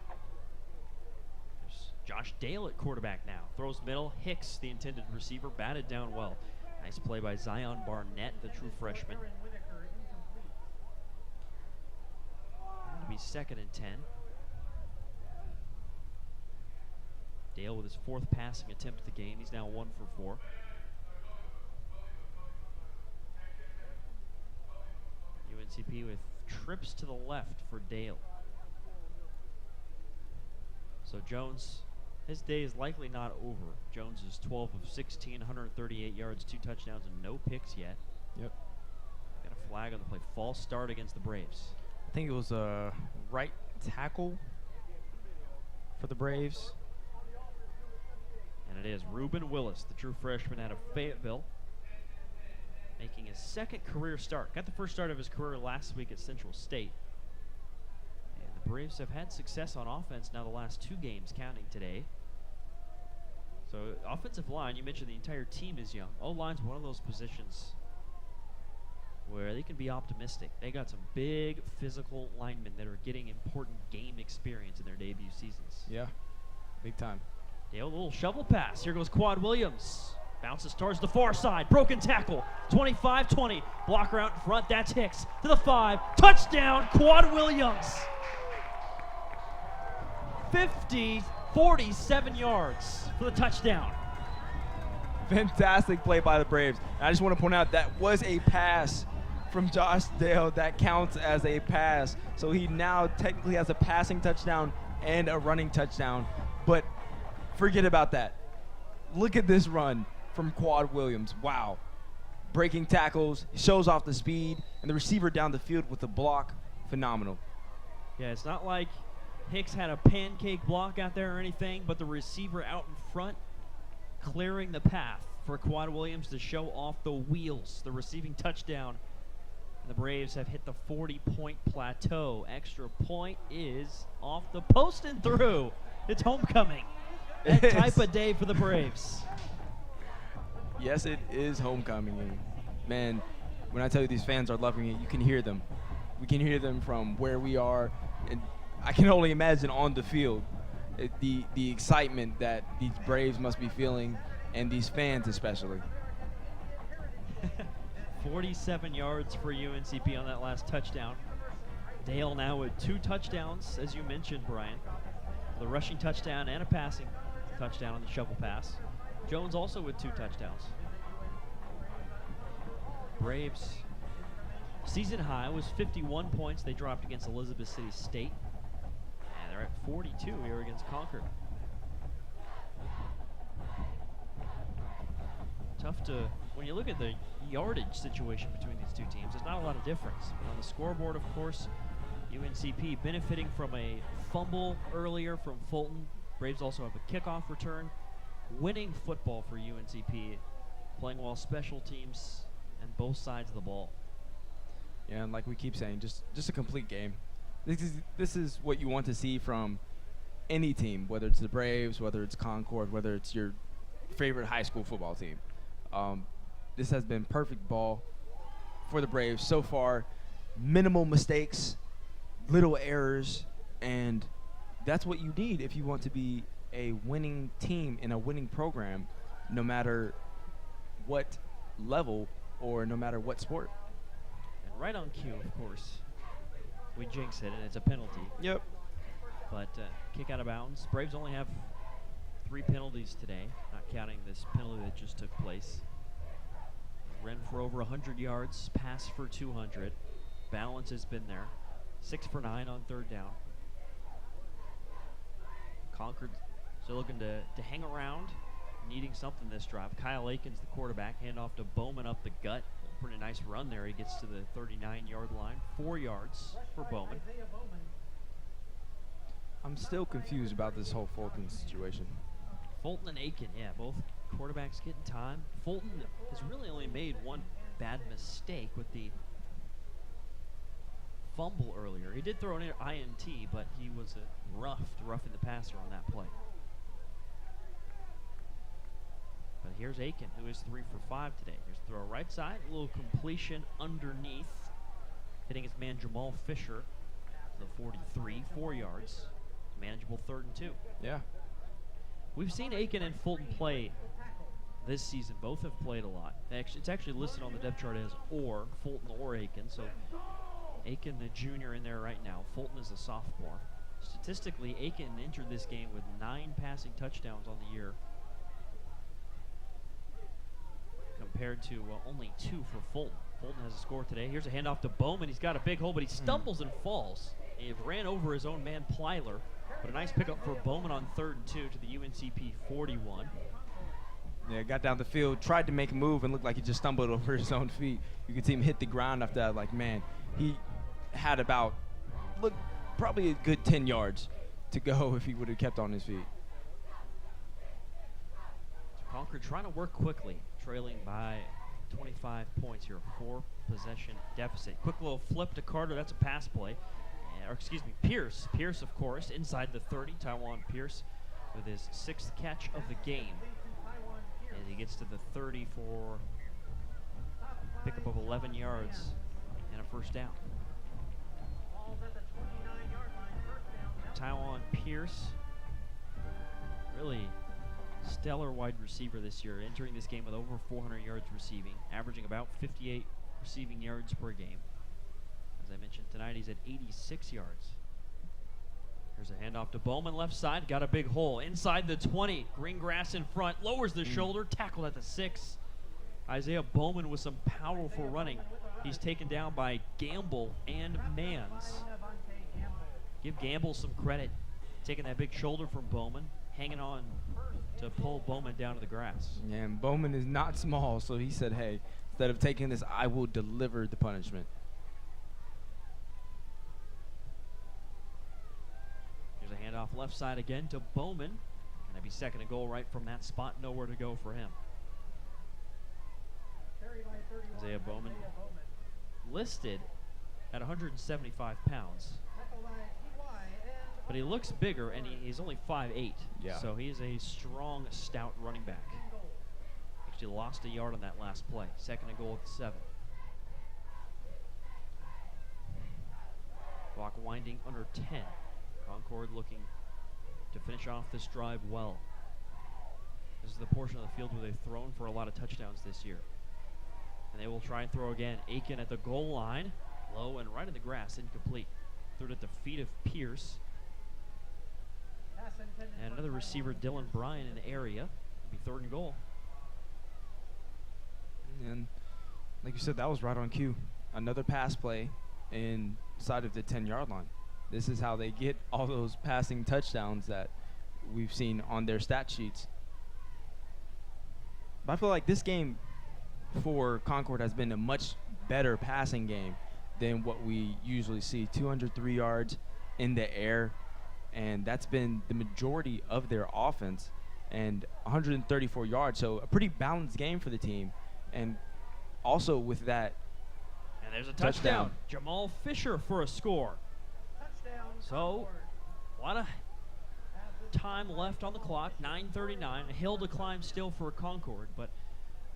There's Josh Dale at quarterback now. Throws middle. Hicks, the intended receiver, batted down well. Nice play by Zion Barnett, the true freshman. It'll be 2nd and 10. Dale with his 4th passing attempt of the game. He's now 1 for 4. UNCP with trips to the left for Dale. So Jones, his day is likely not over. Jones is 12 of 16, 138 yards, 2 touchdowns, and no picks yet. Yep. Got a flag on the play. False start against the Braves. I think it was a right tackle for the Braves. And it is Rueben Willis, the true freshman out of Fayetteville, making his 2nd career start. Got the first start of his career last week at Central State. And the Braves have had success on offense now the last 2 games counting today. So offensive line, you mentioned the entire team is young. O-line's one of those positions where they can be optimistic. They got some big physical linemen that are getting important game experience in their debut seasons. Yeah, big time. Dale, a little shovel pass. Here goes Quad Williams. Bounces towards the far side. Broken tackle. 25-20. Blocker out in front. That's Hicks. To the 5. Touchdown, Quad Williams. 47 yards for the touchdown. Fantastic play by the Braves. And I just want to point out that was a pass from Josh Dale. That counts as a pass. So he now technically has a passing touchdown and a running touchdown. But forget about that. Look at this run from Quad Williams. Wow. Breaking tackles, shows off the speed, and the receiver down the field with the block. Phenomenal. Yeah, it's not like Hicks had a pancake block out there or anything, but the receiver out in front clearing the path for Quad Williams to show off the wheels, the receiving touchdown. And the Braves have hit the 40-point plateau. Extra point is off the post and through. It's homecoming. That type of day for the Braves. Yes, it is homecoming. And man, when I tell you these fans are loving it, you can hear them. We can hear them from where we are. And I can only imagine on the field the excitement that these Braves must be feeling, and these fans especially. 47 yards for UNCP on that last touchdown. Dale now with 2 touchdowns, as you mentioned, Brian. The rushing touchdown and a passing touchdown on the shovel pass. Jones also with 2 touchdowns. Braves season high was 51 points they dropped against Elizabeth City State. And they're at 42 here against Concord. Tough to, when you look at the yardage situation between these 2 teams, there's not a lot of difference. But on the scoreboard, of course, UNCP benefiting from a fumble earlier from Fulton. Braves also have a kickoff return. Winning football for UNCP, playing well special teams and both sides of the ball. Yeah, and like we keep saying, just a complete game. This is what you want to see from any team, whether it's the Braves, whether it's Concord, whether it's your favorite high school football team. This has been perfect ball for the Braves so far. Minimal mistakes, little errors, and that's what you need if you want to be a winning team in a winning program, no matter what level or no matter what sport. And right on cue, of course, we jinx it, and it's a penalty. Yep. But kick out of bounds. Braves only have 3 penalties today, not counting this penalty that just took place. Ran for over 100 yards, passed for 200. Balance has been there. 6 for 9 on 3rd down. Concord still looking to hang around, needing something this drive. Kyle Aiken's the quarterback. Handoff to Bowman up the gut. Pretty nice run there. He gets to the 39-yard line. 4 yards for Bowman. I'm still confused about this whole Fulton situation. Fulton and Aiken, yeah, both quarterbacks getting time. Fulton has really only made one bad mistake with the fumble earlier. He did throw an INT, but he was roughing the passer on that play. But here's Aiken, who is 3 for 5 today. Here's the throw right side, a little completion underneath, hitting his man Jamal Fisher, the 43, 4 yards. Manageable 3rd and 2. Yeah. We've seen Aiken and Fulton play this season. Both have played a lot. It's actually listed on the depth chart as Fulton or Aiken. So Aiken, the junior, in there right now. Fulton is a sophomore. Statistically, Aiken entered this game with 9 passing touchdowns on the year, compared to only 2 for Fulton. Fulton has a score today. Here's a handoff to Bowman. He's got a big hole, but he stumbles and falls. He ran over his own man, Plyler. But a nice pickup for Bowman on 3rd and 2 to the UNCP 41. Yeah, got down the field, tried to make a move, and looked like he just stumbled over his own feet. You could see him hit the ground after that. Like, man, he had probably a good 10 yards to go if he would have kept on his feet. Concord trying to work quickly, trailing by 25 points here, 4-possession deficit. Quick little flip to Carter. That's a pass play. Pearce. Pearce, of course, inside the 30. Taiwan Pearce with his 6th catch of the game. And he gets to the 30 for a pickup of 11 yards and a 1st down. Taiwan Pearce, really stellar wide receiver this year, entering this game with over 400 yards receiving, averaging about 58 receiving yards per game. As I mentioned tonight, he's at 86 yards. Here's a handoff to Bowman, left side, got a big hole. Inside the 20, green grass in front, lowers the shoulder, tackled at the 6. Isaiah Bowman with some powerful running. He's taken down by Gamble and Mans. Give Gamble some credit, taking that big shoulder from Bowman, hanging on to pull Bowman down to the grass. Yeah, and Bowman is not small, so he said, hey, instead of taking this, I will deliver the punishment. Handoff left side again to Bowman. And that'd be 2nd and goal right from that spot. Nowhere to go for him. Isaiah Bowman listed at 175 pounds. But he looks bigger, and he's only 5'8". Yeah. So he is a strong, stout running back. Actually lost a yard on that last play. 2nd and goal at the 7. Clock winding under 10. Concord looking to finish off this drive well. This is the portion of the field where they've thrown for a lot of touchdowns this year. And they will try and throw again. Aiken at the goal line. Low and right in the grass, incomplete. Threw it at the feet of Pearce. And another receiver, Dylan Bryan, in the area. It'll be 3rd and goal. And like you said, that was right on cue. Another pass play inside of the 10-yard line. This is how they get all those passing touchdowns that we've seen on their stat sheets. But I feel like this game for Concord has been a much better passing game than what we usually see. 203 yards in the air, and that's been the majority of their offense, and 134 yards. So a pretty balanced game for the team. And also with that, and there's a touchdown. Jamal Fisher for a score. So, a lot of time left on the clock, 9:39. A hill to climb still for Concord, but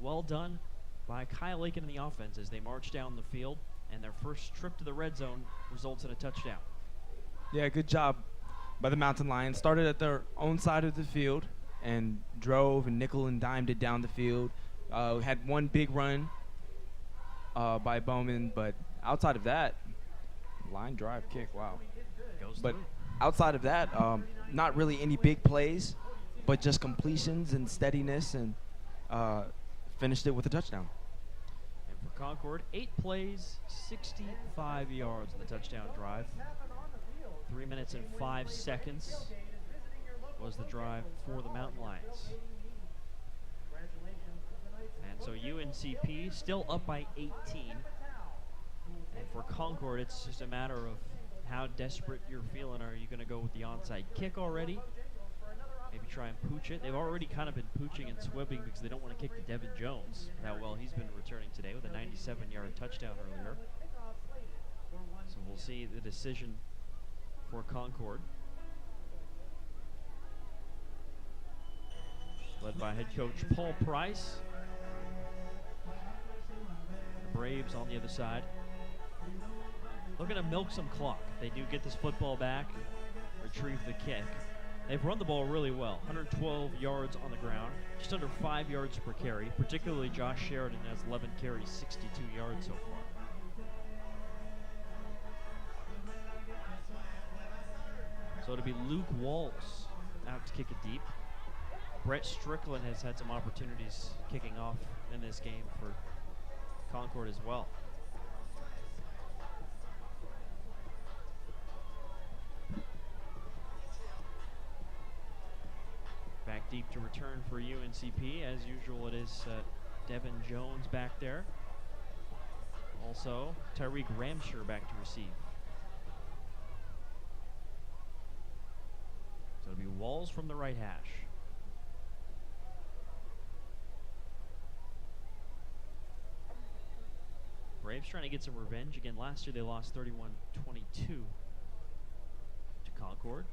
well done by Kyle Aiken in the offense as they march down the field, and their first trip to the red zone results in a touchdown. Yeah, good job by the Mountain Lions. Started at their own side of the field and drove and nickel and dimed it down the field. Had one big run by Bowman, but outside of that, line drive kick, wow. But outside of that, not really any big plays, but just completions and steadiness, and finished it with a touchdown. And for Concord, 8 plays, 65 yards on the touchdown drive. 3 minutes and 5 seconds was the drive for the Mountain Lions. And so UNCP still up by 18. And for Concord, it's just a matter of how desperate you're feeling. Are you going to go with the onside kick already? Maybe try and pooch it. They've already kind of been pooching and swimming because they don't want to kick to Devin Jones. How well he's been returning today with a 97-yard touchdown earlier. So we'll see the decision for Concord. Led by head coach Paul Price. The Braves on the other side. Looking to milk some clock. They do get this football back, retrieve the kick. They've run the ball really well. 112 yards on the ground, just under 5 yards per carry. Particularly Josh Sheridan has 11 carries, 62 yards so far. So it'll be Luke Walls out to kick it deep. Brett Strickland has had some opportunities kicking off in this game for Concord as well. Back deep to return for UNCP. As usual, it is Devin Jones back there. Also, Tyreek Ramsher back to receive. So it'll be Walls from the right hash. Braves trying to get some revenge. Again, last year they lost 31-22 to Concord.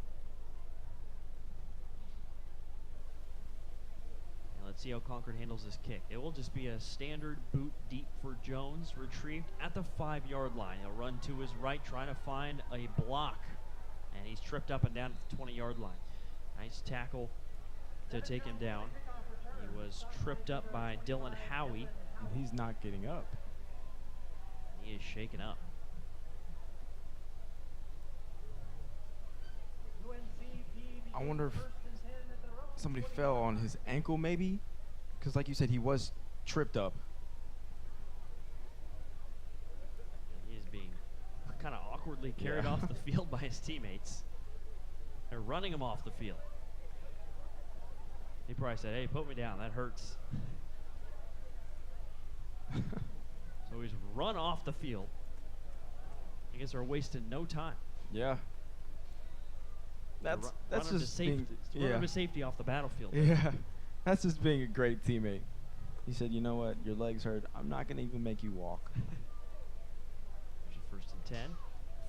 And let's see how Concord handles this kick. It will just be a standard boot deep for Jones, retrieved at the 5-yard line. He'll run to his right, trying to find a block. And he's tripped up and down at the 20-yard line. Nice tackle to take him down. He was tripped up by Dylan Howie. He's not getting up. He is shaken up. I wonder if somebody fell on his ankle maybe, because like you said, he was tripped up. He is being kind of awkwardly carried off the field by his teammates. They're running him off the field. He probably said, "Hey, put me down, that hurts." So he's run off the field. I guess they're wasting no time. Yeah. That's just being, run him to safety off the battlefield. Yeah, that's just being a great teammate. He said, "You know what? Your legs hurt. I'm not going to even make you walk." There's your 1st and 10.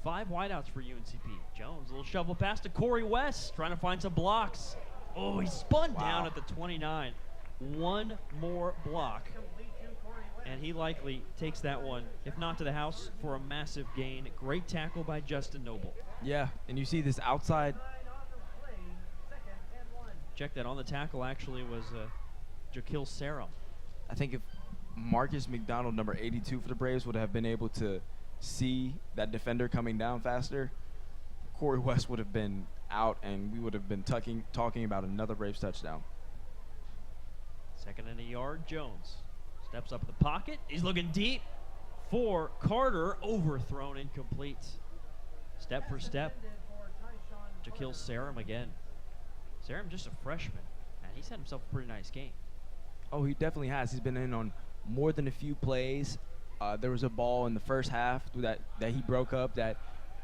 5 wideouts for UNCP. Jones, a little shovel pass to Corey West, trying to find some blocks. Oh, he spun down at the 29. One more block. And he likely takes that one, if not to the house, for a massive gain. Great tackle by Justin Noble. Yeah, and you see this outside. Check that, on the tackle actually was Jaquil Sarah. I think if Marcus McDonald, number 82 for the Braves, would have been able to see that defender coming down faster, Corey West would have been out, and we would have been talking about another Braves touchdown. 2nd and a yard, Jones. Steps up in the pocket. He's looking deep for Carter. Overthrown, incomplete. Step for step. Jaquil Sarum again. Sarum just a freshman, and he's had himself a pretty nice game. Oh, he definitely has. He's been in on more than a few plays. There was a ball in the first half that he broke up that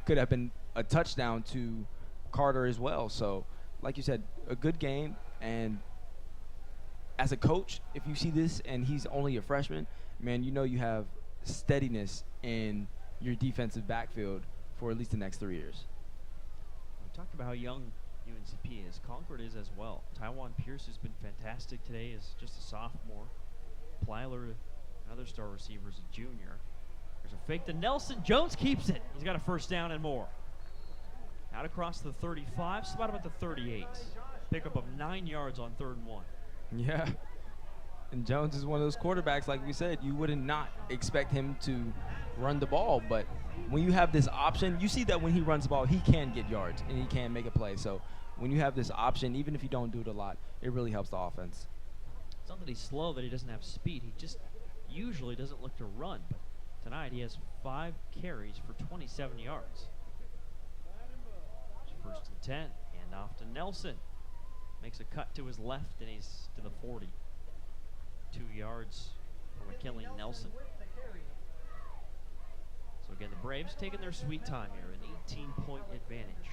could have been a touchdown to Carter as well. So, like you said, a good game. And as a coach, if you see this and he's only a freshman, man, you know you have steadiness in your defensive backfield for at least the next 3 years. We talked about how young UNCP is. Concord is as well. Taiwan Pearce has been fantastic today as just a sophomore. Plyler, another star receiver, is a junior. There's a fake to Nelson. Jones keeps it. He's got a 1st down and more. Out across the 35, spot him at the 38. Pickup of 9 yards on 3rd and 1. Yeah. And Jones is one of those quarterbacks, like we said, you would not expect him to run the ball. But when you have this option, you see that when he runs the ball, he can get yards and he can make a play. So when you have this option, even if you don't do it a lot, it really helps the offense. It's not that he's slow, that he doesn't have speed. He just usually doesn't look to run. But tonight he has 5 carries for 27 yards. First and 10, and off to Nelson. Makes a cut to his left, and he's to the 40. 2 yards for McKinley Nelson. So again, the Braves taking their sweet time here, an 18-point advantage.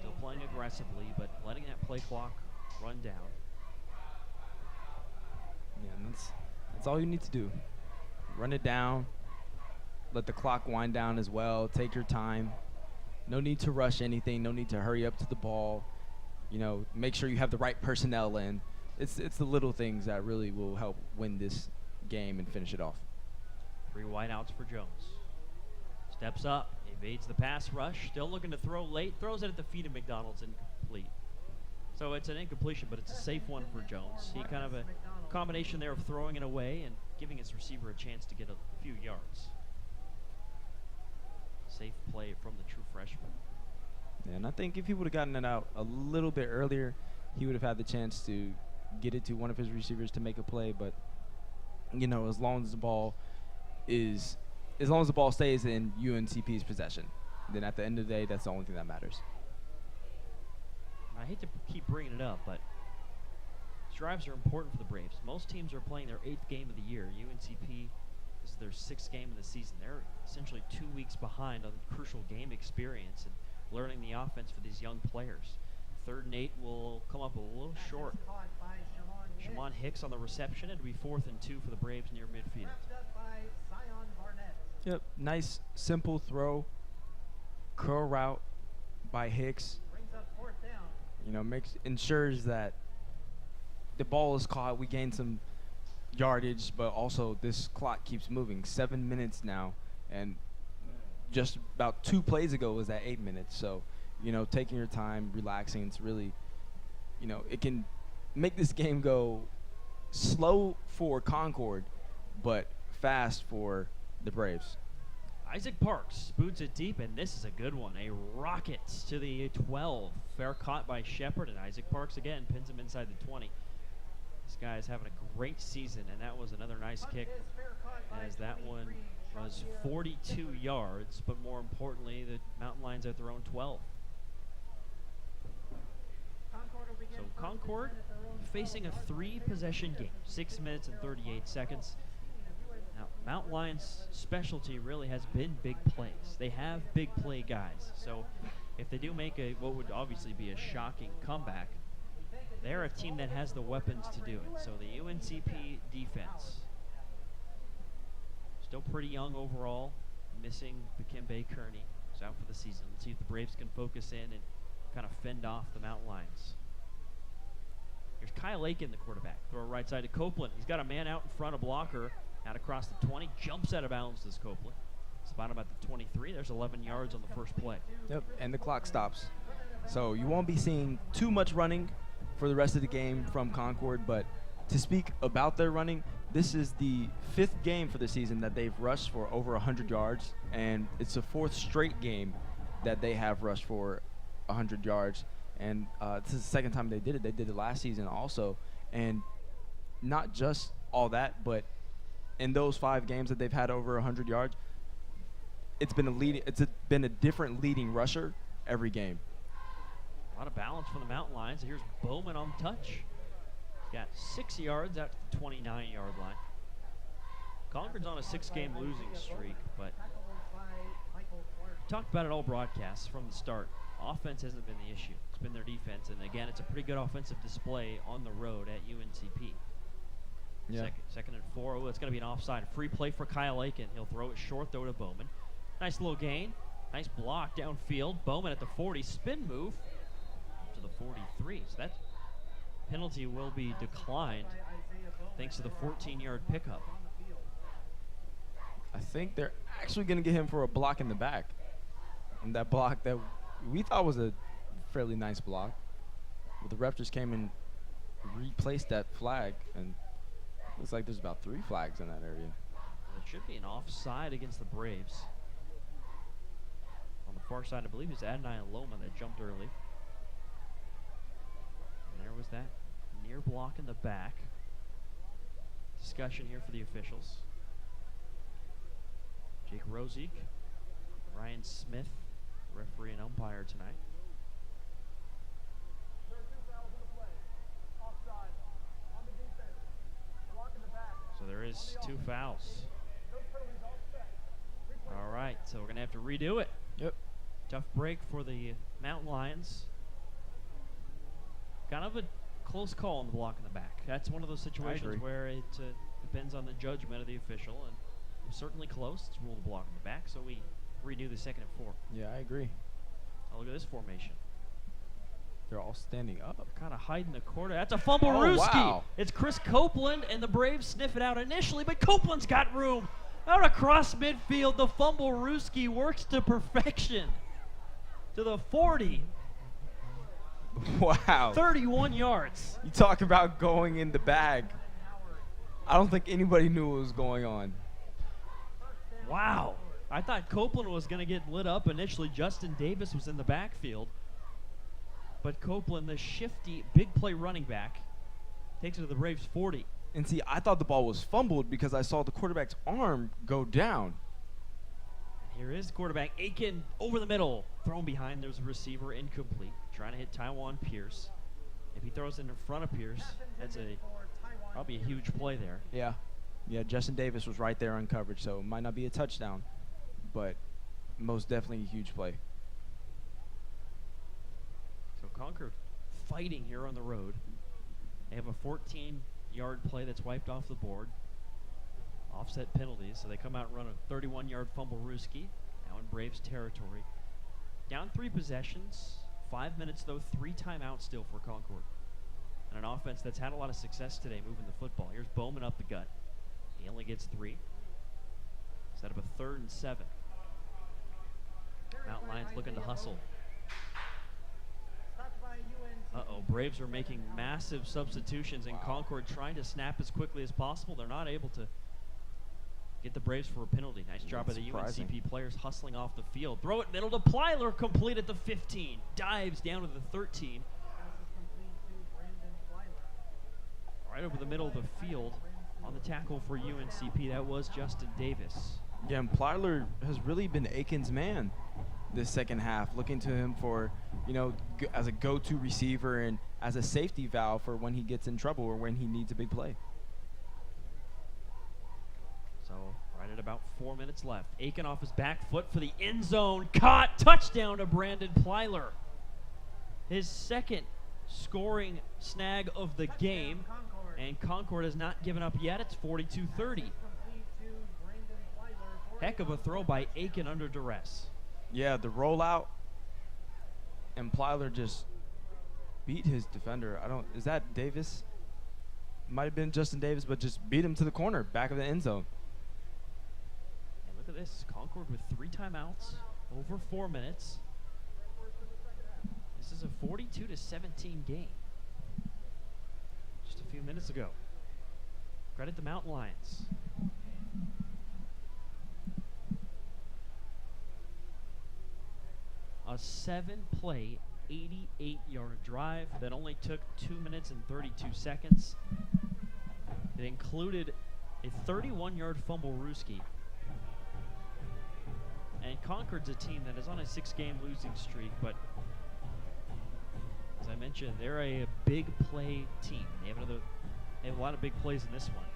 Still playing aggressively, but letting that play clock run down. Yeah, and that's all you need to do. Run it down. Let the clock wind down as well. Take your time. No need to rush anything. No need to hurry up to the ball. You know, make sure you have the right personnel in. It's the little things that really will help win this game and finish it off. 3 wideouts for Jones. Steps up, evades the pass rush. Still looking to throw late. Throws it at the feet of McDonald's, incomplete. So it's an incompletion, but it's a safe one for Jones. He kind of a combination there of throwing it away and giving his receiver a chance to get a few yards. Safe play from the true freshman. Yeah, and I think if he would have gotten it out a little bit earlier, he would have had the chance to get it to one of his receivers to make a play. But, you know, as long as the ball stays in UNCP's possession, then at the end of the day, that's the only thing that matters. I hate to keep bringing it up, but drives are important for the Braves. Most teams are playing their 8th game of the year. UNCP, this is their 6th game of the season. They're essentially 2 weeks behind on the crucial game experience and learning the offense for these young players. 3rd and 8 will come up a little short. Shamon Hicks on the reception. It'll be 4th and 2 for the Braves near midfield. Yep, nice, simple throw. Curl route by Hicks. You know, ensures that the ball is caught. We gain some yardage, but also this clock keeps moving. 7 minutes now, and just about 2 plays ago was at 8 minutes. So, you know, taking your time, relaxing, it's really, you know, it can make this game go slow for Concord, but fast for the Braves. Isaac Parks boots it deep, and this is a good one. A rocket to the 12. Fair caught by Shepard, and Isaac Parks again pins him inside the 20. This guy is having a great season, and that was another nice kick, as that one was 42 yards, but more importantly, the Mountain Lions at their own 12. So Concord facing a 3-possession game, 6 minutes and 38 seconds. Now, Mountain Lions' specialty really has been big plays. They have big play guys. So if they do make what would obviously be a shocking comeback, they're a team that has the weapons to do it. So the UNCP defense, still pretty young overall, missing Bakembe Kearney, who's out for the season. Let's see if the Braves can focus in and kind of fend off the Mountain Lions. Here's Kyle Aiken, the quarterback. Throw right side to Copeland. He's got a man out in front, a blocker. Out across the 20, jumps out of bounds this Copeland. Spot him at the 23. There's 11 yards on the first play. Yep, and the clock stops. So you won't be seeing too much running for the rest of the game from Concord, but to speak about their running, this is the 5th game for the season that they've rushed for over 100 yards, and it's the 4th straight game that they have rushed for 100 yards. And this is the 2nd time they did it. They did it last season also. And not just all that, but in those 5 games that they've had over 100 yards, it's been a different leading rusher every game. A lot of balance from the Mountain Lions. Here's Bowman on touch. He's got 6 yards out to the 29-yard line. Concord's on a 6-game losing streak, but talked about it all broadcasts from the start. Offense hasn't been the issue. It's been their defense, and again, it's a pretty good offensive display on the road at UNCP. Yeah. Second and 4. Oh, it's going to be an offside. Free play for Kyle Aiken. He'll throw it short, throw to Bowman. Nice little gain. Nice block downfield. Bowman at the 40. Spin move to the 43. So that penalty will be declined thanks to the 14-yard pickup. I think they're actually going to get him for a block in the back. And that block that we thought was a fairly nice block. But the ref just came and replaced that flag, and looks like there's about 3 flags in that area. It should be an offside against the Braves. On the far side, I believe it's Adonai Loma that jumped early. And there was that near block in the back. Discussion here for the officials. Jake Rosiek, Ryan Smith, referee and umpire tonight. So there is 2 fouls. All right, so we're going to have to redo it. Yep. Tough break for the Mountain Lions. Kind of a close call on the block in the back. That's one of those situations where it depends on the judgment of the official, and it was certainly close. It's ruled a block in the back, so we redo the second and 4. Yeah, I agree. Oh, look at this formation. They're all standing up. They're kind of hiding the corner. That's a fumble, Oh, Ruski. wow. It's Chris Copeland, and the Braves sniff it out initially, but Copeland's got room. Out across midfield, the fumble, Ruski works to perfection. To the 40. Wow. 31 yards. You talk about going in the bag. I don't think anybody knew what was going on. Wow. I thought Copeland was going to get lit up initially. Justin Davis was in the backfield. But Copeland, the shifty, big play running back, takes it to the Braves 40. And see, I thought the ball was fumbled because I saw the quarterback's arm go down. Here is quarterback Aiken over the middle. Thrown behind, there's a receiver, incomplete. Trying to hit Taiwan Pearce. If he throws it in front of Pearce, that's probably a huge play there. Yeah. Yeah, Justin Davis was right there on coverage, so it might not be a touchdown, but most definitely a huge play. So Concord fighting here on the road. They have a 14-yard play that's wiped off the board. Offset penalties, so they come out and run a 31-yard fumble Ruski, now in Braves territory. Down 3 possessions, 5 minutes though, 3 timeouts still for Concord. And an offense that's had a lot of success today moving the football. Here's Bowman up the gut. He only gets 3. Set up a 3rd and 7. Mountain Lions looking to hustle. Uh-oh, Braves are making massive substitutions, and Concord trying to snap as quickly as possible. They're not able to get the Braves for a penalty. Nice job by the UNCP players hustling off the field. Throw it middle to Plyler, complete at the 15. Dives down to the 13. Right over the middle of the field on the tackle for UNCP. That was Justin Davis. Yeah, and Plyler has really been Aiken's man this second half, looking to him for, you know, as a go-to receiver and as a safety valve for when he gets in trouble or when he needs a big play. So right at about 4 minutes left. Aiken off his back foot for the end zone. Caught. Touchdown to Brandon Plyler. His second scoring snag of the game. And Concord has not given up yet. It's 42-30. Heck of a throw by Aiken under duress. Yeah, the rollout, and Plyler just beat his defender. Is that Davis? Might have been Justin Davis, but just beat him to the corner, back of the end zone. And look at this, Concord with 3 timeouts, over 4 minutes. This is a 42-17 game. Just a few minutes ago. Credit the Mountain Lions. A 7-play, 88-yard drive that only took 2 minutes and 32 seconds. It included a 31-yard fumble Ruski. And Concord's a team that is on a 6-game losing streak, but as I mentioned, they're a big play team. They have a lot of big plays in this one.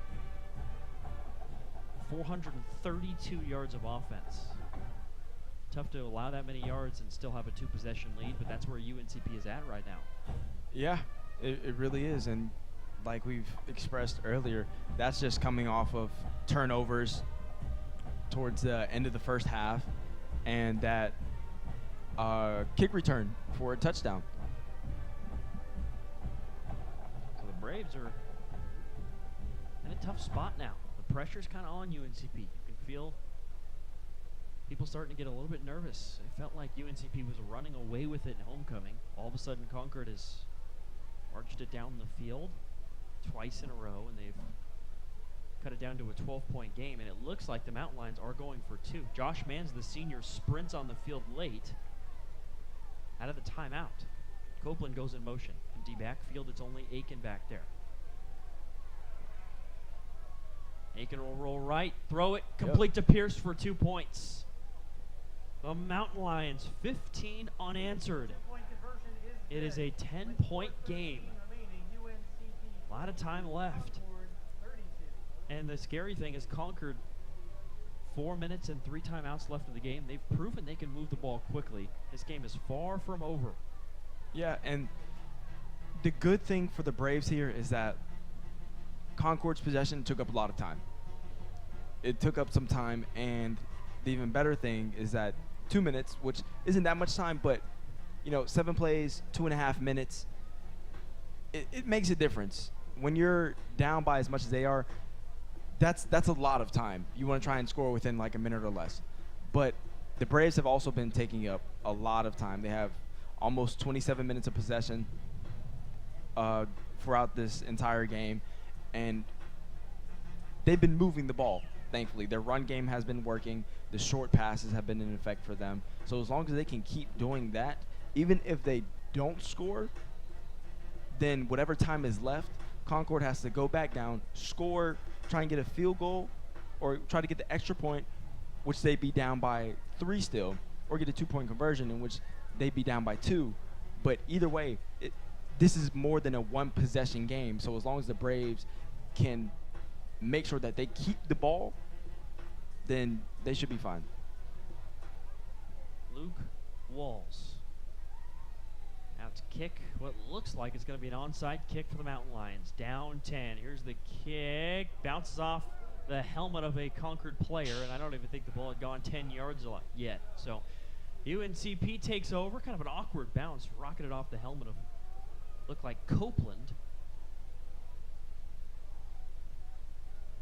432 yards of offense. Tough to allow that many yards and still have a 2-possession lead, but that's where UNCP is at right now. Yeah, it really is. And like we've expressed earlier, that's just coming off of turnovers towards the end of the first half and that kick return for a touchdown. So the Braves are in a tough spot now. The pressure's kind of on UNCP. You can feel people starting to get a little bit nervous. It felt like UNCP was running away with it in homecoming. All of a sudden, Concord has marched it down the field twice in a row, and they've cut it down to a 12-point game, and it looks like the Mountain Lions are going for two. Josh Manns, the senior, sprints on the field late out of the timeout. Copeland goes in motion. Empty backfield, it's only Aiken back there. Aiken will roll right, throw it, complete to Pearce for 2 points. The Mountain Lions, 15 unanswered. It is a 10-point game. A lot of time left. And the scary thing is Concord, 4 minutes and 3 timeouts left in the game. They've proven they can move the ball quickly. This game is far from over. Yeah, and the good thing for the Braves here is that Concord's possession took up a lot of time. It took up some time, and the even better thing is that 2 minutes, which isn't that much time, but 7 plays, 2.5 minutes, it makes a difference. When you're down by as much as they are, that's a lot of time. You want to try and score within like a minute or less. But the Braves have also been taking up a lot of time. They have almost 27 minutes of possession throughout this entire game, and they've been moving the ball, thankfully. Their run game has been working. The short passes have been in effect for them. So as long as they can keep doing that, even if they don't score, then whatever time is left, Concord has to go back down, score, try and get a field goal, or try to get the extra point, which they'd be down by 3 still, or get a 2-point conversion in which they'd be down by 2. But either way, this is more than a one-possession game. So as long as the Braves can make sure that they keep the ball, then they should be fine. Luke Walls. Now to kick what looks like it's going to be an onside kick for the Mountain Lions. Down 10. Here's the kick. Bounces off the helmet of a Concord player, and I don't even think the ball had gone 10 yards yet. So UNCP takes over. Kind of an awkward bounce. Rocketed off the helmet of, looked like Copeland.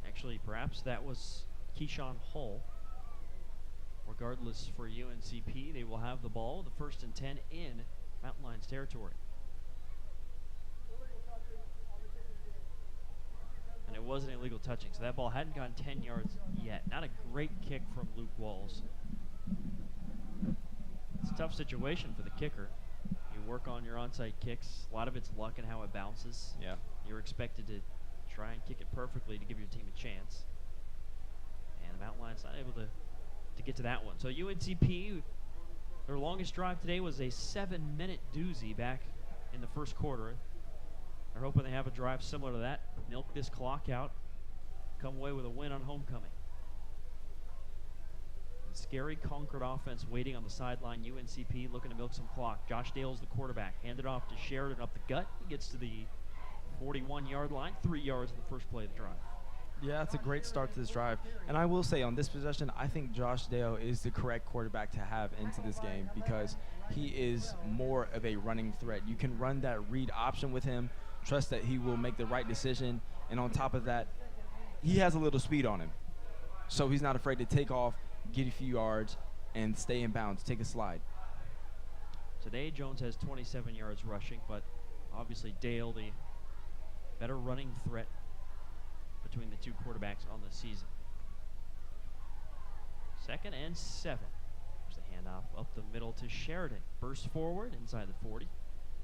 Actually, perhaps that was Keyshawn Hull. Regardless, for UNCP, they will have the ball, the 1st and 10 in Mountain Lions territory. And it was an illegal touching, so that ball hadn't gone 10 yards yet. Not a great kick from Luke Walls. It's a tough situation for the kicker. You work on your onside kicks. A lot of it's luck and how it bounces. Yeah. You're expected to try and kick it perfectly to give your team a chance. And the Mountain Lions not able to get to that one. So UNCP, their longest drive today was a 7-minute doozy back in the first quarter. They're hoping they have a drive similar to that. Milk this clock out. Come away with a win on homecoming. The scary Concord offense waiting on the sideline. UNCP looking to milk some clock. Josh Dale's the quarterback. Handed off to Sheridan up the gut. He gets to the 41-yard line. 3 yards in the first play of the drive. Yeah, it's a great start to this drive. And I will say on this possession, I think Josh Dale is the correct quarterback to have into this game because he is more of a running threat. You can run that read option with him, trust that he will make the right decision. And on top of that, he has a little speed on him. So he's not afraid to take off, get a few yards, and stay in bounds, take a slide. Today, Jones has 27 yards rushing, but obviously Dale, the better running threat between the two quarterbacks on the season. 2nd and 7. There's the handoff up the middle to Sheridan. Burst forward inside the 40.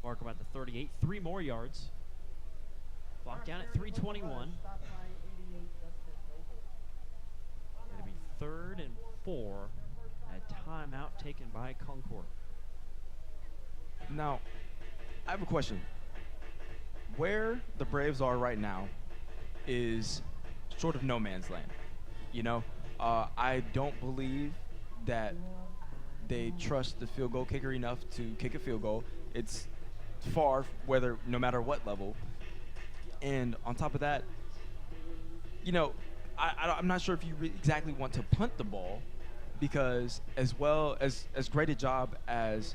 Mark about the 38. 3 more yards. Clock down at 3:21. Going to be 3rd and 4. A timeout taken by Concord. Now, I have a question. Where the Braves are right now is sort of no man's land. I don't believe that they trust the field goal kicker enough to kick a field goal. It's far, no matter what level. And on top of that, I'm not sure if you exactly want to punt the ball because as great a job as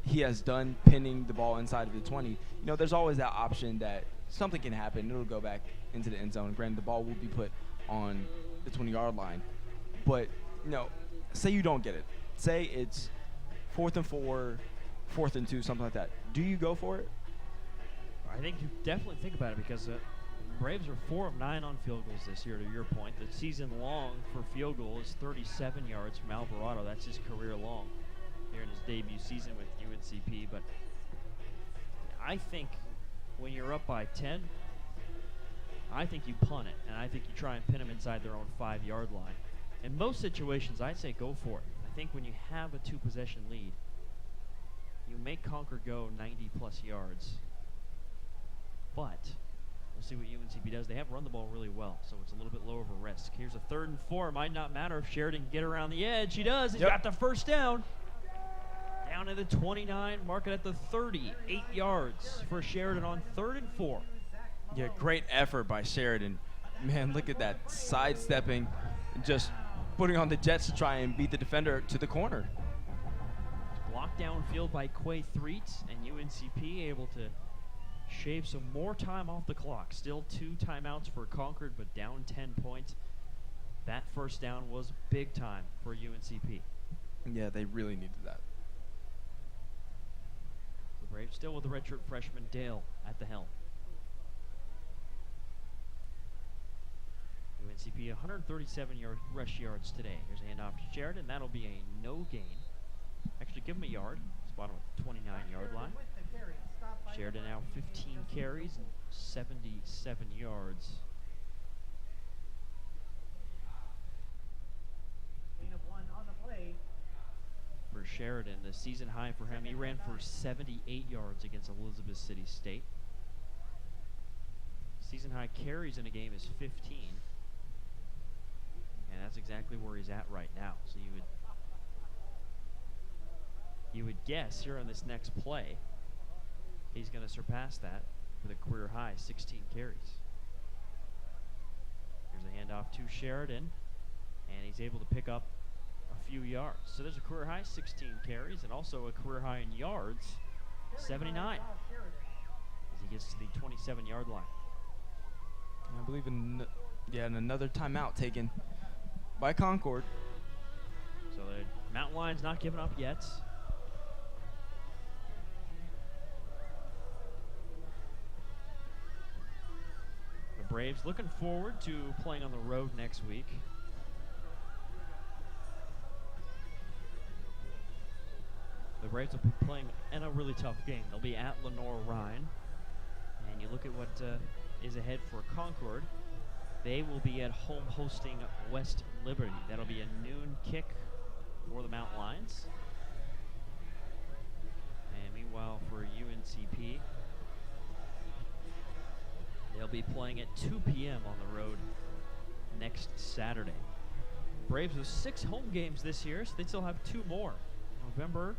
he has done pinning the ball inside of the 20, there's always that option that something can happen. It'll go back into the end zone. Granted, the ball will be put on the 20-yard line. But, say you don't get it. Say it's 4th and 4, 4th and 2, something like that. Do you go for it? I think you definitely think about it because Braves are 4 of 9 on field goals this year, to your point. The season long for field goal is 37 yards from Alvarado. That's his career long here in his debut season with UNCP. But I think when you're up by 10, I think you punt it, and I think you try and pin them inside their own 5-yard line. In most situations, I'd say go for it. I think when you have a 2-possession lead, you make Concord go 90-plus yards. But we'll see what UNCP does. They have run the ball really well, so it's a little bit low of a risk. Here's a 3rd and 4. It might not matter if Sheridan can get around the edge. He does. He's got the first down. Down to the 29, mark it at the 30. 8 yards for Sheridan on 3rd and 4. Yeah, great effort by Sheridan. Man, look at that, sidestepping, just putting on the jets to try and beat the defender to the corner. Blocked downfield by Quay Threet, and UNCP able to shave some more time off the clock. Still 2 timeouts for Concord, but down 10 points. That first down was big time for UNCP. Yeah, they really needed that. The Braves still with the redshirt freshman Dale at the helm. UNCP 137 rush yards today. Here's a handoff to Sheridan. That'll be a no gain. Actually, give him a yard. Spot him at the 29-yard line. Sheridan now 15 carries and 77 yards. For Sheridan, the season high for him. He ran for 78 yards against Elizabeth City State. Season high carries in a game is 15. And that's exactly where he's at right now. So you would guess here on this next play, he's going to surpass that with a career high 16 carries. Here's a handoff to Sheridan, and he's able to pick up a few yards. So there's a career high 16 carries and also a career high in yards 79 as he gets to the 27-yard line. I believe and another timeout taken by Concord. So the Mountain Lions not giving up yet. The Braves looking forward to playing on the road next week. The Braves will be playing in a really tough game. They'll be at Lenore-Rhine. And you look at what is ahead for Concord. They will be at home hosting West Liberty. That'll be a noon kick for the Mountain Lions. And meanwhile for UNCP, they'll be playing at 2 p.m. on the road next Saturday. Braves with 6 home games this year, so they still have 2 more. November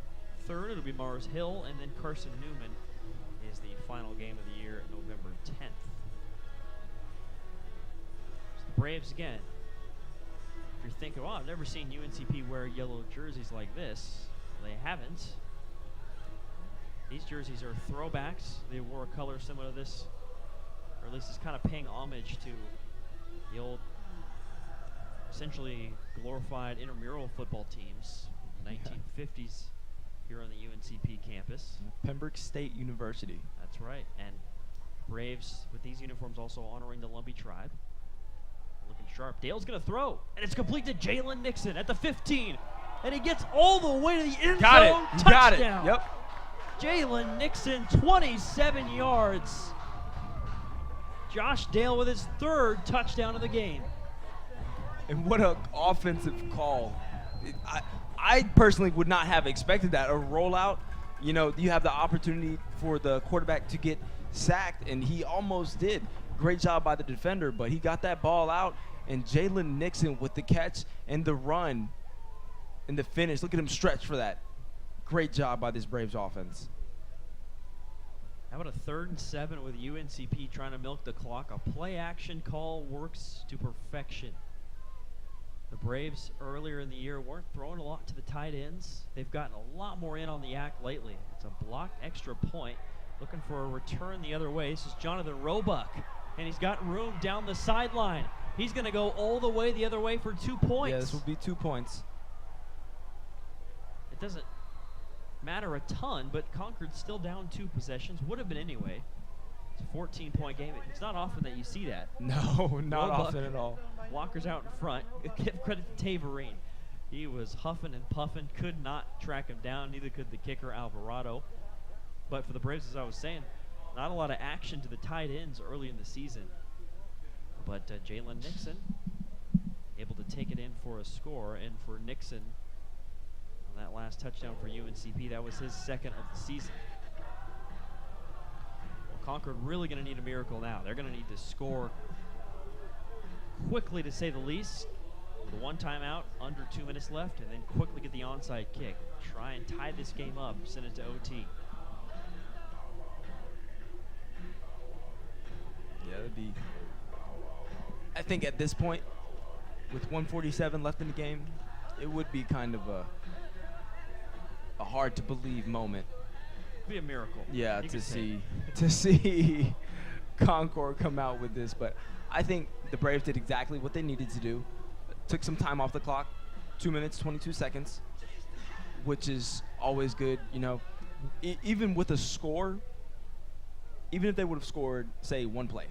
3rd, it'll be Mars Hill, and then Carson Newman is the final game of the year, November 10th. Braves again. If you're thinking, well, I've never seen UNCP wear yellow jerseys like this. They haven't. These jerseys are throwbacks. They wore a color similar to this, or at least it's kind of paying homage to the old, essentially glorified intramural football teams, 1950s here on the UNCP campus. Pembroke State University. That's right. And Braves with these uniforms also honoring the Lumbee tribe. Looking sharp. Dale's going to throw, and it's complete to Jalen Nixon at the 15. And he gets all the way to the end zone. Touchdown. Got it. Yep. Jalen Nixon, 27 yards. Josh Dale with his 3rd touchdown of the game. And what an offensive call. I personally would not have expected that. A rollout, you know, you have the opportunity for the quarterback to get sacked, and he almost did. Great job by the defender, but he got that ball out, and Jalen Nixon with the catch and the run and the finish. Look at him stretch for that. Great job by this Braves offense. How about a 3rd and 7 with UNCP trying to milk the clock? A play-action call works to perfection. The Braves earlier in the year weren't throwing a lot to the tight ends. They've gotten a lot more in on the act lately. It's a blocked extra point. Looking for a return the other way. This is Jonathan Roebuck, and he's got room down the sideline. He's going to go all the way the other way for 2 points. Yeah, this will be 2 points. it doesn't matter a ton, but Concord's still down 2 possessions. Would have been anyway. It's a 14-point game. It's not often that you see that. No, not often at all. Walker's out in front. Give credit to Taverine. He was huffing and puffing, could not track him down. Neither could the kicker, Alvarado. But for the Braves, as I was saying, not a lot of action to the tight ends early in the season. But Jalen Nixon able to take it in for a score. And for Nixon, on that last touchdown for UNCP, that was his 2nd of the season. Well, Concord really going to need a miracle now. They're going to need to score quickly, to say the least. With 1 timeout, under 2 minutes left, and then quickly get the onside kick. Try and tie this game up, send it to OT. Yeah, that'd be. I think at this point, with 1:47 left in the game, it would be kind of a hard to believe moment. It'd be a miracle. Yeah, to see Concord come out with this, but I think the Braves did exactly what they needed to do. Took some time off the clock, 2 minutes, 22 seconds, which is always good. You know, even with a score, even if they would have scored, say, 1 play,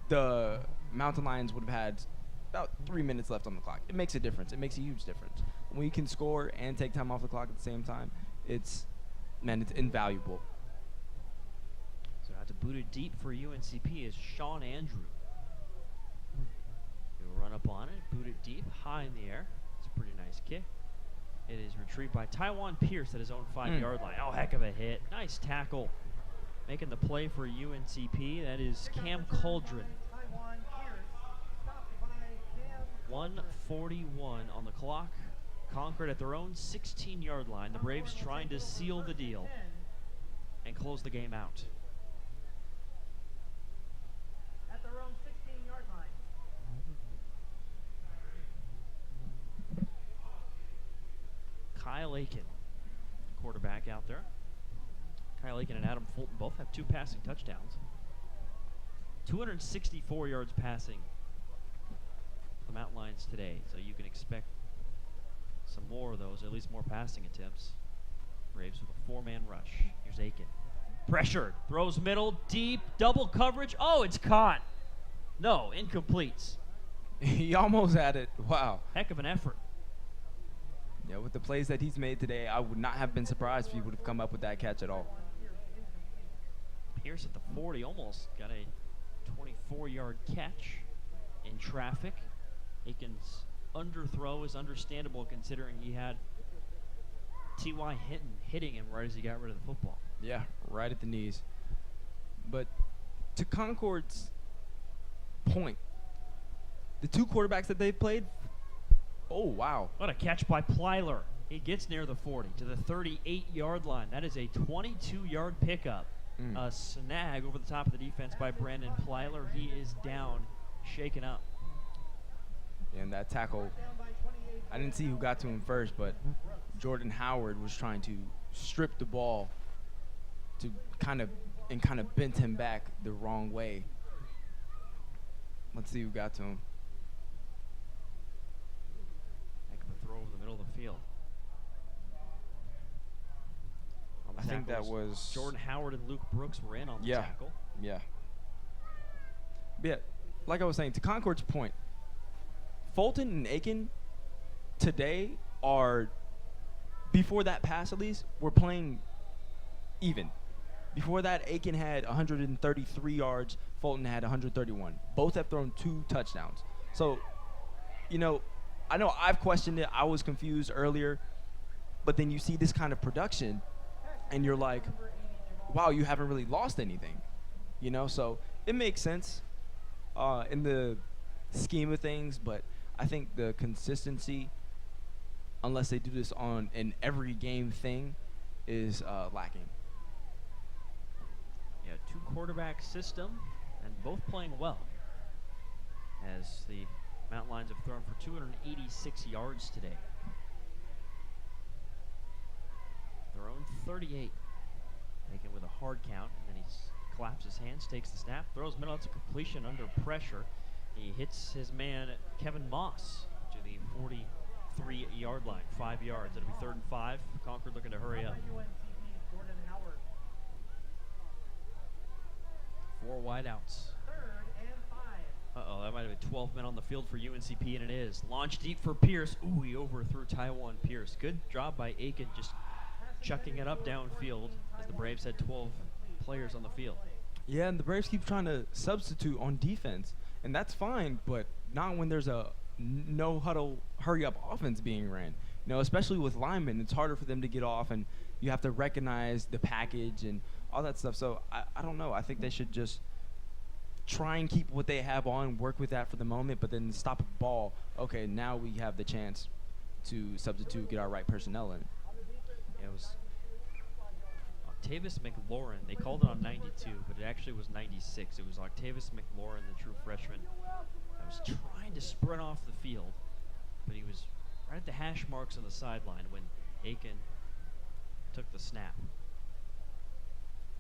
the Mountain Lions would have had about 3 minutes left on the clock. It makes a difference. It makes a huge difference. When you can score and take time off the clock at the same time, it's invaluable. So out to boot it deep for UNCP is Sean Andrew. He'll run up on it, boot it deep, high in the air. It's a pretty nice kick. It is retrieved by Taiwan Pearce at his own 5-yard line. Oh, heck of a hit. Nice tackle. Making the play for UNCP, that is Cam Coldren. 1:41 on the clock. Concord at their own 16-yard line. The Braves trying to seal the deal and close the game out. At their own 16-yard line. Kyle Aiken, quarterback out there. Kyle Aiken and Adam Fulton both have 2 passing touchdowns. 264 yards passing for the Mountain Lions today, so you can expect some more of those, at least more passing attempts. Braves with a 4-man rush. Here's Aiken. Pressured, throws middle, deep, double coverage. Oh, it's caught. No, incomplete. He almost had it. Wow. Heck of an effort. Yeah, with the plays that he's made today, I would not have been surprised if he would have come up with that catch at all. Pearce at the 40 almost got a 24-yard catch in traffic. Aiken's underthrow is understandable considering he had T.Y. Hinton hitting him right as he got rid of the football. Yeah, right at the knees. But to Concord's point, the 2 quarterbacks that they've played, oh, wow. What a catch by Plyler. He gets near the 40 to the 38-yard line. That is a 22-yard pickup. A snag over the top of the defense by Brandon Plyler. He is down, shaken up. And that tackle, I didn't see who got to him first, but Jordan Howard was trying to strip the ball to kind of bent him back the wrong way. Let's see who got to him. Heck of a throw over the middle of the field. I think that was Jordan Howard and Luke Brooks were in on the tackle. Yeah. But yeah, like I was saying, to Concord's point, Fulton and Aiken today are, before that pass at least, were playing even. Before that, Aiken had 133 yards, Fulton had 131. Both have thrown 2 touchdowns. So, you know, I know I've questioned it. I was confused earlier. But then you see this kind of production, and you're like, wow, you haven't really lost anything. You know, so it makes sense in the scheme of things, but I think the consistency, unless they do this on an every game thing, is lacking. Yeah, 2 quarterback system, and both playing well. As the Mountain Lions have thrown for 286 yards today. Their own 38. Making with a hard count, and then he claps his hands, takes the snap, throws middle. That's a completion under pressure. He hits his man, Kevin Moss, to the 3-yard line, 5 yards. It'll be 3rd and 5. Concord looking to hurry up. 4 wideouts. Uh-oh, that might have been 12 men on the field for UNCP, and it is. Launch deep for Pearce. Ooh, he overthrew Taiwan Pearce. Good job by Aiken just chucking it up downfield as the Braves had 12 players on the field. Yeah, and the Braves keep trying to substitute on defense, and that's fine, but not when there's a no-huddle, hurry-up offense being ran. You know, especially with linemen, it's harder for them to get off, and you have to recognize the package and all that stuff. So I don't know. I think they should just try and keep what they have on, work with that for the moment, but then stop a ball. Okay, now we have the chance to substitute, get our right personnel in. It was Octavius McLaurin. They called it on 92, but it actually was 96. It was Octavius McLaurin, the true freshman, that was trying to sprint off the field, but he was right at the hash marks on the sideline when Aiken took the snap.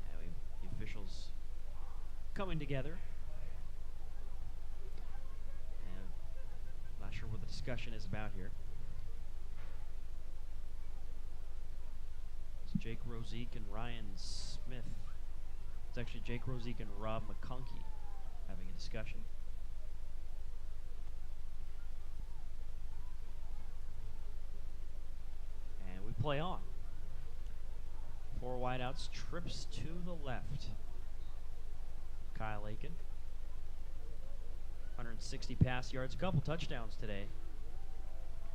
Yeah, the officials coming together. And not sure what the discussion is about here. It's Jake Rosique and Ryan Smith. It's actually Jake Rosique and Rob McConkey having a discussion. And we play on. 4 wideouts, trips to the left. Kyle Aiken. 160 pass yards, a couple touchdowns today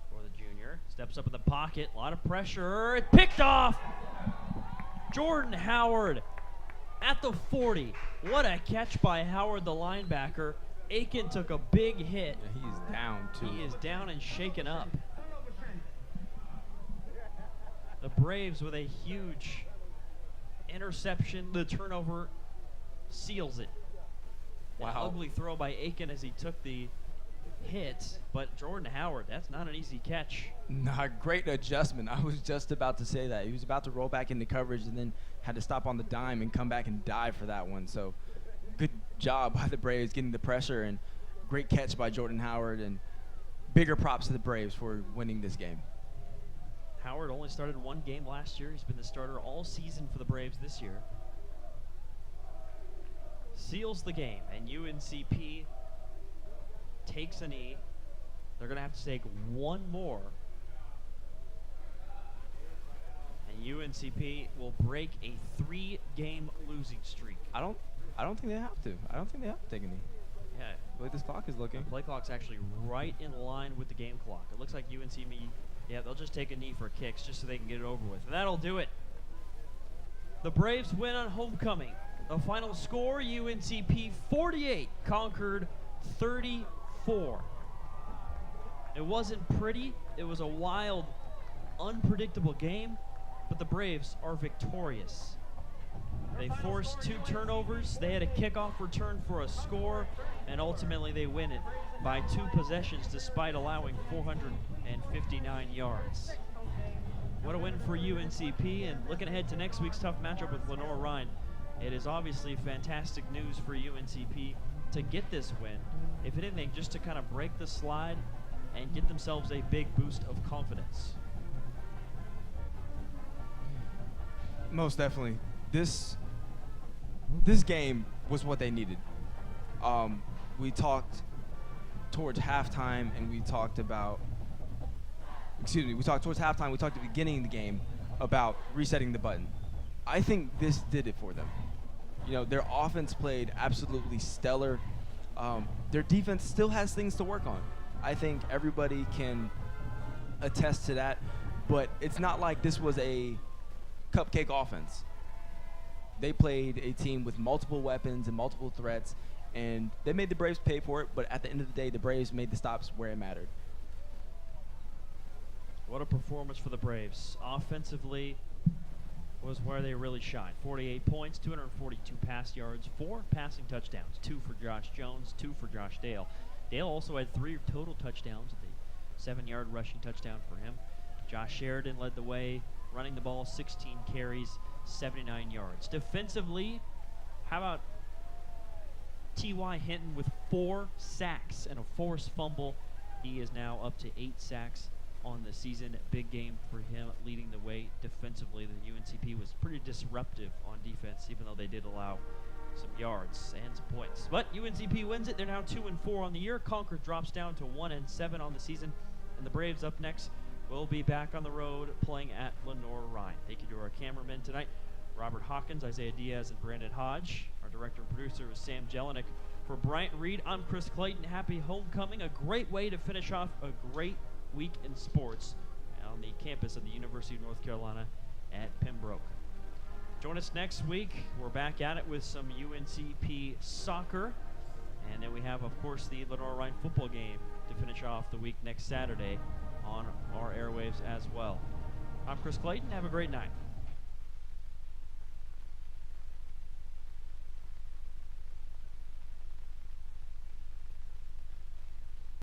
for the junior. Steps up in the pocket, a lot of pressure. It picked off! Jordan Howard at the 40. What a catch by Howard, the linebacker. Aiken took a big hit. Yeah, he's down, too. He is down and shaken up. The Braves with a huge interception. The turnover seals it. Wow. An ugly throw by Aiken as he took the hit, but Jordan Howard, that's not an easy catch. Not great adjustment. I was just about to say that. He was about to roll back into coverage and then had to stop on the dime and come back and dive for that one. So good job by the Braves getting the pressure, and great catch by Jordan Howard, and bigger props to the Braves for winning this game. Howard only started 1 game last year. He's been the starter all season for the Braves this year. Seals the game, and UNCP takes a knee. They're going to have to take 1 more. And UNCP will break a 3-game losing streak. I don't think they have to. I don't think they have to take a knee. Yeah. The way this clock is looking. The play clock's actually right in line with the game clock. It looks like UNCP, yeah, they'll just take a knee for kicks just so they can get it over with. And that'll do it. The Braves win on homecoming. The final score, UNCP 48, Concord 34. It wasn't pretty. It was a wild, unpredictable game, but the Braves are victorious. They forced 2 turnovers. They had a kickoff return for a score, and ultimately they win it by 2 possessions despite allowing 459 yards. What a win for UNCP, and looking ahead to next week's tough matchup with Lenore-Rhine, it is obviously fantastic news for UNCP to get this win. If anything, just to kind of break the slide and get themselves a big boost of confidence. Most definitely. This game was what they needed. We talked towards halftime, and we talked about, we talked towards halftime, we talked at the beginning of the game about resetting the button. I think this did it for them. You know, their offense played absolutely stellar. Their defense still has things to work on. I think everybody can attest to that, but it's not like this was a cupcake offense. They played a team with multiple weapons and multiple threats, and they made the Braves pay for it, but at the end of the day, the Braves made the stops where it mattered. What a performance for the Braves. Offensively was where they really shined. 48 points, 242 pass yards, 4 passing touchdowns, 2 for Josh Jones, 2 for Josh Dale. Dale also had 3 total touchdowns, the 7-yard rushing touchdown for him. Josh Sheridan led the way, running the ball, 16 carries, 79 yards. Defensively, how about T.Y. Hinton with 4 sacks and a forced fumble. He is now up to 8 sacks on the season. Big game for him, leading the way defensively. The UNCP was pretty disruptive on defense, even though they did allow some yards and some points. But UNCP wins it. They're now 2-4 on the year. Concord drops down to 1-7 on the season. And the Braves up next will be back on the road playing at Lenore-Rhine. Thank you to our cameramen tonight, Robert Hawkins, Isaiah Diaz, and Brandon Hodge. Our director and producer is Sam Jelinek. For Bryant Reed, I'm Chris Clayton. Happy homecoming. A great way to finish off a great week in sports on the campus of the University of North Carolina at Pembroke. Join us next week. We're back at it with some UNCP soccer. And then we have, of course, the Lenore-Rhine football game to finish off the week next Saturday on our airwaves as well. I'm Chris Clayton. Have a great night.